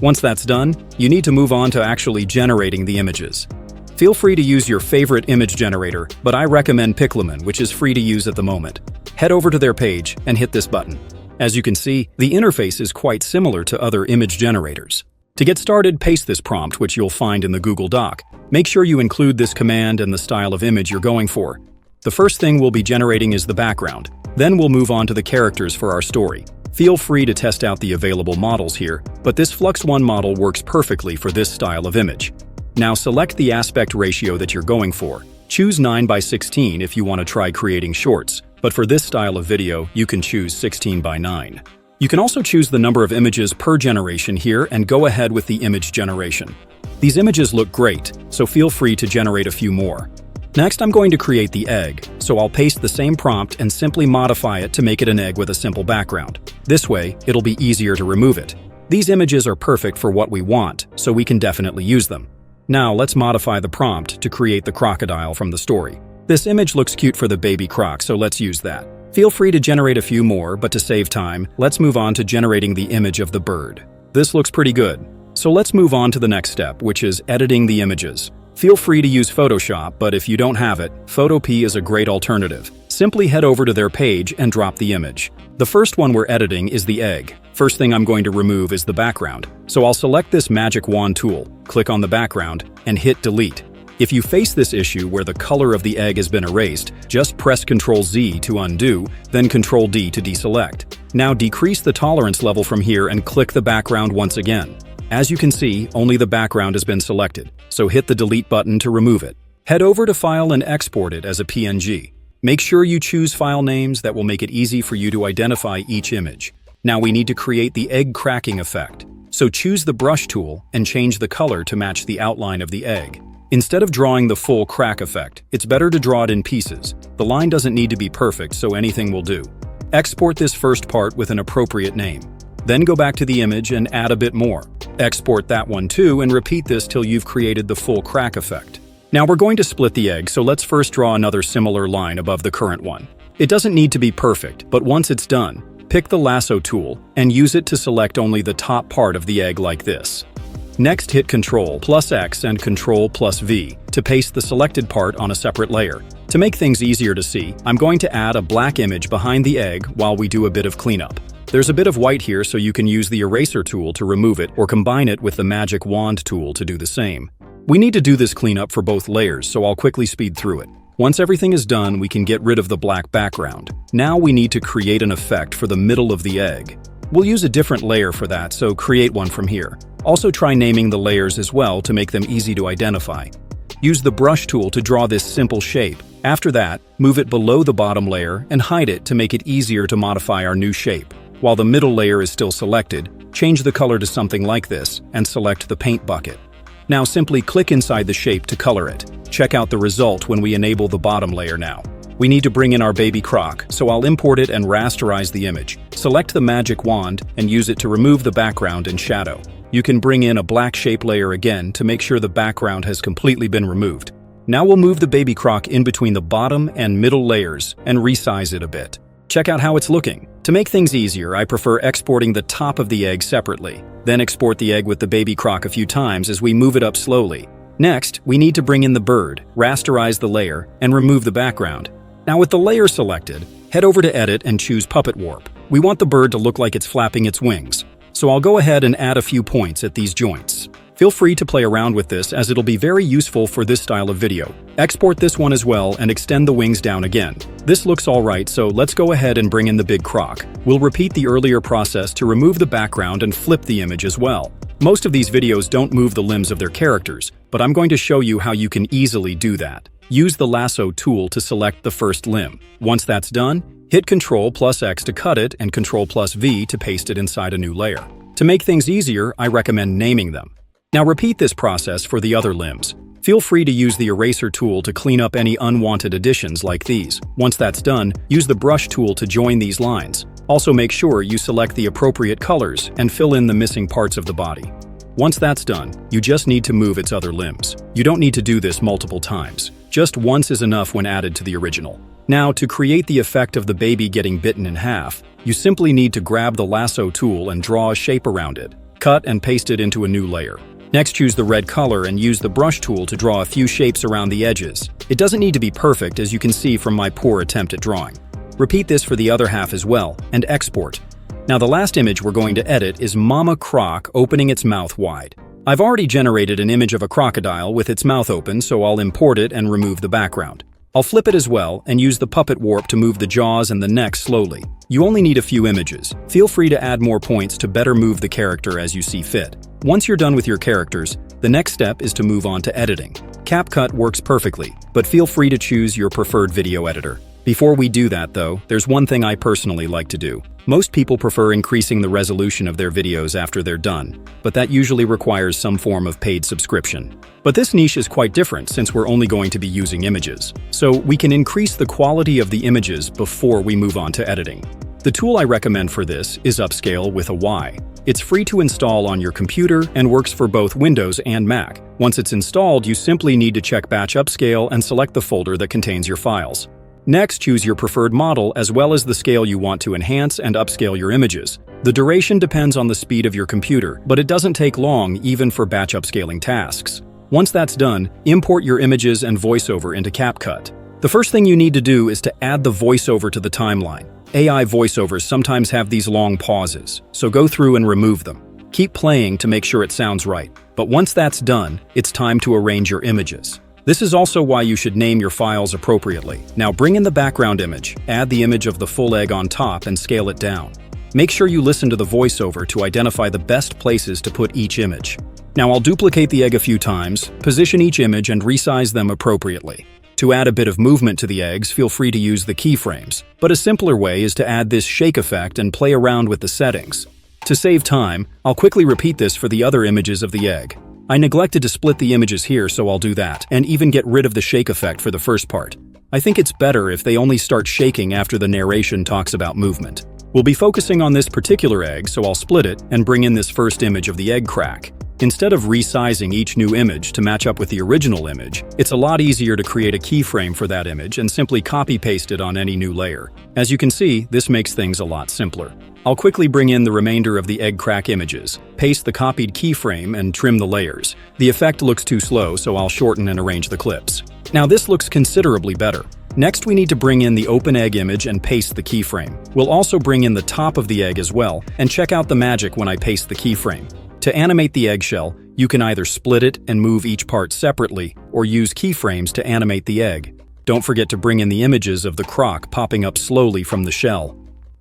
Once that's done, you need to move on to actually generating the images. Feel free to use your favorite image generator, but I recommend Pixelmator, which is free to use at the moment. Head over to their page and hit this button. As you can see, the interface is quite similar to other image generators. To get started, paste this prompt, which you'll find in the Google Doc. Make sure you include this command and the style of image you're going for. The first thing we'll be generating is the background. Then we'll move on to the characters for our story. Feel free to test out the available models here, but this Flux One model works perfectly for this style of image. Now select the aspect ratio that you're going for. Choose 9:16 if you want to try creating shorts, but for this style of video, you can choose 16:9. You can also choose the number of images per generation here and go ahead with the image generation. These images look great, so feel free to generate a few more. Next, I'm going to create the egg, so I'll paste the same prompt and simply modify it to make it an egg with a simple background. This way, it'll be easier to remove it. These images are perfect for what we want, so we can definitely use them. Now, let's modify the prompt to create the crocodile from the story. This image looks cute for the baby croc, so let's use that. Feel free to generate a few more, but to save time, let's move on to generating the image of the bird. This looks pretty good. So let's move on to the next step, which is editing the images. Feel free to use Photoshop, but if you don't have it, Photopea is a great alternative. Simply head over to their page and drop the image. The first one we're editing is the egg. First thing I'm going to remove is the background. So I'll select this magic wand tool, click on the background, and hit delete. If you face this issue where the color of the egg has been erased, just press Ctrl-Z to undo, then Ctrl-D to deselect. Now decrease the tolerance level from here and click the background once again. As you can see, only the background has been selected, so hit the delete button to remove it. Head over to File and export it as a PNG. Make sure you choose file names that will make it easy for you to identify each image. Now we need to create the egg cracking effect. So choose the brush tool and change the color to match the outline of the egg. Instead of drawing the full crack effect, it's better to draw it in pieces. The line doesn't need to be perfect, so anything will do. Export this first part with an appropriate name. Then go back to the image and add a bit more. Export that one too and repeat this till you've created the full crack effect. Now we're going to split the egg, so let's first draw another similar line above the current one. It doesn't need to be perfect, but once it's done, pick the lasso tool and use it to select only the top part of the egg like this. Next, hit Ctrl+X and Ctrl+V to paste the selected part on a separate layer. To make things easier to see, I'm going to add a black image behind the egg while we do a bit of cleanup. There's a bit of white here, so you can use the eraser tool to remove it or combine it with the magic wand tool to do the same. We need to do this cleanup for both layers, so I'll quickly speed through it. Once everything is done, we can get rid of the black background. Now we need to create an effect for the middle of the egg. We'll use a different layer for that, so create one from here. Also try naming the layers as well to make them easy to identify. Use the brush tool to draw this simple shape. After that, move it below the bottom layer and hide it to make it easier to modify our new shape. While the middle layer is still selected, change the color to something like this and select the paint bucket. Now simply click inside the shape to color it. Check out the result when we enable the bottom layer now. We need to bring in our baby croc, so I'll import it and rasterize the image. Select the magic wand and use it to remove the background and shadow. You can bring in a black shape layer again to make sure the background has completely been removed. Now we'll move the baby croc in between the bottom and middle layers and resize it a bit. Check out how it's looking. To make things easier, I prefer exporting the top of the egg separately. Then export the egg with the baby croc a few times as we move it up slowly. Next, we need to bring in the bird, rasterize the layer, and remove the background. Now with the layer selected, head over to Edit and choose Puppet Warp. We want the bird to look like it's flapping its wings. So I'll go ahead and add a few points at these joints. Feel free to play around with this as it'll be very useful for this style of video. Export this one as well and extend the wings down again. This looks alright, so let's go ahead and bring in the big croc. We'll repeat the earlier process to remove the background and flip the image as well. Most of these videos don't move the limbs of their characters, but I'm going to show you how you can easily do that. Use the lasso tool to select the first limb. Once that's done, hit Ctrl+X to cut it and Ctrl+V to paste it inside a new layer. To make things easier, I recommend naming them. Now repeat this process for the other limbs. Feel free to use the eraser tool to clean up any unwanted additions like these. Once that's done, use the brush tool to join these lines. Also make sure you select the appropriate colors and fill in the missing parts of the body. Once that's done, you just need to move its other limbs. You don't need to do this multiple times. Just once is enough when added to the original. Now, to create the effect of the baby getting bitten in half, you simply need to grab the lasso tool and draw a shape around it. Cut and paste it into a new layer. Next, choose the red color and use the brush tool to draw a few shapes around the edges. It doesn't need to be perfect, as you can see from my poor attempt at drawing. Repeat this for the other half as well, and export. Now the last image we're going to edit is Mama Croc opening its mouth wide. I've already generated an image of a crocodile with its mouth open, so I'll import it and remove the background. I'll flip it as well and use the puppet warp to move the jaws and the neck slowly. You only need a few images. Feel free to add more points to better move the character as you see fit. Once you're done with your characters, the next step is to move on to editing. CapCut works perfectly, but feel free to choose your preferred video editor. Before we do that though, there's one thing I personally like to do. Most people prefer increasing the resolution of their videos after they're done, but that usually requires some form of paid subscription. But this niche is quite different since we're only going to be using images. So we can increase the quality of the images before we move on to editing. The tool I recommend for this is Upscale with a Y. It's free to install on your computer and works for both Windows and Mac. Once it's installed, you simply need to check Batch Upscale and select the folder that contains your files. Next, choose your preferred model as well as the scale you want to enhance and upscale your images. The duration depends on the speed of your computer, but it doesn't take long even for batch upscaling tasks. Once that's done, import your images and voiceover into CapCut. The first thing you need to do is to add the voiceover to the timeline. AI voiceovers sometimes have these long pauses, so go through and remove them. Keep playing to make sure it sounds right. But once that's done, it's time to arrange your images. This is also why you should name your files appropriately. Now bring in the background image, add the image of the full egg on top and scale it down. Make sure you listen to the voiceover to identify the best places to put each image. Now I'll duplicate the egg a few times, position each image and resize them appropriately. To add a bit of movement to the eggs, feel free to use the keyframes. But a simpler way is to add this shake effect and play around with the settings. To save time, I'll quickly repeat this for the other images of the egg. I neglected to split the images here, so I'll do that, and even get rid of the shake effect for the first part. I think it's better if they only start shaking after the narration talks about movement. We'll be focusing on this particular egg, so I'll split it and bring in this first image of the egg crack. Instead of resizing each new image to match up with the original image, it's a lot easier to create a keyframe for that image and simply copy-paste it on any new layer. As you can see, this makes things a lot simpler. I'll quickly bring in the remainder of the egg crack images, paste the copied keyframe, and trim the layers. The effect looks too slow, so I'll shorten and arrange the clips. Now this looks considerably better. Next, we need to bring in the open egg image and paste the keyframe. We'll also bring in the top of the egg as well, and check out the magic when I paste the keyframe. To animate the eggshell, you can either split it and move each part separately, or use keyframes to animate the egg. Don't forget to bring in the images of the crock popping up slowly from the shell.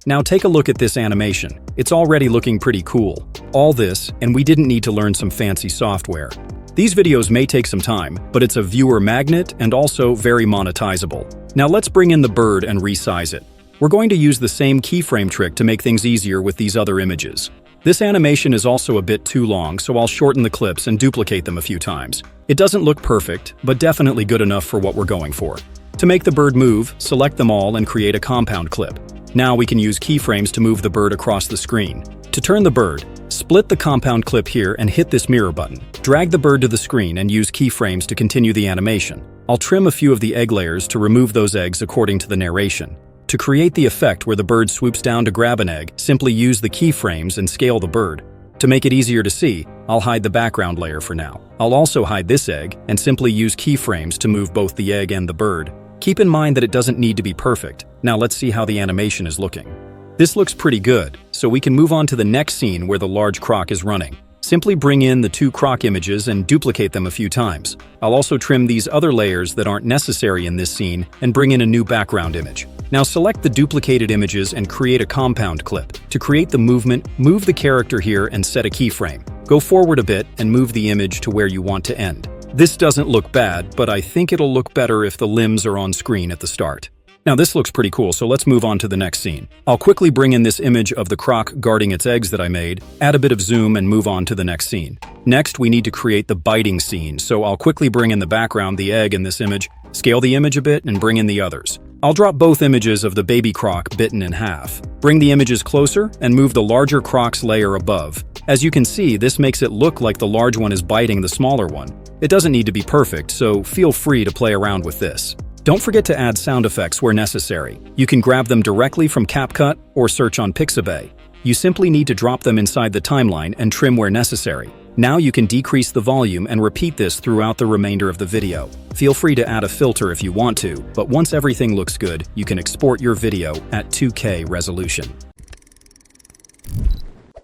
Now take a look at this animation. It's already looking pretty cool. All this, and we didn't need to learn some fancy software. These videos may take some time, but it's a viewer magnet and also very monetizable. Now let's bring in the bird and resize it. We're going to use the same keyframe trick to make things easier with these other images. This animation is also a bit too long, so I'll shorten the clips and duplicate them a few times. It doesn't look perfect, but definitely good enough for what we're going for. To make the bird move, select them all and create a compound clip. Now we can use keyframes to move the bird across the screen. To turn the bird, split the compound clip here and hit this mirror button. Drag the bird to the screen and use keyframes to continue the animation. I'll trim a few of the egg layers to remove those eggs according to the narration. To create the effect where the bird swoops down to grab an egg, simply use the keyframes and scale the bird. To make it easier to see, I'll hide the background layer for now. I'll also hide this egg and simply use keyframes to move both the egg and the bird. Keep in mind that it doesn't need to be perfect. Now let's see how the animation is looking. This looks pretty good, so we can move on to the next scene where the large croc is running. Simply bring in the two croc images and duplicate them a few times. I'll also trim these other layers that aren't necessary in this scene and bring in a new background image. Now select the duplicated images and create a compound clip. To create the movement, move the character here and set a keyframe. Go forward a bit and move the image to where you want to end. This doesn't look bad, but I think it'll look better if the limbs are on screen at the start. Now this looks pretty cool, so let's move on to the next scene. I'll quickly bring in this image of the croc guarding its eggs that I made, add a bit of zoom and move on to the next scene. Next, we need to create the biting scene, so I'll quickly bring in the background, the egg in this image, scale the image a bit and bring in the others. I'll drop both images of the baby croc bitten in half. Bring the images closer and move the larger croc's layer above. As you can see, this makes it look like the large one is biting the smaller one. It doesn't need to be perfect, so feel free to play around with this. Don't forget to add sound effects where necessary. You can grab them directly from CapCut or search on Pixabay. You simply need to drop them inside the timeline and trim where necessary. Now you can decrease the volume and repeat this throughout the remainder of the video. Feel free to add a filter if you want to, but once everything looks good, you can export your video at 2K resolution.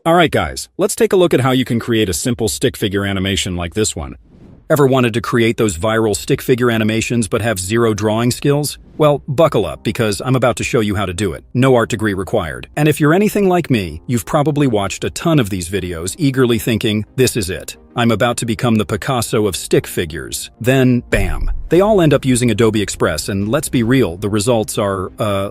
Alright guys, let's take a look at how you can create a simple stick figure animation like this one. Ever wanted to create those viral stick figure animations but have zero drawing skills? Well, buckle up because I'm about to show you how to do it. No art degree required. And if you're anything like me, you've probably watched a ton of these videos, eagerly thinking, this is it. I'm about to become the Picasso of stick figures. Then, bam. They all end up using Adobe Express, and let's be real, the results are,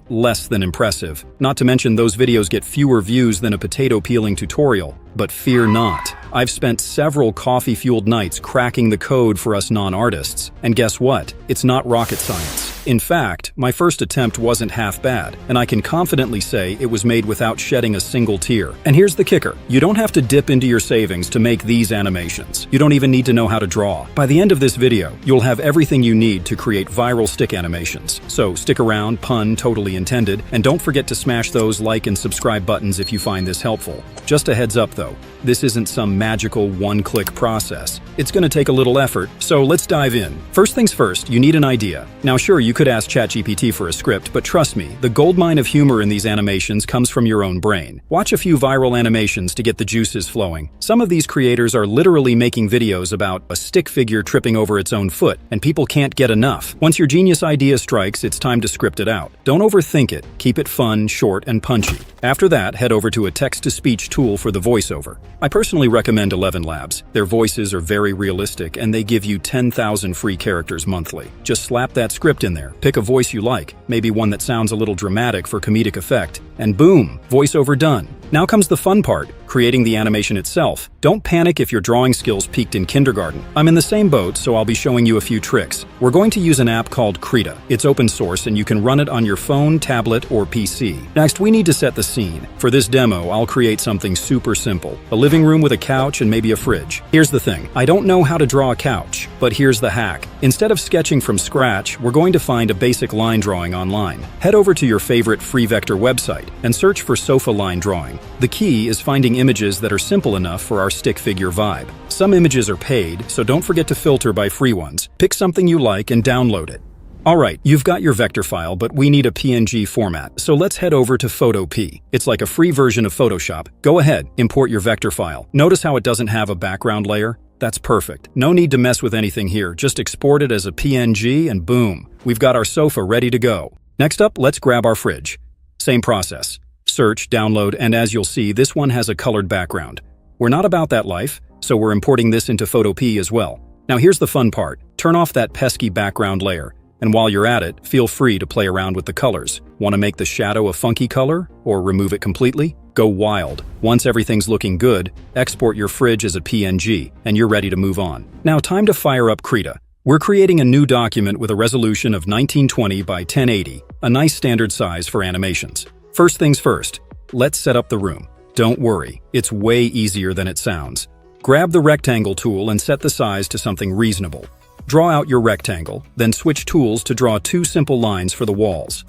less than impressive. Not to mention those videos get fewer views than a potato peeling tutorial. But fear not. I've spent several coffee-fueled nights cracking the code for us non-artists. And guess what? It's not rocket science. In fact, my first attempt wasn't half bad, and I can confidently say it was made without shedding a single tear. And here's the kicker. You don't have to dip into your savings to make these animations. You don't even need to know how to draw. By the end of this video, you'll have everything you need to create viral stick animations. So stick around, pun totally intended, and don't forget to smash those like and subscribe buttons if you find this helpful. Just a heads up though, this isn't some magical one-click process. It's gonna take a little effort, so let's dive in. First things first, you need an idea. Now sure, you could ask ChatGPT for a script, but trust me, the goldmine of humor in these animations comes from your own brain. Watch a few viral animations to get the juices flowing. Some of these creators are literally making videos about a stick figure tripping over its own foot, and people can't get enough. Once your genius idea strikes, it's time to script it out. Don't overthink it. Keep it fun, short, and punchy. After that, head over to a text-to-speech tool for the voiceover. I personally recommend 11 Labs. Their voices are very realistic, and they give you 10,000 free characters monthly. Just slap that script in there, pick a voice you like, maybe one that sounds a little dramatic for comedic effect, and boom, voiceover done. Now comes the fun part, creating the animation itself. Don't panic if your drawing skills peaked in kindergarten. I'm in the same boat, so I'll be showing you a few tricks. We're going to use an app called Krita. It's open source and you can run it on your phone, tablet, or PC. Next, we need to set the scene. For this demo, I'll create something super simple. A living room with a couch and maybe a fridge. Here's the thing, I don't know how to draw a couch, but here's the hack. Instead of sketching from scratch, we're going to find a basic line drawing online. Head over to your favorite free vector website and search for sofa line drawing. The key is finding images that are simple enough for our stick figure vibe. Some images are paid, so don't forget to filter by free ones. Pick something you like and download it. Alright, you've got your vector file, but we need a PNG format, so let's head over to Photopea. It's like a free version of Photoshop. Go ahead, import your vector file. Notice how it doesn't have a background layer? That's perfect. No need to mess with anything here, just export it as a PNG and boom, we've got our sofa ready to go. Next up, let's grab our fridge. Same process. Search, download, and as you'll see, this one has a colored background. We're not about that life, so we're importing this into Photopea as well. Now here's the fun part. Turn off that pesky background layer. And while you're at it, feel free to play around with the colors. Want to make the shadow a funky color? Or remove it completely? Go wild. Once everything's looking good, export your fridge as a PNG, and you're ready to move on. Now time to fire up Krita. We're creating a new document with a resolution of 1920 by 1080, a nice standard size for animations. First things first, let's set up the room. Don't worry, it's way easier than it sounds. Grab the rectangle tool and set the size to something reasonable. Draw out your rectangle, then switch tools to draw two simple lines for the walls.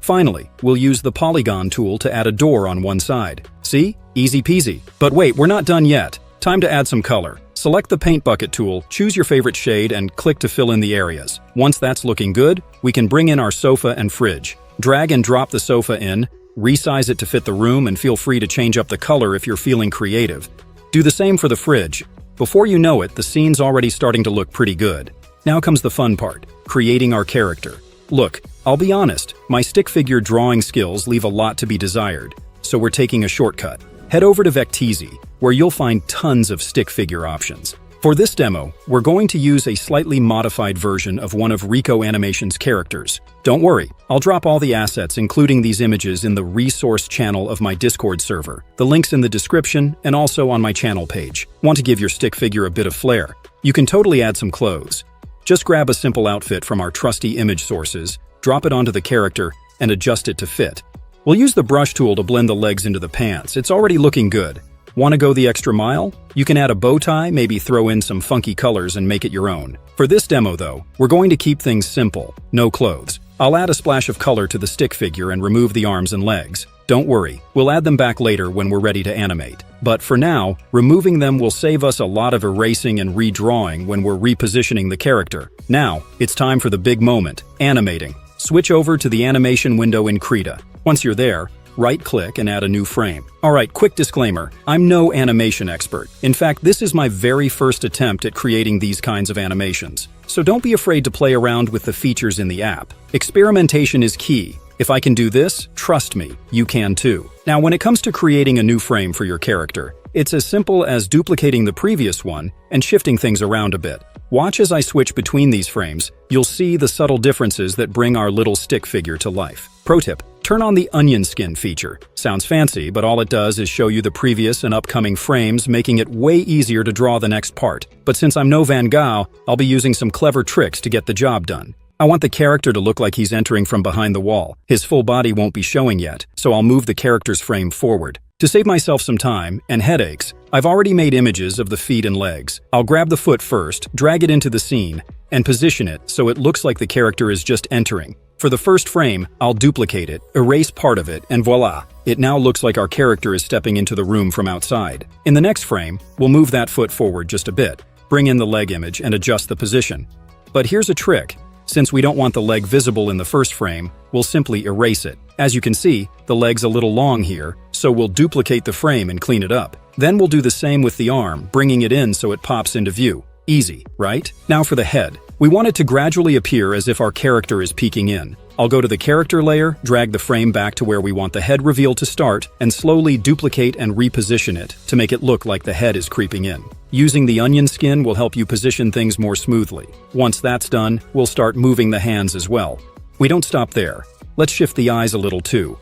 Finally, we'll use the polygon tool to add a door on one side. See? Easy peasy. But wait, we're not done yet. Time to add some color. Select the paint bucket tool, choose your favorite shade, and click to fill in the areas. Once that's looking good, we can bring in our sofa and fridge. Drag and drop the sofa in, resize it to fit the room, and feel free to change up the color if you're feeling creative. Do the same for the fridge. Before you know it, the scene's already starting to look pretty good. Now comes the fun part, creating our character. Look, I'll be honest, my stick figure drawing skills leave a lot to be desired, so we're taking a shortcut. Head over to Vecteezy, where you'll find tons of stick figure options. For this demo, we're going to use a slightly modified version of one of Rico Animation's characters. Don't worry, I'll drop all the assets, including these images, in the resource channel of my Discord server. The link's in the description and also on my channel page. Want to give your stick figure a bit of flair? You can totally add some clothes. Just grab a simple outfit from our trusty image sources, drop it onto the character, and adjust it to fit. We'll use the brush tool to blend the legs into the pants. It's already looking good. Want to go the extra mile? You can add a bow tie, maybe throw in some funky colors and make it your own. For this demo though, we're going to keep things simple. No clothes. I'll add a splash of color to the stick figure and remove the arms and legs. Don't worry, we'll add them back later when we're ready to animate. But for now, removing them will save us a lot of erasing and redrawing when we're repositioning the character. Now, it's time for the big moment, animating. Switch over to the animation window in Krita. Once you're there, right-click and add a new frame. Alright, quick disclaimer, I'm no animation expert. In fact, this is my very first attempt at creating these kinds of animations. So don't be afraid to play around with the features in the app. Experimentation is key. If I can do this, trust me, you can too. Now, when it comes to creating a new frame for your character, it's as simple as duplicating the previous one and shifting things around a bit. Watch as I switch between these frames. You'll see the subtle differences that bring our little stick figure to life. Pro tip, turn on the onion skin feature. Sounds fancy, but all it does is show you the previous and upcoming frames, making it way easier to draw the next part. But since I'm no Van Gogh, I'll be using some clever tricks to get the job done. I want the character to look like he's entering from behind the wall. His full body won't be showing yet, so I'll move the character's frame forward. To save myself some time and headaches, I've already made images of the feet and legs. I'll grab the foot first, drag it into the scene, and position it so it looks like the character is just entering. For the first frame, I'll duplicate it, erase part of it, and voila! It now looks like our character is stepping into the room from outside. In the next frame, we'll move that foot forward just a bit, bring in the leg image, and adjust the position. But here's a trick. Since we don't want the leg visible in the first frame, we'll simply erase it. As you can see, the leg's a little long here, so we'll duplicate the frame and clean it up. Then we'll do the same with the arm, bringing it in so it pops into view. Easy, right? Now for the head. We want it to gradually appear as if our character is peeking in. I'll go to the character layer, drag the frame back to where we want the head reveal to start, and slowly duplicate and reposition it to make it look like the head is creeping in. Using the onion skin will help you position things more smoothly. Once that's done, we'll start moving the hands as well. We don't stop there. Let's shift the eyes a little too.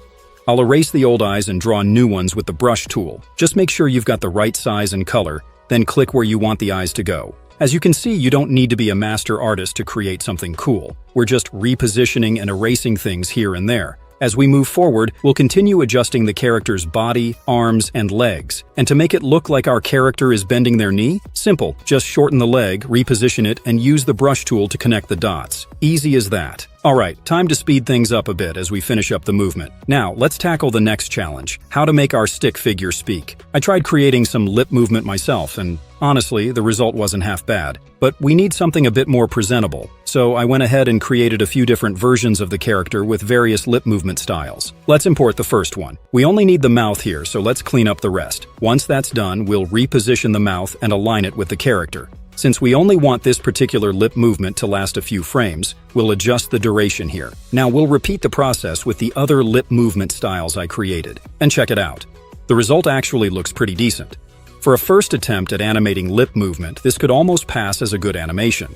I'll erase the old eyes and draw new ones with the brush tool. Just make sure you've got the right size and color, then click where you want the eyes to go. As you can see, you don't need to be a master artist to create something cool. We're just repositioning and erasing things here and there. As we move forward, we'll continue adjusting the character's body, arms, and legs. And to make it look like our character is bending their knee? Simple, just shorten the leg, reposition it, and use the brush tool to connect the dots. Easy as that. Alright, time to speed things up a bit as we finish up the movement. Now, let's tackle the next challenge, how to make our stick figure speak. I tried creating some lip movement myself, and honestly, the result wasn't half bad. But we need something a bit more presentable, so I went ahead and created a few different versions of the character with various lip movement styles. Let's import the first one. We only need the mouth here, so let's clean up the rest. Once that's done, we'll reposition the mouth and align it with the character. Since we only want this particular lip movement to last a few frames, we'll adjust the duration here. Now we'll repeat the process with the other lip movement styles I created. And check it out. The result actually looks pretty decent. For a first attempt at animating lip movement, this could almost pass as a good animation.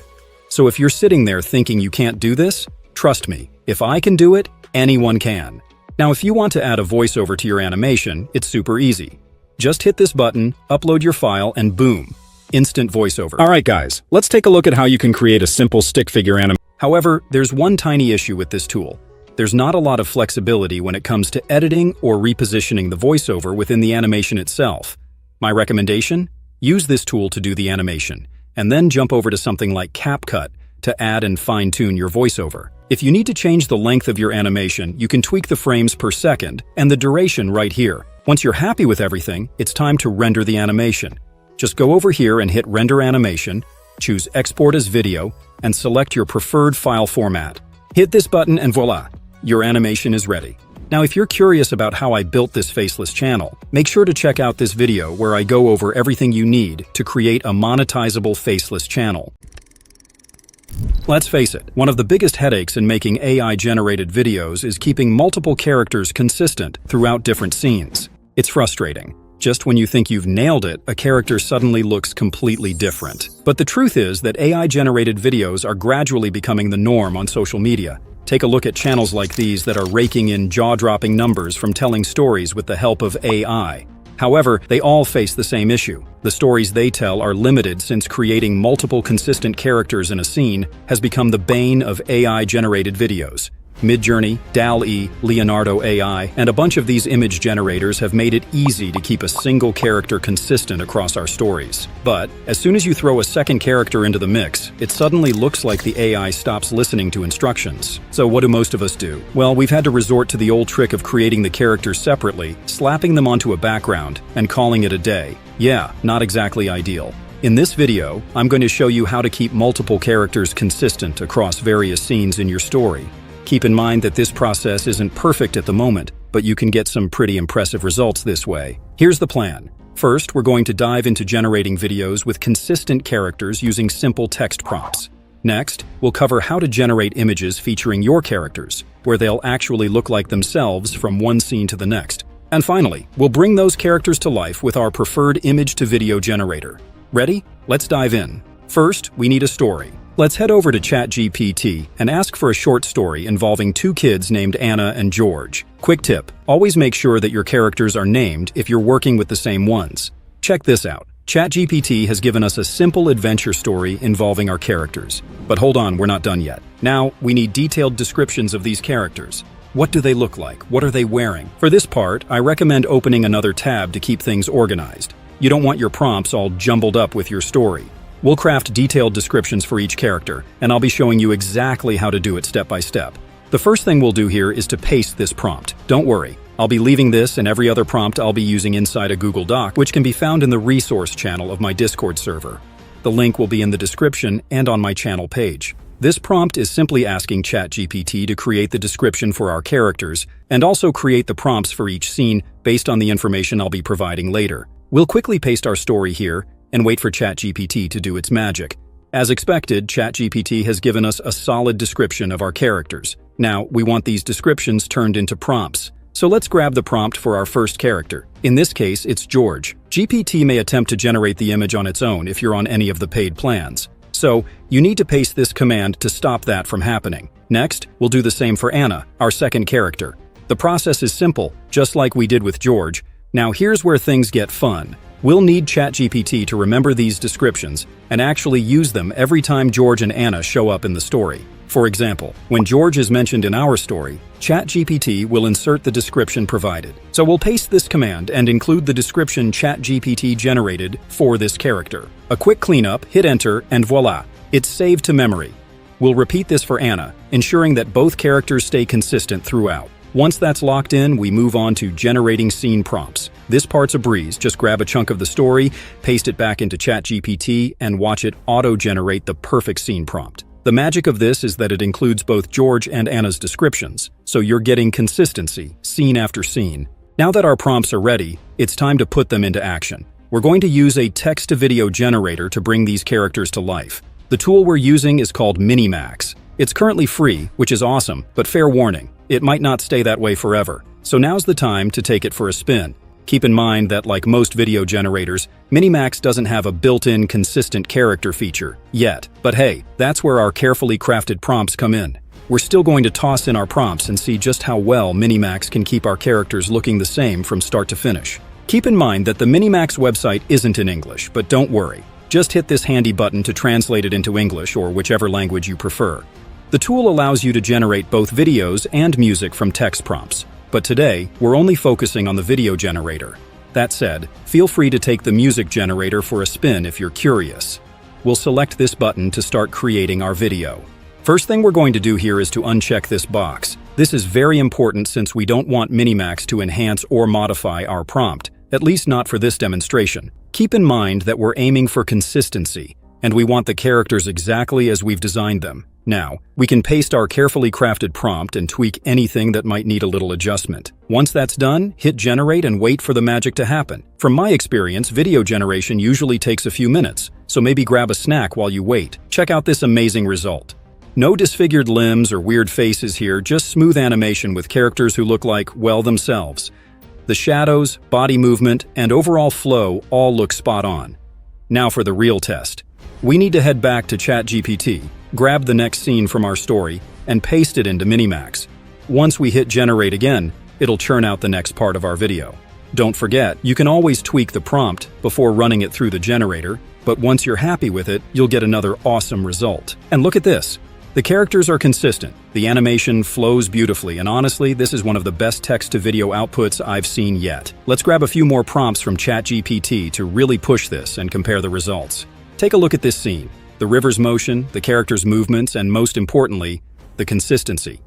So if you're sitting there thinking you can't do this, trust me, if I can do it, anyone can. Now if you want to add a voiceover to your animation, it's super easy. Just hit this button, upload your file, and boom. Instant voiceover. Alright guys, let's take a look at how you can create a simple stick figure animation. However, there's one tiny issue with this tool. There's not a lot of flexibility when it comes to editing or repositioning the voiceover within the animation itself. My recommendation? Use this tool to do the animation, and then jump over to something like CapCut to add and fine-tune your voiceover. If you need to change the length of your animation, you can tweak the frames per second and the duration right here. Once you're happy with everything, it's time to render the animation. Just go over here and hit Render Animation, choose Export as Video, and select your preferred file format. Hit this button and voila, your animation is ready. Now if you're curious about how I built this faceless channel, make sure to check out this video where I go over everything you need to create a monetizable faceless channel. Let's face it, one of the biggest headaches in making AI-generated videos is keeping multiple characters consistent throughout different scenes. It's frustrating. Just when you think you've nailed it, a character suddenly looks completely different. But the truth is that AI-generated videos are gradually becoming the norm on social media. Take a look at channels like these that are raking in jaw-dropping numbers from telling stories with the help of AI. However, they all face the same issue. The stories they tell are limited since creating multiple consistent characters in a scene has become the bane of AI-generated videos. Midjourney, DALL-E, Leonardo AI, and a bunch of these image generators have made it easy to keep a single character consistent across our stories. But as soon as you throw a second character into the mix, it suddenly looks like the AI stops listening to instructions. So what do most of us do? Well, we've had to resort to the old trick of creating the characters separately, slapping them onto a background, and calling it a day. Yeah, not exactly ideal. In this video, I'm going to show you how to keep multiple characters consistent across various scenes in your story. Keep in mind that this process isn't perfect at the moment, but you can get some pretty impressive results this way. Here's the plan. First, we're going to dive into generating videos with consistent characters using simple text prompts. Next, we'll cover how to generate images featuring your characters, where they'll actually look like themselves from one scene to the next. And finally, we'll bring those characters to life with our preferred image-to-video generator. Ready? Let's dive in. First, we need a story. Let's head over to ChatGPT and ask for a short story involving two kids named Anna and George. Quick tip, always make sure that your characters are named if you're working with the same ones. Check this out. ChatGPT has given us a simple adventure story involving our characters. But hold on, we're not done yet. Now, we need detailed descriptions of these characters. What do they look like? What are they wearing? For this part, I recommend opening another tab to keep things organized. You don't want your prompts all jumbled up with your story. We'll craft detailed descriptions for each character, and I'll be showing you exactly how to do it step by step. The first thing we'll do here is to paste this prompt. Don't worry, I'll be leaving this and every other prompt I'll be using inside a Google Doc, which can be found in the resource channel of my Discord server. The link will be in the description and on my channel page. This prompt is simply asking ChatGPT to create the description for our characters, and also create the prompts for each scene based on the information I'll be providing later. We'll quickly paste our story here, and wait for ChatGPT to do its magic. As expected, ChatGPT has given us a solid description of our characters. Now, we want these descriptions turned into prompts. So let's grab the prompt for our first character. In this case, it's George. GPT may attempt to generate the image on its own if you're on any of the paid plans. So, you need to paste this command to stop that from happening. Next, we'll do the same for Anna, our second character. The process is simple, just like we did with George. Now here's where things get fun. We'll need ChatGPT to remember these descriptions and actually use them every time George and Anna show up in the story. For example, when George is mentioned in our story, ChatGPT will insert the description provided. So we'll paste this command and include the description ChatGPT generated for this character. A quick cleanup, hit enter, and voila, it's saved to memory. We'll repeat this for Anna, ensuring that both characters stay consistent throughout. Once that's locked in, we move on to generating scene prompts. This part's a breeze. Just grab a chunk of the story, paste it back into ChatGPT, and watch it auto-generate the perfect scene prompt. The magic of this is that it includes both George and Anna's descriptions, so you're getting consistency, scene after scene. Now that our prompts are ready, it's time to put them into action. We're going to use a text-to-video generator to bring these characters to life. The tool we're using is called Minimax. It's currently free, which is awesome, but fair warning, it might not stay that way forever. So now's the time to take it for a spin. Keep in mind that like most video generators, Minimax doesn't have a built-in consistent character feature yet. But hey, that's where our carefully crafted prompts come in. We're still going to toss in our prompts and see just how well Minimax can keep our characters looking the same from start to finish. Keep in mind that the Minimax website isn't in English, but don't worry. Just hit this handy button to translate it into English or whichever language you prefer. The tool allows you to generate both videos and music from text prompts, but today, we're only focusing on the video generator. That said, feel free to take the music generator for a spin if you're curious. We'll select this button to start creating our video. First thing we're going to do here is to uncheck this box. This is very important since we don't want Minimax to enhance or modify our prompt, at least not for this demonstration. Keep in mind that we're aiming for consistency, and we want the characters exactly as we've designed them. Now, we can paste our carefully crafted prompt and tweak anything that might need a little adjustment. Once that's done, hit generate and wait for the magic to happen. From my experience, video generation usually takes a few minutes, so maybe grab a snack while you wait. Check out this amazing result. No disfigured limbs or weird faces here, just smooth animation with characters who look like, well, themselves. The shadows, body movement, and overall flow all look spot on. Now for the real test. We need to head back to ChatGPT, grab the next scene from our story, and paste it into Minimax. Once we hit generate again, it'll churn out the next part of our video. Don't forget, you can always tweak the prompt before running it through the generator, but once you're happy with it, you'll get another awesome result. And look at this. The characters are consistent, the animation flows beautifully, and honestly, this is one of the best text-to-video outputs I've seen yet. Let's grab a few more prompts from ChatGPT to really push this and compare the results. Take a look at this scene. The river's motion, the characters' movements, and most importantly, the consistency.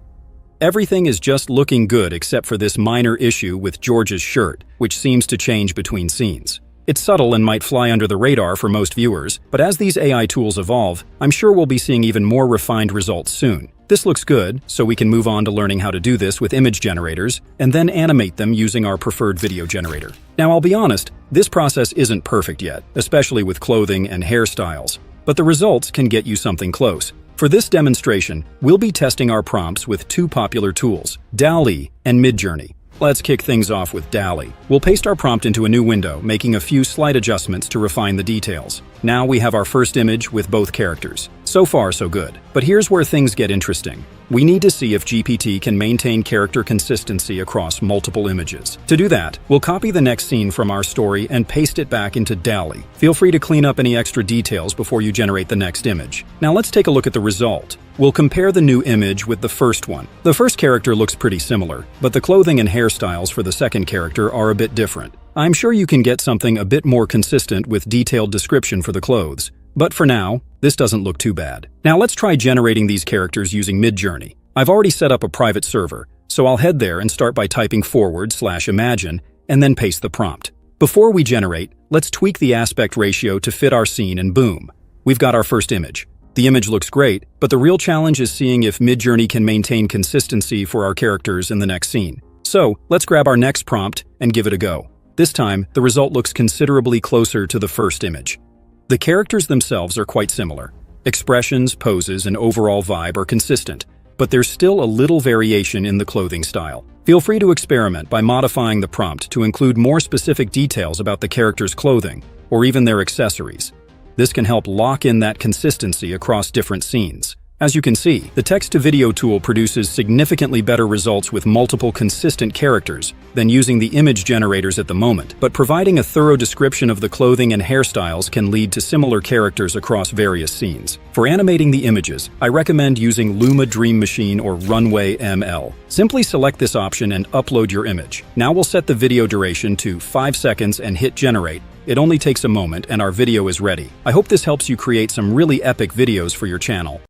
Everything is just looking good except for this minor issue with George's shirt, which seems to change between scenes. It's subtle and might fly under the radar for most viewers, but as these AI tools evolve, I'm sure we'll be seeing even more refined results soon. This looks good, so we can move on to learning how to do this with image generators, and then animate them using our preferred video generator. Now, I'll be honest, this process isn't perfect yet, especially with clothing and hairstyles, but the results can get you something close. For this demonstration, we'll be testing our prompts with two popular tools, DALL-E and Midjourney. Let's kick things off with DALL-E. We'll paste our prompt into a new window, making a few slight adjustments to refine the details. Now we have our first image with both characters. So far, so good. But here's where things get interesting. We need to see if GPT can maintain character consistency across multiple images. To do that, we'll copy the next scene from our story and paste it back into DALL-E. Feel free to clean up any extra details before you generate the next image. Now let's take a look at the result. We'll compare the new image with the first one. The first character looks pretty similar, but the clothing and hairstyles for the second character are a bit different. I'm sure you can get something a bit more consistent with detailed description for the clothes. But for now, this doesn't look too bad. Now let's try generating these characters using Midjourney. I've already set up a private server, so I'll head there and start by typing /imagine and then paste the prompt. Before we generate, let's tweak the aspect ratio to fit our scene and boom, we've got our first image. The image looks great, but the real challenge is seeing if Midjourney can maintain consistency for our characters in the next scene. So let's grab our next prompt and give it a go. This time, the result looks considerably closer to the first image. The characters themselves are quite similar. Expressions, poses, and overall vibe are consistent, but there's still a little variation in the clothing style. Feel free to experiment by modifying the prompt to include more specific details about the character's clothing, or even their accessories. This can help lock in that consistency across different scenes. As you can see, the text-to-video tool produces significantly better results with multiple consistent characters than using the image generators at the moment, but providing a thorough description of the clothing and hairstyles can lead to similar characters across various scenes. For animating the images, I recommend using Luma Dream Machine or Runway ML. Simply select this option and upload your image. Now we'll set the video duration to 5 seconds and hit generate. It only takes a moment and our video is ready. I hope this helps you create some really epic videos for your channel.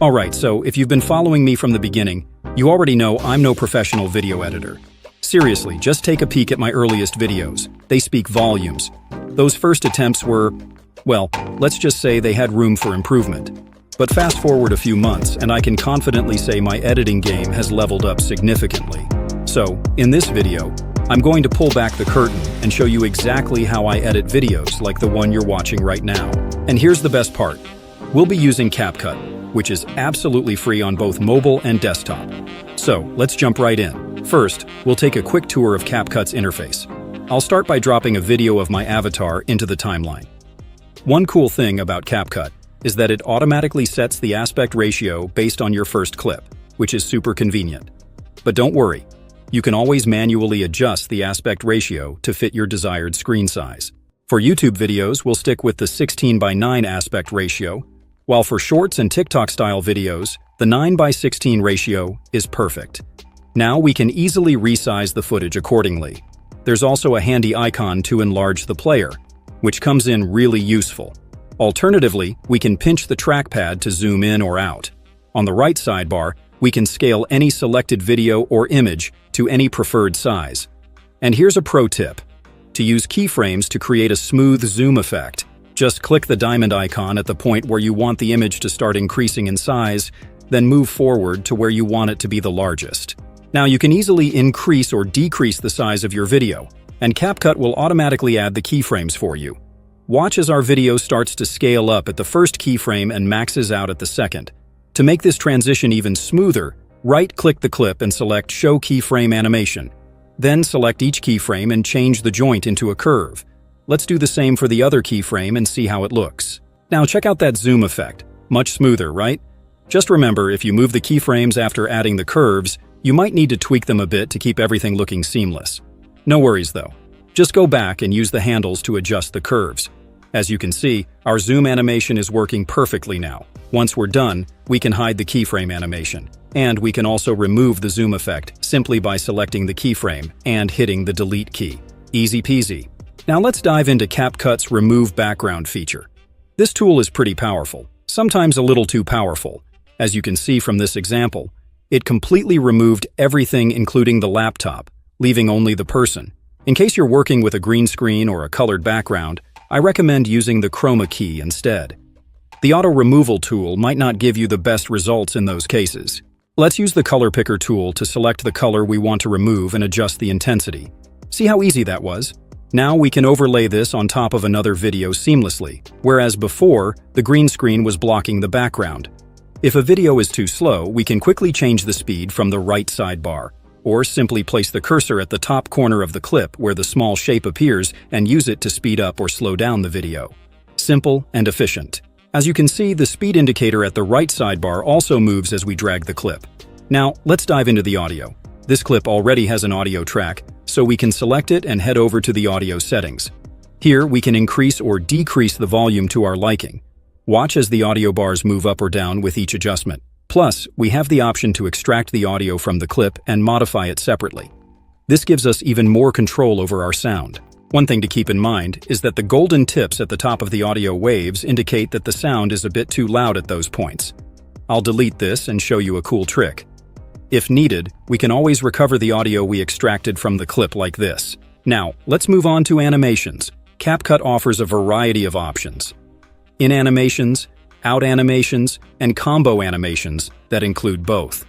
Alright, so if you've been following me from the beginning, you already know I'm no professional video editor. Seriously, just take a peek at my earliest videos. They speak volumes. Those first attempts were, well, let's just say they had room for improvement. But fast forward a few months and I can confidently say my editing game has leveled up significantly. So, in this video, I'm going to pull back the curtain and show you exactly how I edit videos like the one you're watching right now. And here's the best part. We'll be using CapCut, which is absolutely free on both mobile and desktop. So, let's jump right in. First, we'll take a quick tour of CapCut's interface. I'll start by dropping a video of my avatar into the timeline. One cool thing about CapCut is that it automatically sets the aspect ratio based on your first clip, which is super convenient. But don't worry, you can always manually adjust the aspect ratio to fit your desired screen size. For YouTube videos, we'll stick with the 16:9 aspect ratio, while for Shorts and TikTok-style videos, the 9:16 ratio is perfect. Now we can easily resize the footage accordingly. There's also a handy icon to enlarge the player, which comes in really useful. Alternatively, we can pinch the trackpad to zoom in or out. On the right sidebar, we can scale any selected video or image to any preferred size. And here's a pro tip. To use keyframes to create a smooth zoom effect, just click the diamond icon at the point where you want the image to start increasing in size, then move forward to where you want it to be the largest. Now you can easily increase or decrease the size of your video, and CapCut will automatically add the keyframes for you. Watch as our video starts to scale up at the first keyframe and maxes out at the second. To make this transition even smoother, right-click the clip and select Show Keyframe Animation. Then select each keyframe and change the joint into a curve. Let's do the same for the other keyframe and see how it looks. Now check out that zoom effect. Much smoother, right? Just remember, if you move the keyframes after adding the curves, you might need to tweak them a bit to keep everything looking seamless. No worries though. Just go back and use the handles to adjust the curves. As you can see, our zoom animation is working perfectly now. Once we're done, we can hide the keyframe animation. And we can also remove the zoom effect simply by selecting the keyframe and hitting the delete key. Easy peasy. Now let's dive into CapCut's Remove Background feature. This tool is pretty powerful, sometimes a little too powerful. As you can see from this example, it completely removed everything including the laptop, leaving only the person. In case you're working with a green screen or a colored background, I recommend using the chroma key instead. The auto removal tool might not give you the best results in those cases. Let's use the color picker tool to select the color we want to remove and adjust the intensity. See how easy that was? Now we can overlay this on top of another video seamlessly, whereas before, the green screen was blocking the background. If a video is too slow, we can quickly change the speed from the right sidebar, or simply place the cursor at the top corner of the clip where the small shape appears and use it to speed up or slow down the video. Simple and efficient. As you can see, the speed indicator at the right sidebar also moves as we drag the clip. Now, let's dive into the audio. This clip already has an audio track, so we can select it and head over to the audio settings. Here, we can increase or decrease the volume to our liking. Watch as the audio bars move up or down with each adjustment. Plus, we have the option to extract the audio from the clip and modify it separately. This gives us even more control over our sound. One thing to keep in mind is that the golden tips at the top of the audio waves indicate that the sound is a bit too loud at those points. I'll delete this and show you a cool trick. If needed, we can always recover the audio we extracted from the clip like this. Now, let's move on to animations. CapCut offers a variety of options. In animations, out animations, and combo animations that include both.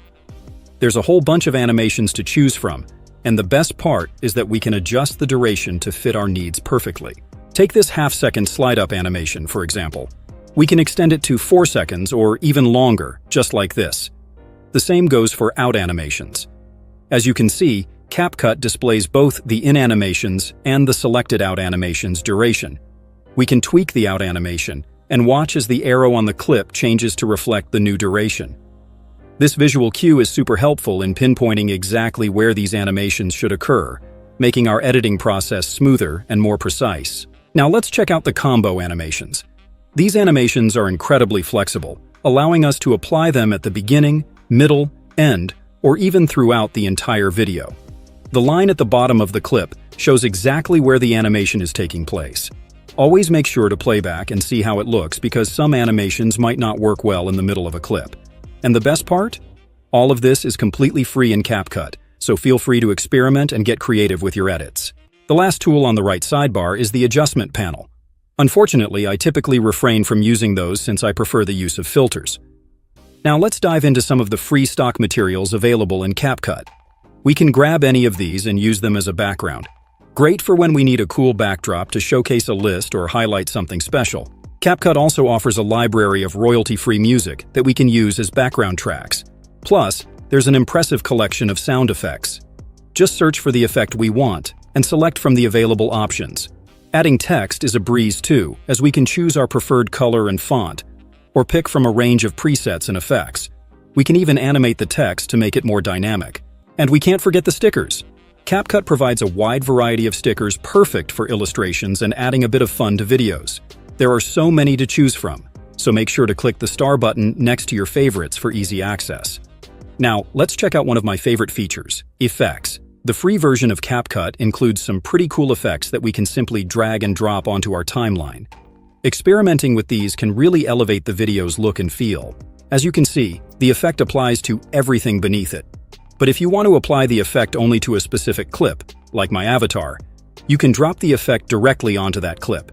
There's a whole bunch of animations to choose from, and the best part is that we can adjust the duration to fit our needs perfectly. Take this half-second slide-up animation, for example. We can extend it to 4 seconds or even longer, just like this. The same goes for out animations. As you can see, CapCut displays both the in animations and the selected out animations duration. We can tweak the out animation and watch as the arrow on the clip changes to reflect the new duration. This visual cue is super helpful in pinpointing exactly where these animations should occur, making our editing process smoother and more precise. Now let's check out the combo animations. These animations are incredibly flexible, allowing us to apply them at the beginning, middle, end, or even throughout the entire video. The line at the bottom of the clip shows exactly where the animation is taking place. Always make sure to play back and see how it looks because some animations might not work well in the middle of a clip. And the best part? All of this is completely free in CapCut, so feel free to experiment and get creative with your edits. The last tool on the right sidebar is the adjustment panel. Unfortunately, I typically refrain from using those since I prefer the use of filters. Now let's dive into some of the free stock materials available in CapCut. We can grab any of these and use them as a background. Great for when we need a cool backdrop to showcase a list or highlight something special. CapCut also offers a library of royalty-free music that we can use as background tracks. Plus, there's an impressive collection of sound effects. Just search for the effect we want and select from the available options. Adding text is a breeze too, as we can choose our preferred color and font, or pick from a range of presets and effects. We can even animate the text to make it more dynamic. And we can't forget the stickers. CapCut provides a wide variety of stickers perfect for illustrations and adding a bit of fun to videos. There are so many to choose from, so make sure to click the star button next to your favorites for easy access. Now, let's check out one of my favorite features, effects. The free version of CapCut includes some pretty cool effects that we can simply drag and drop onto our timeline. Experimenting with these can really elevate the video's look and feel. As you can see, the effect applies to everything beneath it. But if you want to apply the effect only to a specific clip, like my avatar, you can drop the effect directly onto that clip.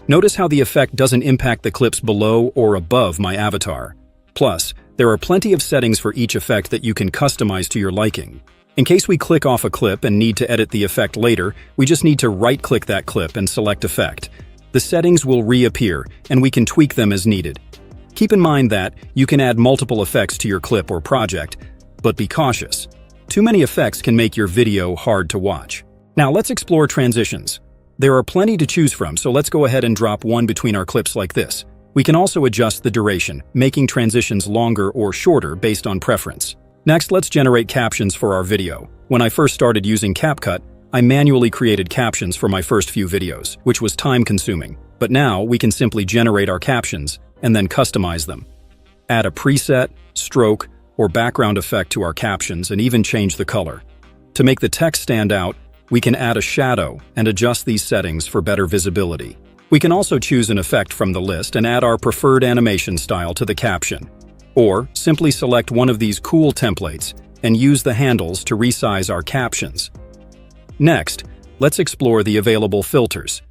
Notice how the effect doesn't impact the clips below or above my avatar. Plus, there are plenty of settings for each effect that you can customize to your liking. In case we click off a clip and need to edit the effect later, we just need to right-click that clip and select Effect. The settings will reappear, and we can tweak them as needed. Keep in mind that you can add multiple effects to your clip or project, but be cautious. Too many effects can make your video hard to watch. Now let's explore transitions. There are plenty to choose from, so let's go ahead and drop one between our clips like this. We can also adjust the duration, making transitions longer or shorter based on preference. Next, let's generate captions for our video. When I first started using CapCut, I manually created captions for my first few videos, which was time-consuming. But now, we can simply generate our captions and then customize them. Add a preset, stroke, or background effect to our captions and even change the color. To make the text stand out, we can add a shadow and adjust these settings for better visibility. We can also choose an effect from the list and add our preferred animation style to the caption. Or simply select one of these cool templates and use the handles to resize our captions. Next, let's explore the available filters.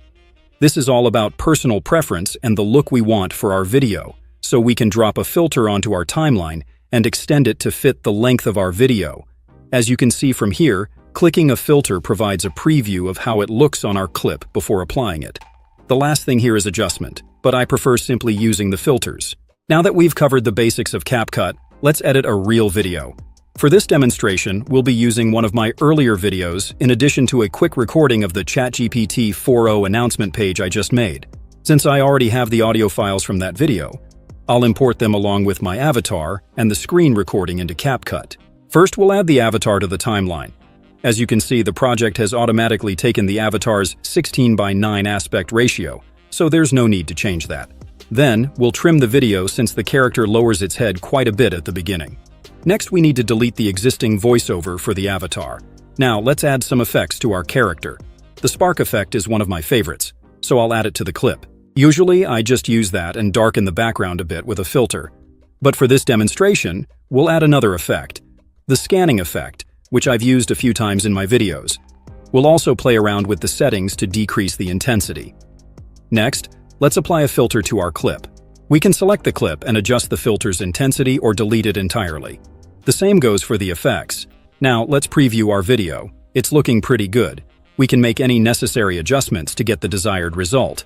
This is all about personal preference and the look we want for our video, so we can drop a filter onto our timeline and extend it to fit the length of our video. As you can see from here, clicking a filter provides a preview of how it looks on our clip before applying it. The last thing here is adjustment, but I prefer simply using the filters. Now that we've covered the basics of CapCut, let's edit a real video. For this demonstration, we'll be using one of my earlier videos in addition to a quick recording of the ChatGPT 4.0 announcement page I just made. Since I already have the audio files from that video, I'll import them along with my avatar and the screen recording into CapCut. First, we'll add the avatar to the timeline. As you can see, the project has automatically taken the avatar's 16:9 aspect ratio, so there's no need to change that. Then, we'll trim the video since the character lowers its head quite a bit at the beginning. Next, we need to delete the existing voiceover for the avatar. Now, let's add some effects to our character. The spark effect is one of my favorites, so I'll add it to the clip. Usually, I just use that and darken the background a bit with a filter. But for this demonstration, we'll add another effect, the scanning effect, which I've used a few times in my videos. We'll also play around with the settings to decrease the intensity. Next, let's apply a filter to our clip. We can select the clip and adjust the filter's intensity or delete it entirely. The same goes for the effects. Now, let's preview our video. It's looking pretty good. We can make any necessary adjustments to get the desired result.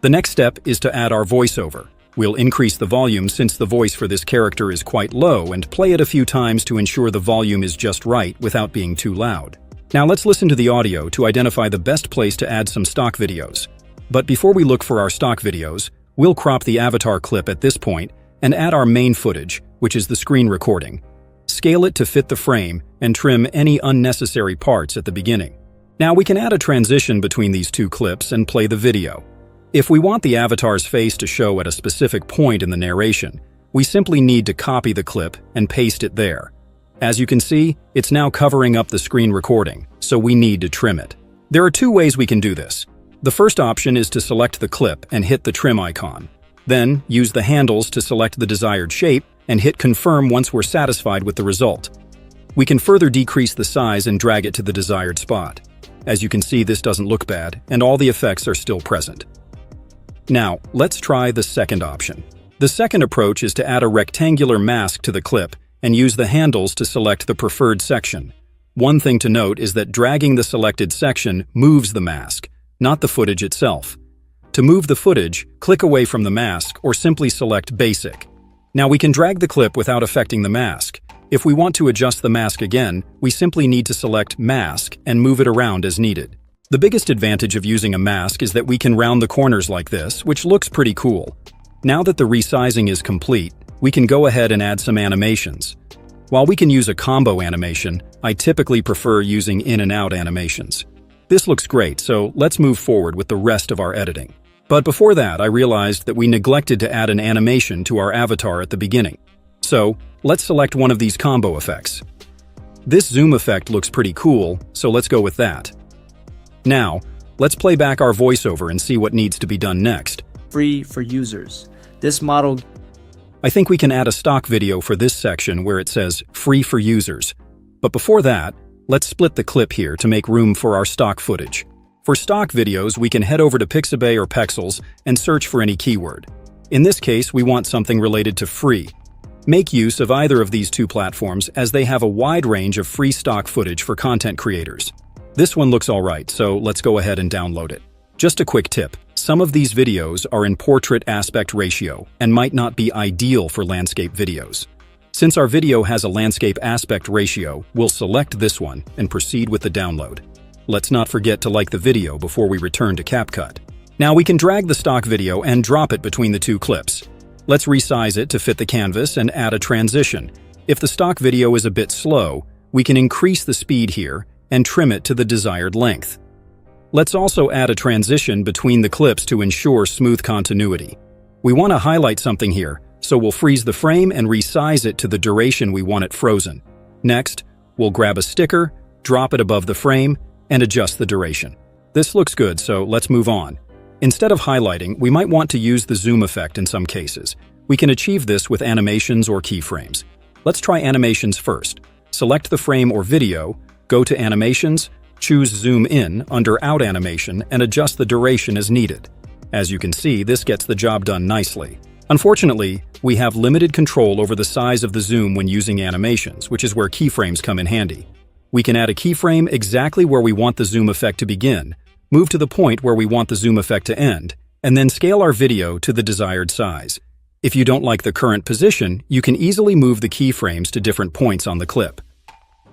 The next step is to add our voiceover. We'll increase the volume since the voice for this character is quite low and play it a few times to ensure the volume is just right without being too loud. Now let's listen to the audio to identify the best place to add some stock videos. But before we look for our stock videos, we'll crop the avatar clip at this point and add our main footage, which is the screen recording. Scale it to fit the frame and trim any unnecessary parts at the beginning. Now we can add a transition between these two clips and play the video. If we want the avatar's face to show at a specific point in the narration, we simply need to copy the clip and paste it there. As you can see, it's now covering up the screen recording, so we need to trim it. There are two ways we can do this. The first option is to select the clip and hit the trim icon. Then, use the handles to select the desired shape and hit confirm once we're satisfied with the result. We can further decrease the size and drag it to the desired spot. As you can see, this doesn't look bad, and all the effects are still present. Now, let's try the second option. The second approach is to add a rectangular mask to the clip and use the handles to select the preferred section. One thing to note is that dragging the selected section moves the mask, not the footage itself. To move the footage, click away from the mask or simply select Basic. Now we can drag the clip without affecting the mask. If we want to adjust the mask again, we simply need to select Mask and move it around as needed. The biggest advantage of using a mask is that we can round the corners like this, which looks pretty cool. Now that the resizing is complete, we can go ahead and add some animations. While we can use a combo animation, I typically prefer using in and out animations. This looks great, so let's move forward with the rest of our editing. But before that, I realized that we neglected to add an animation to our avatar at the beginning. So, let's select one of these combo effects. This zoom effect looks pretty cool, so let's go with that. Now, let's play back our voiceover and see what needs to be done next. Free for users. This model... I think we can add a stock video for this section where it says free for users. But before that, let's split the clip here to make room for our stock footage. For stock videos, we can head over to Pixabay or Pexels and search for any keyword. In this case, we want something related to free. Make use of either of these two platforms as they have a wide range of free stock footage for content creators. This one looks alright, so let's go ahead and download it. Just a quick tip, some of these videos are in portrait aspect ratio and might not be ideal for landscape videos. Since our video has a landscape aspect ratio, we'll select this one and proceed with the download. Let's not forget to like the video before we return to CapCut. Now we can drag the stock video and drop it between the two clips. Let's resize it to fit the canvas and add a transition. If the stock video is a bit slow, we can increase the speed here and trim it to the desired length. Let's also add a transition between the clips to ensure smooth continuity. We want to highlight something here, so we'll freeze the frame and resize it to the duration we want it frozen. Next, we'll grab a sticker, drop it above the frame, and adjust the duration. This looks good, so let's move on. Instead of highlighting, we might want to use the zoom effect in some cases. We can achieve this with animations or keyframes. Let's try animations first. Select the frame or video, go to Animations, Choose Zoom In under Out animation and adjust the duration as needed. As you can see, this gets the job done nicely. Unfortunately, we have limited control over the size of the zoom when using animations, which is where keyframes come in handy. We can add a keyframe exactly where we want the zoom effect to begin, move to the point where we want the zoom effect to end, and then scale our video to the desired size. If you don't like the current position, you can easily move the keyframes to different points on the clip.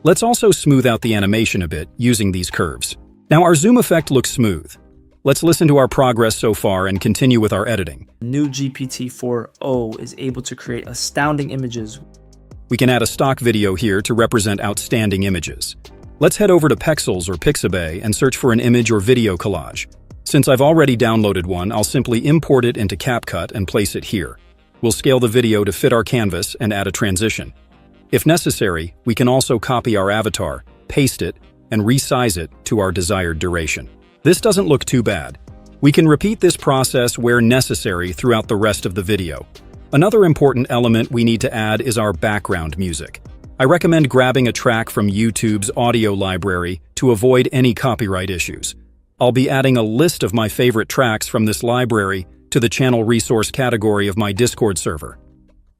Let's also smooth out the animation a bit using these curves. Now our zoom effect looks smooth. Let's listen to our progress so far and continue with our editing. New GPT-4o is able to create astounding images. We can add a stock video here to represent outstanding images. Let's head over to Pexels or Pixabay and search for an image or video collage. Since I've already downloaded one, I'll simply import it into CapCut and place it here. We'll scale the video to fit our canvas and add a transition. If necessary, we can also copy our avatar, paste it, and resize it to our desired duration. This doesn't look too bad. We can repeat this process where necessary throughout the rest of the video. Another important element we need to add is our background music. I recommend grabbing a track from YouTube's audio library to avoid any copyright issues. I'll be adding a list of my favorite tracks from this library to the channel resource category of my Discord server.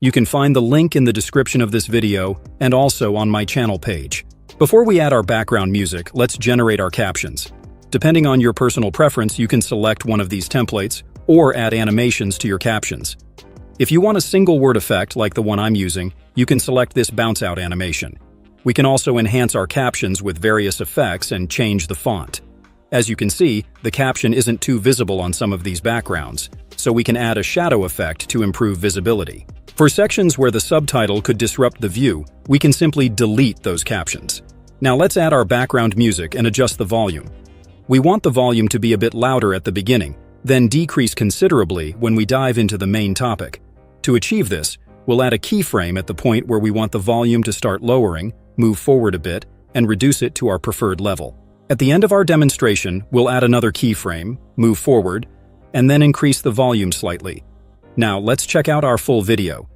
You can find the link in the description of this video and also on my channel page. Before we add our background music, let's generate our captions. Depending on your personal preference, you can select one of these templates or add animations to your captions. If you want a single word effect like the one I'm using, you can select this bounce out animation. We can also enhance our captions with various effects and change the font. As you can see, the caption isn't too visible on some of these backgrounds, so we can add a shadow effect to improve visibility. For sections where the subtitle could disrupt the view, we can simply delete those captions. Now let's add our background music and adjust the volume. We want the volume to be a bit louder at the beginning, then decrease considerably when we dive into the main topic. To achieve this, we'll add a keyframe at the point where we want the volume to start lowering, move forward a bit, and reduce it to our preferred level. At the end of our demonstration, we'll add another keyframe, move forward, and then increase the volume slightly. Now let's check out our full video.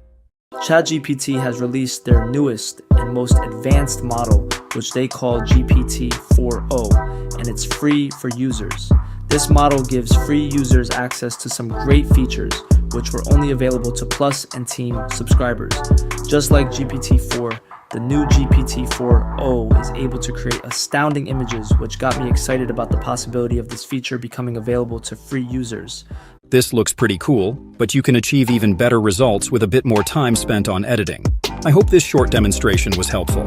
ChatGPT has released their newest and most advanced model, which they call GPT-4o, and it's free for users. This model gives free users access to some great features, which were only available to Plus and Team subscribers. Just like GPT-4, the new GPT-4o is able to create astounding images, which got me excited about the possibility of this feature becoming available to free users. This looks pretty cool, but you can achieve even better results with a bit more time spent on editing. I hope this short demonstration was helpful.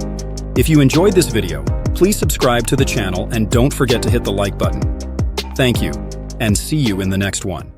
If you enjoyed this video, please subscribe to the channel and don't forget to hit the like button. Thank you, and see you in the next one.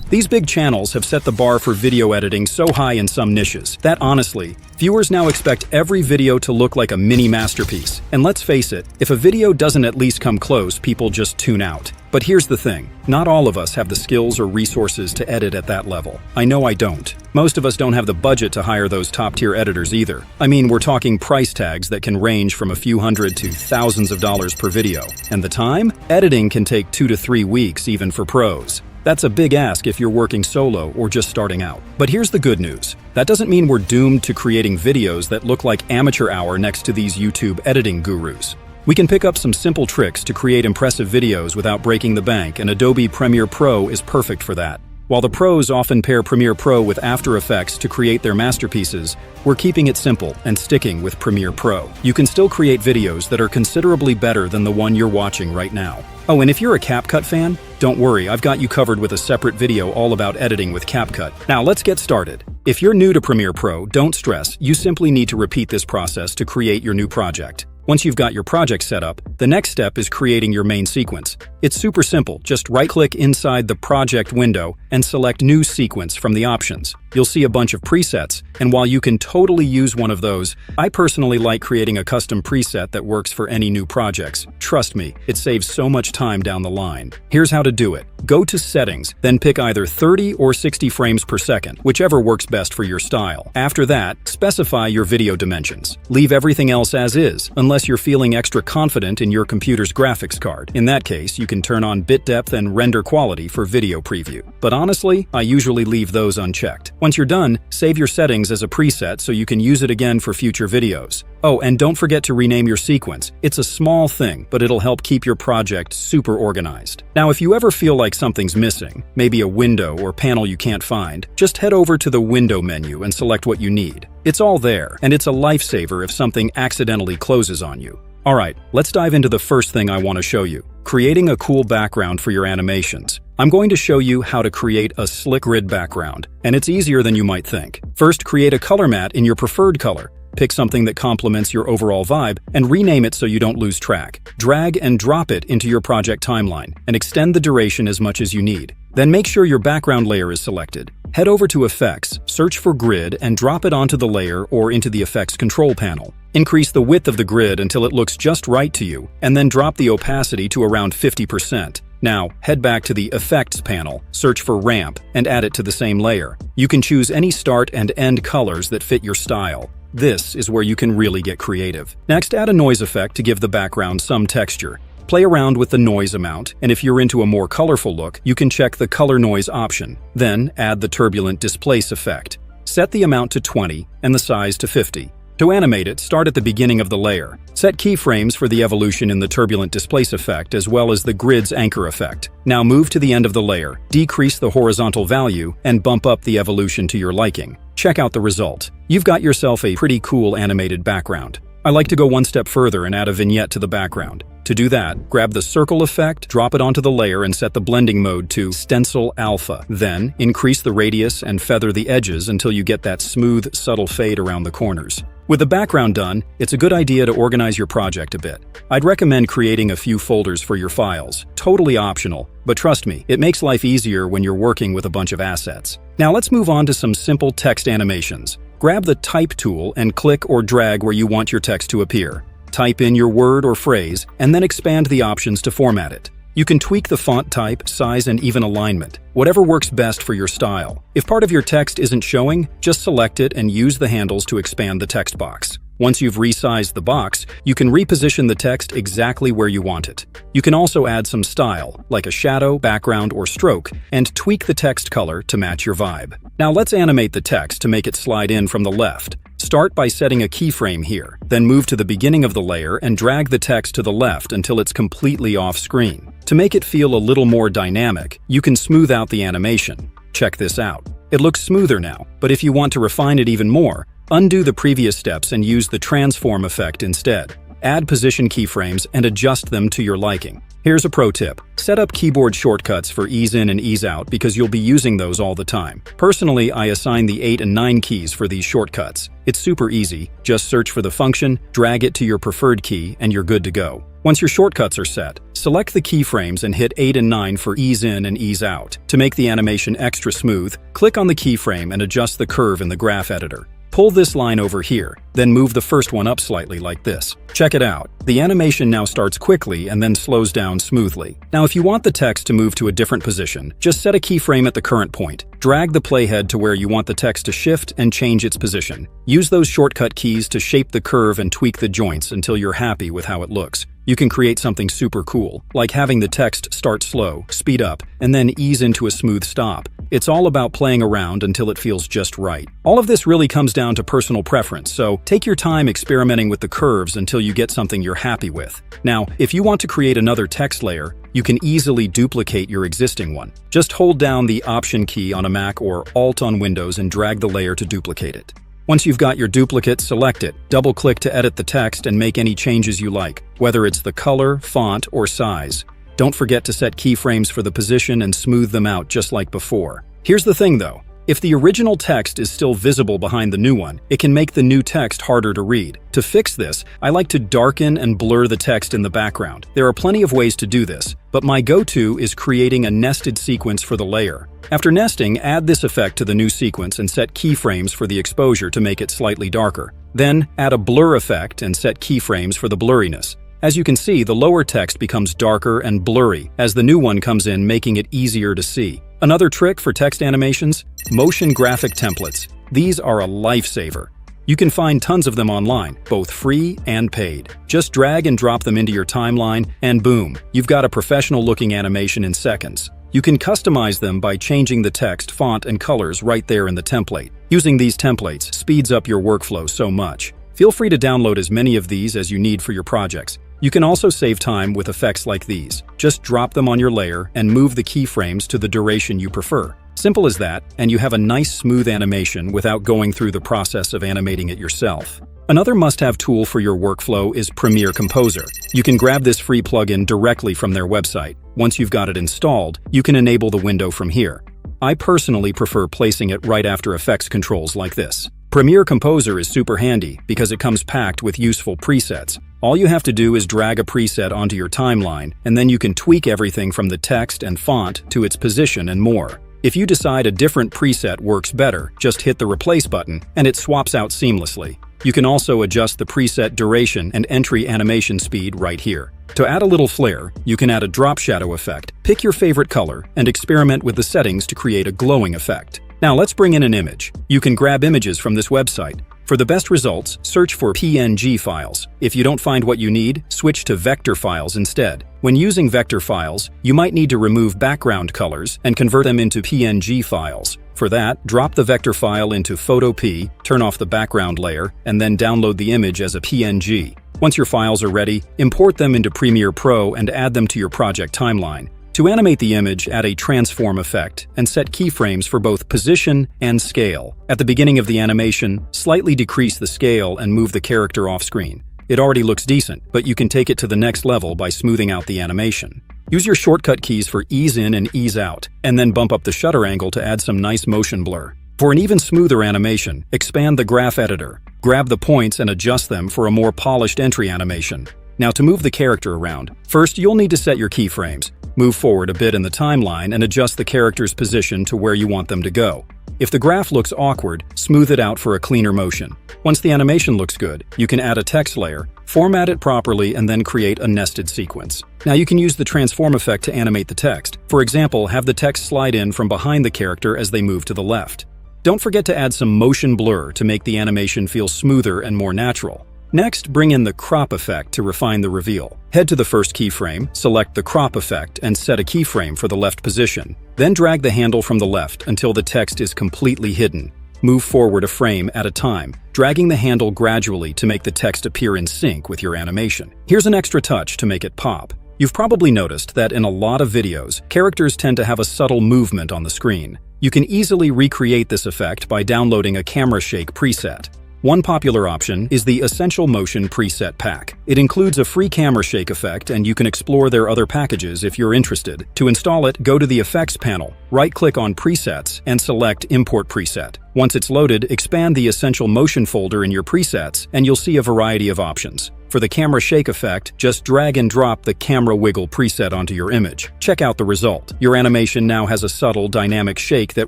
These big channels have set the bar for video editing so high in some niches that honestly, viewers now expect every video to look like a mini masterpiece. And let's face it, if a video doesn't at least come close, people just tune out. But here's the thing, not all of us have the skills or resources to edit at that level. I know I don't. Most of us don't have the budget to hire those top-tier editors either. I mean, we're talking price tags that can range from a few hundred to thousands of dollars per video. And the time? Editing can take 2 to 3 weeks even for pros. That's a big ask if you're working solo or just starting out. But here's the good news. That doesn't mean we're doomed to creating videos that look like amateur hour next to these YouTube editing gurus. We can pick up some simple tricks to create impressive videos without breaking the bank, and Adobe Premiere Pro is perfect for that. While the pros often pair Premiere Pro with After Effects to create their masterpieces, we're keeping it simple and sticking with Premiere Pro. You can still create videos that are considerably better than the one you're watching right now. Oh, and if you're a CapCut fan, don't worry, I've got you covered with a separate video all about editing with CapCut. Now let's get started. If you're new to Premiere Pro, don't stress, you simply need to repeat this process to create your new project. Once you've got your project set up, the next step is creating your main sequence. It's super simple, just right-click inside the project window and select New Sequence from the options. You'll see a bunch of presets, and while you can totally use one of those, I personally like creating a custom preset that works for any new projects. Trust me, it saves so much time down the line. Here's how to do it. Go to Settings, then pick either 30 or 60 frames per second, whichever works best for your style. After that, specify your video dimensions. Leave everything else as is, unless you're feeling extra confident in your computer's graphics card. In that case, you can turn on bit depth and render quality for video preview. But honestly, I usually leave those unchecked. Once you're done, save your settings as a preset so you can use it again for future videos. Oh, and don't forget to rename your sequence. It's a small thing, but it'll help keep your project super organized. Now, if you ever feel like something's missing, maybe a window or panel you can't find, just head over to the Window menu and select what you need. It's all there, and it's a lifesaver if something accidentally closes on you. Alright, let's dive into the first thing I want to show you. Creating a cool background for your animations. I'm going to show you how to create a slick grid background, and it's easier than you might think. First, create a color mat in your preferred color. Pick something that complements your overall vibe and rename it so you don't lose track. Drag and drop it into your project timeline and extend the duration as much as you need. Then make sure your background layer is selected. Head over to Effects, search for Grid, and drop it onto the layer or into the Effects control panel. Increase the width of the grid until it looks just right to you, and then drop the opacity to around 50%. Now, head back to the Effects panel, search for Ramp, and add it to the same layer. You can choose any start and end colors that fit your style. This is where you can really get creative. Next, add a noise effect to give the background some texture. Play around with the noise amount, and if you're into a more colorful look, you can check the color noise option. Then, add the turbulent displace effect. Set the amount to 20 and the size to 50. To animate it, start at the beginning of the layer. Set keyframes for the evolution in the turbulent displace effect as well as the grid's anchor effect. Now move to the end of the layer, decrease the horizontal value, and bump up the evolution to your liking. Check out the result. You've got yourself a pretty cool animated background. I like to go one step further and add a vignette to the background. To do that, grab the circle effect, drop it onto the layer, and set the blending mode to Stencil Alpha. Then, increase the radius and feather the edges until you get that smooth, subtle fade around the corners. With the background done, it's a good idea to organize your project a bit. I'd recommend creating a few folders for your files. Totally optional, but trust me, it makes life easier when you're working with a bunch of assets. Now let's move on to some simple text animations. Grab the Type tool and click or drag where you want your text to appear. Type in your word or phrase, and then expand the options to format it. You can tweak the font type, size, and even alignment, whatever works best for your style. If part of your text isn't showing, just select it and use the handles to expand the text box. Once you've resized the box, you can reposition the text exactly where you want it. You can also add some style, like a shadow, background, or stroke, and tweak the text color to match your vibe. Now let's animate the text to make it slide in from the left. Start by setting a keyframe here, then move to the beginning of the layer and drag the text to the left until it's completely off screen. To make it feel a little more dynamic, you can smooth out the animation. Check this out. It looks smoother now, but if you want to refine it even more, undo the previous steps and use the transform effect instead. Add position keyframes and adjust them to your liking. Here's a pro tip. Set up keyboard shortcuts for ease in and ease out because you'll be using those all the time. Personally, I assign the 8 and 9 keys for these shortcuts. It's super easy. Just search for the function, drag it to your preferred key, and you're good to go. Once your shortcuts are set, select the keyframes and hit 8 and 9 for ease in and ease out. To make the animation extra smooth, click on the keyframe and adjust the curve in the graph editor. Pull this line over here, then move the first one up slightly like this. Check it out. The animation now starts quickly and then slows down smoothly. Now if you want the text to move to a different position, just set a keyframe at the current point. Drag the playhead to where you want the text to shift and change its position. Use those shortcut keys to shape the curve and tweak the joints until you're happy with how it looks. You can create something super cool, like having the text start slow, speed up, and then ease into a smooth stop. It's all about playing around until it feels just right. All of this really comes down to personal preference, so take your time experimenting with the curves until you get something you're happy with. Now, if you want to create another text layer, you can easily duplicate your existing one. Just hold down the Option key on a Mac or Alt on Windows and drag the layer to duplicate it. Once you've got your duplicate, select it, double-click to edit the text and make any changes you like, whether it's the color, font, or size. Don't forget to set keyframes for the position and smooth them out just like before. Here's the thing though, if the original text is still visible behind the new one, it can make the new text harder to read. To fix this, I like to darken and blur the text in the background. There are plenty of ways to do this, but my go-to is creating a nested sequence for the layer. After nesting, add this effect to the new sequence and set keyframes for the exposure to make it slightly darker. Then, add a blur effect and set keyframes for the blurriness. As you can see, the lower text becomes darker and blurry as the new one comes in, making it easier to see. Another trick for text animations? Motion graphic templates. These are a lifesaver. You can find tons of them online, both free and paid. Just drag and drop them into your timeline, and boom, you've got a professional-looking animation in seconds. You can customize them by changing the text, font, and colors right there in the template. Using these templates speeds up your workflow so much. Feel free to download as many of these as you need for your projects. You can also save time with effects like these. Just drop them on your layer and move the keyframes to the duration you prefer. Simple as that, and you have a nice smooth animation without going through the process of animating it yourself. Another must-have tool for your workflow is Premiere Composer. You can grab this free plugin directly from their website. Once you've got it installed, you can enable the window from here. I personally prefer placing it right after effects controls like this. Premiere Composer is super handy because it comes packed with useful presets. All you have to do is drag a preset onto your timeline, and then you can tweak everything from the text and font to its position and more. If you decide a different preset works better, just hit the Replace button, and it swaps out seamlessly. You can also adjust the preset duration and entry animation speed right here. To add a little flair, you can add a drop shadow effect, pick your favorite color, and experiment with the settings to create a glowing effect. Now let's bring in an image. You can grab images from this website. For the best results, search for PNG files. If you don't find what you need, switch to vector files instead. When using vector files, you might need to remove background colors and convert them into PNG files. For that, drop the vector file into Photo-P, turn off the background layer, and then download the image as a PNG. Once your files are ready, import them into Premiere Pro and add them to your project timeline. To animate the image, add a transform effect and set keyframes for both position and scale. At the beginning of the animation, slightly decrease the scale and move the character off screen. It already looks decent, but you can take it to the next level by smoothing out the animation. Use your shortcut keys for ease in and ease out, and then bump up the shutter angle to add some nice motion blur. For an even smoother animation, expand the graph editor. Grab the points and adjust them for a more polished entry animation. Now to move the character around, first you'll need to set your keyframes. Move forward a bit in the timeline and adjust the character's position to where you want them to go. If the graph looks awkward, smooth it out for a cleaner motion. Once the animation looks good, you can add a text layer, format it properly, and then create a nested sequence. Now you can use the transform effect to animate the text. For example, have the text slide in from behind the character as they move to the left. Don't forget to add some motion blur to make the animation feel smoother and more natural. Next, bring in the crop effect to refine the reveal. Head to the first keyframe, select the crop effect, and set a keyframe for the left position. Then drag the handle from the left until the text is completely hidden. Move forward a frame at a time, dragging the handle gradually to make the text appear in sync with your animation. Here's an extra touch to make it pop. You've probably noticed that in a lot of videos, characters tend to have a subtle movement on the screen. You can easily recreate this effect by downloading a camera shake preset. One popular option is the Essential Motion Preset Pack. It includes a free camera shake effect, and you can explore their other packages if you're interested. To install it, go to the Effects panel, right-click on Presets, and select Import Preset. Once it's loaded, expand the Essential Motion folder in your presets, and you'll see a variety of options. For the camera shake effect, just drag and drop the camera wiggle preset onto your image. Check out the result. Your animation now has a subtle, dynamic shake that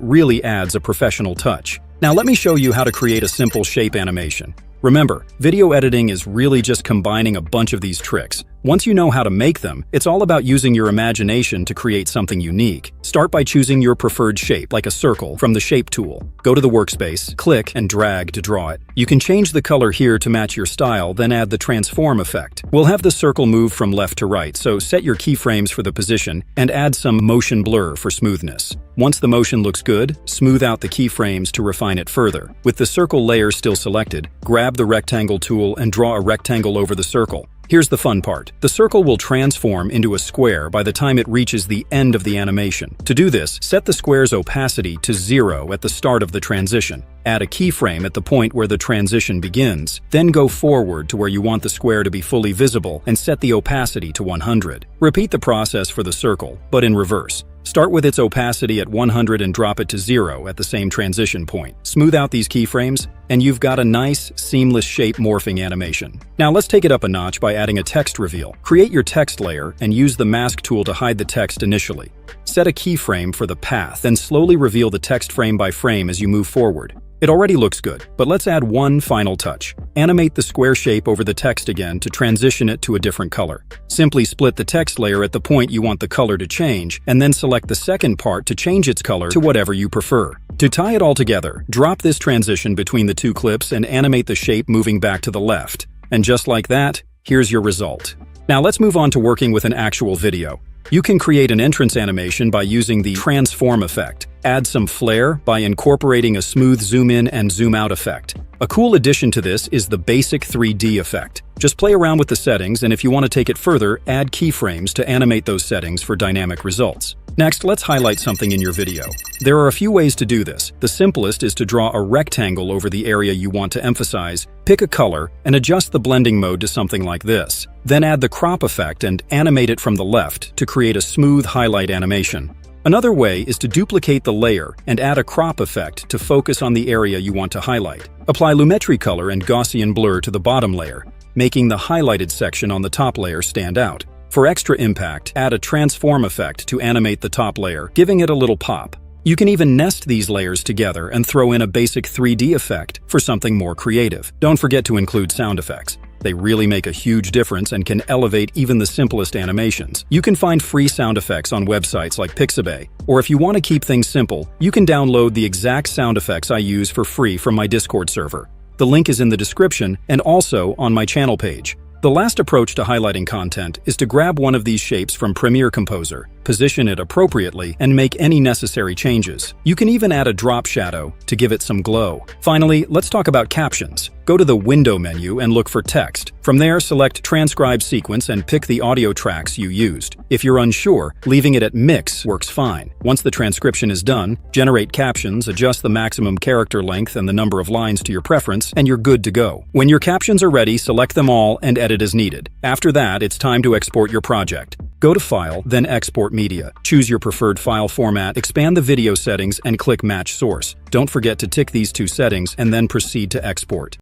really adds a professional touch. Now let me show you how to create a simple shape animation. Remember, video editing is really just combining a bunch of these tricks. Once you know how to make them, it's all about using your imagination to create something unique. Start by choosing your preferred shape, like a circle, from the Shape tool. Go to the workspace, click and drag to draw it. You can change the color here to match your style, then add the transform effect. We'll have the circle move from left to right, so set your keyframes for the position and add some motion blur for smoothness. Once the motion looks good, smooth out the keyframes to refine it further. With the circle layer still selected, grab the rectangle tool and draw a rectangle over the circle. Here's the fun part. The circle will transform into a square by the time it reaches the end of the animation. To do this, set the square's opacity to 0 at the start of the transition. Add a keyframe at the point where the transition begins. Then go forward to where you want the square to be fully visible and set the opacity to 100. Repeat the process for the circle, but in reverse. Start with its opacity at 100 and drop it to 0 at the same transition point. Smooth out these keyframes, and you've got a nice, seamless shape morphing animation. Now let's take it up a notch by adding a text reveal. Create your text layer and use the mask tool to hide the text initially. Set a keyframe for the path, then slowly reveal the text frame by frame as you move forward. It already looks good, but let's add one final touch. Animate the square shape over the text again to transition it to a different color. Simply split the text layer at the point you want the color to change, and then select the second part to change its color to whatever you prefer. To tie it all together, drop this transition between the two clips and animate the shape moving back to the left. And just like that, here's your result. Now let's move on to working with an actual video. You can create an entrance animation by using the transform effect. Add some flair by incorporating a smooth zoom in and zoom out effect. A cool addition to this is the basic 3D effect. Just play around with the settings, and if you want to take it further, add keyframes to animate those settings for dynamic results. Next, let's highlight something in your video. There are a few ways to do this. The simplest is to draw a rectangle over the area you want to emphasize, pick a color, and adjust the blending mode to something like this. Then add the crop effect and animate it from the left to create a smooth highlight animation. Another way is to duplicate the layer and add a crop effect to focus on the area you want to highlight. Apply lumetri color and Gaussian blur to the bottom layer, making the highlighted section on the top layer stand out. For extra impact, add a transform effect to animate the top layer, giving it a little pop. You can even nest these layers together and throw in a basic 3D effect for something more creative. Don't forget to include sound effects. They really make a huge difference and can elevate even the simplest animations. You can find free sound effects on websites like Pixabay, or if you want to keep things simple, you can download the exact sound effects I use for free from my Discord server. The link is in the description and also on my channel page. The last approach to highlighting content is to grab one of these shapes from Premiere Composer, position it appropriately, and make any necessary changes. You can even add a drop shadow to give it some glow. Finally, let's talk about captions. Go to the Window menu and look for text. From there, select Transcribe Sequence and pick the audio tracks you used. If you're unsure, leaving it at Mix works fine. Once the transcription is done, generate captions, adjust the maximum character length and the number of lines to your preference, and you're good to go. When your captions are ready, select them all and edit as needed. After that, it's time to export your project. Go to File, then Export Media. Choose your preferred file format, expand the video settings, and click Match Source. Don't forget to tick these two settings and then proceed to export.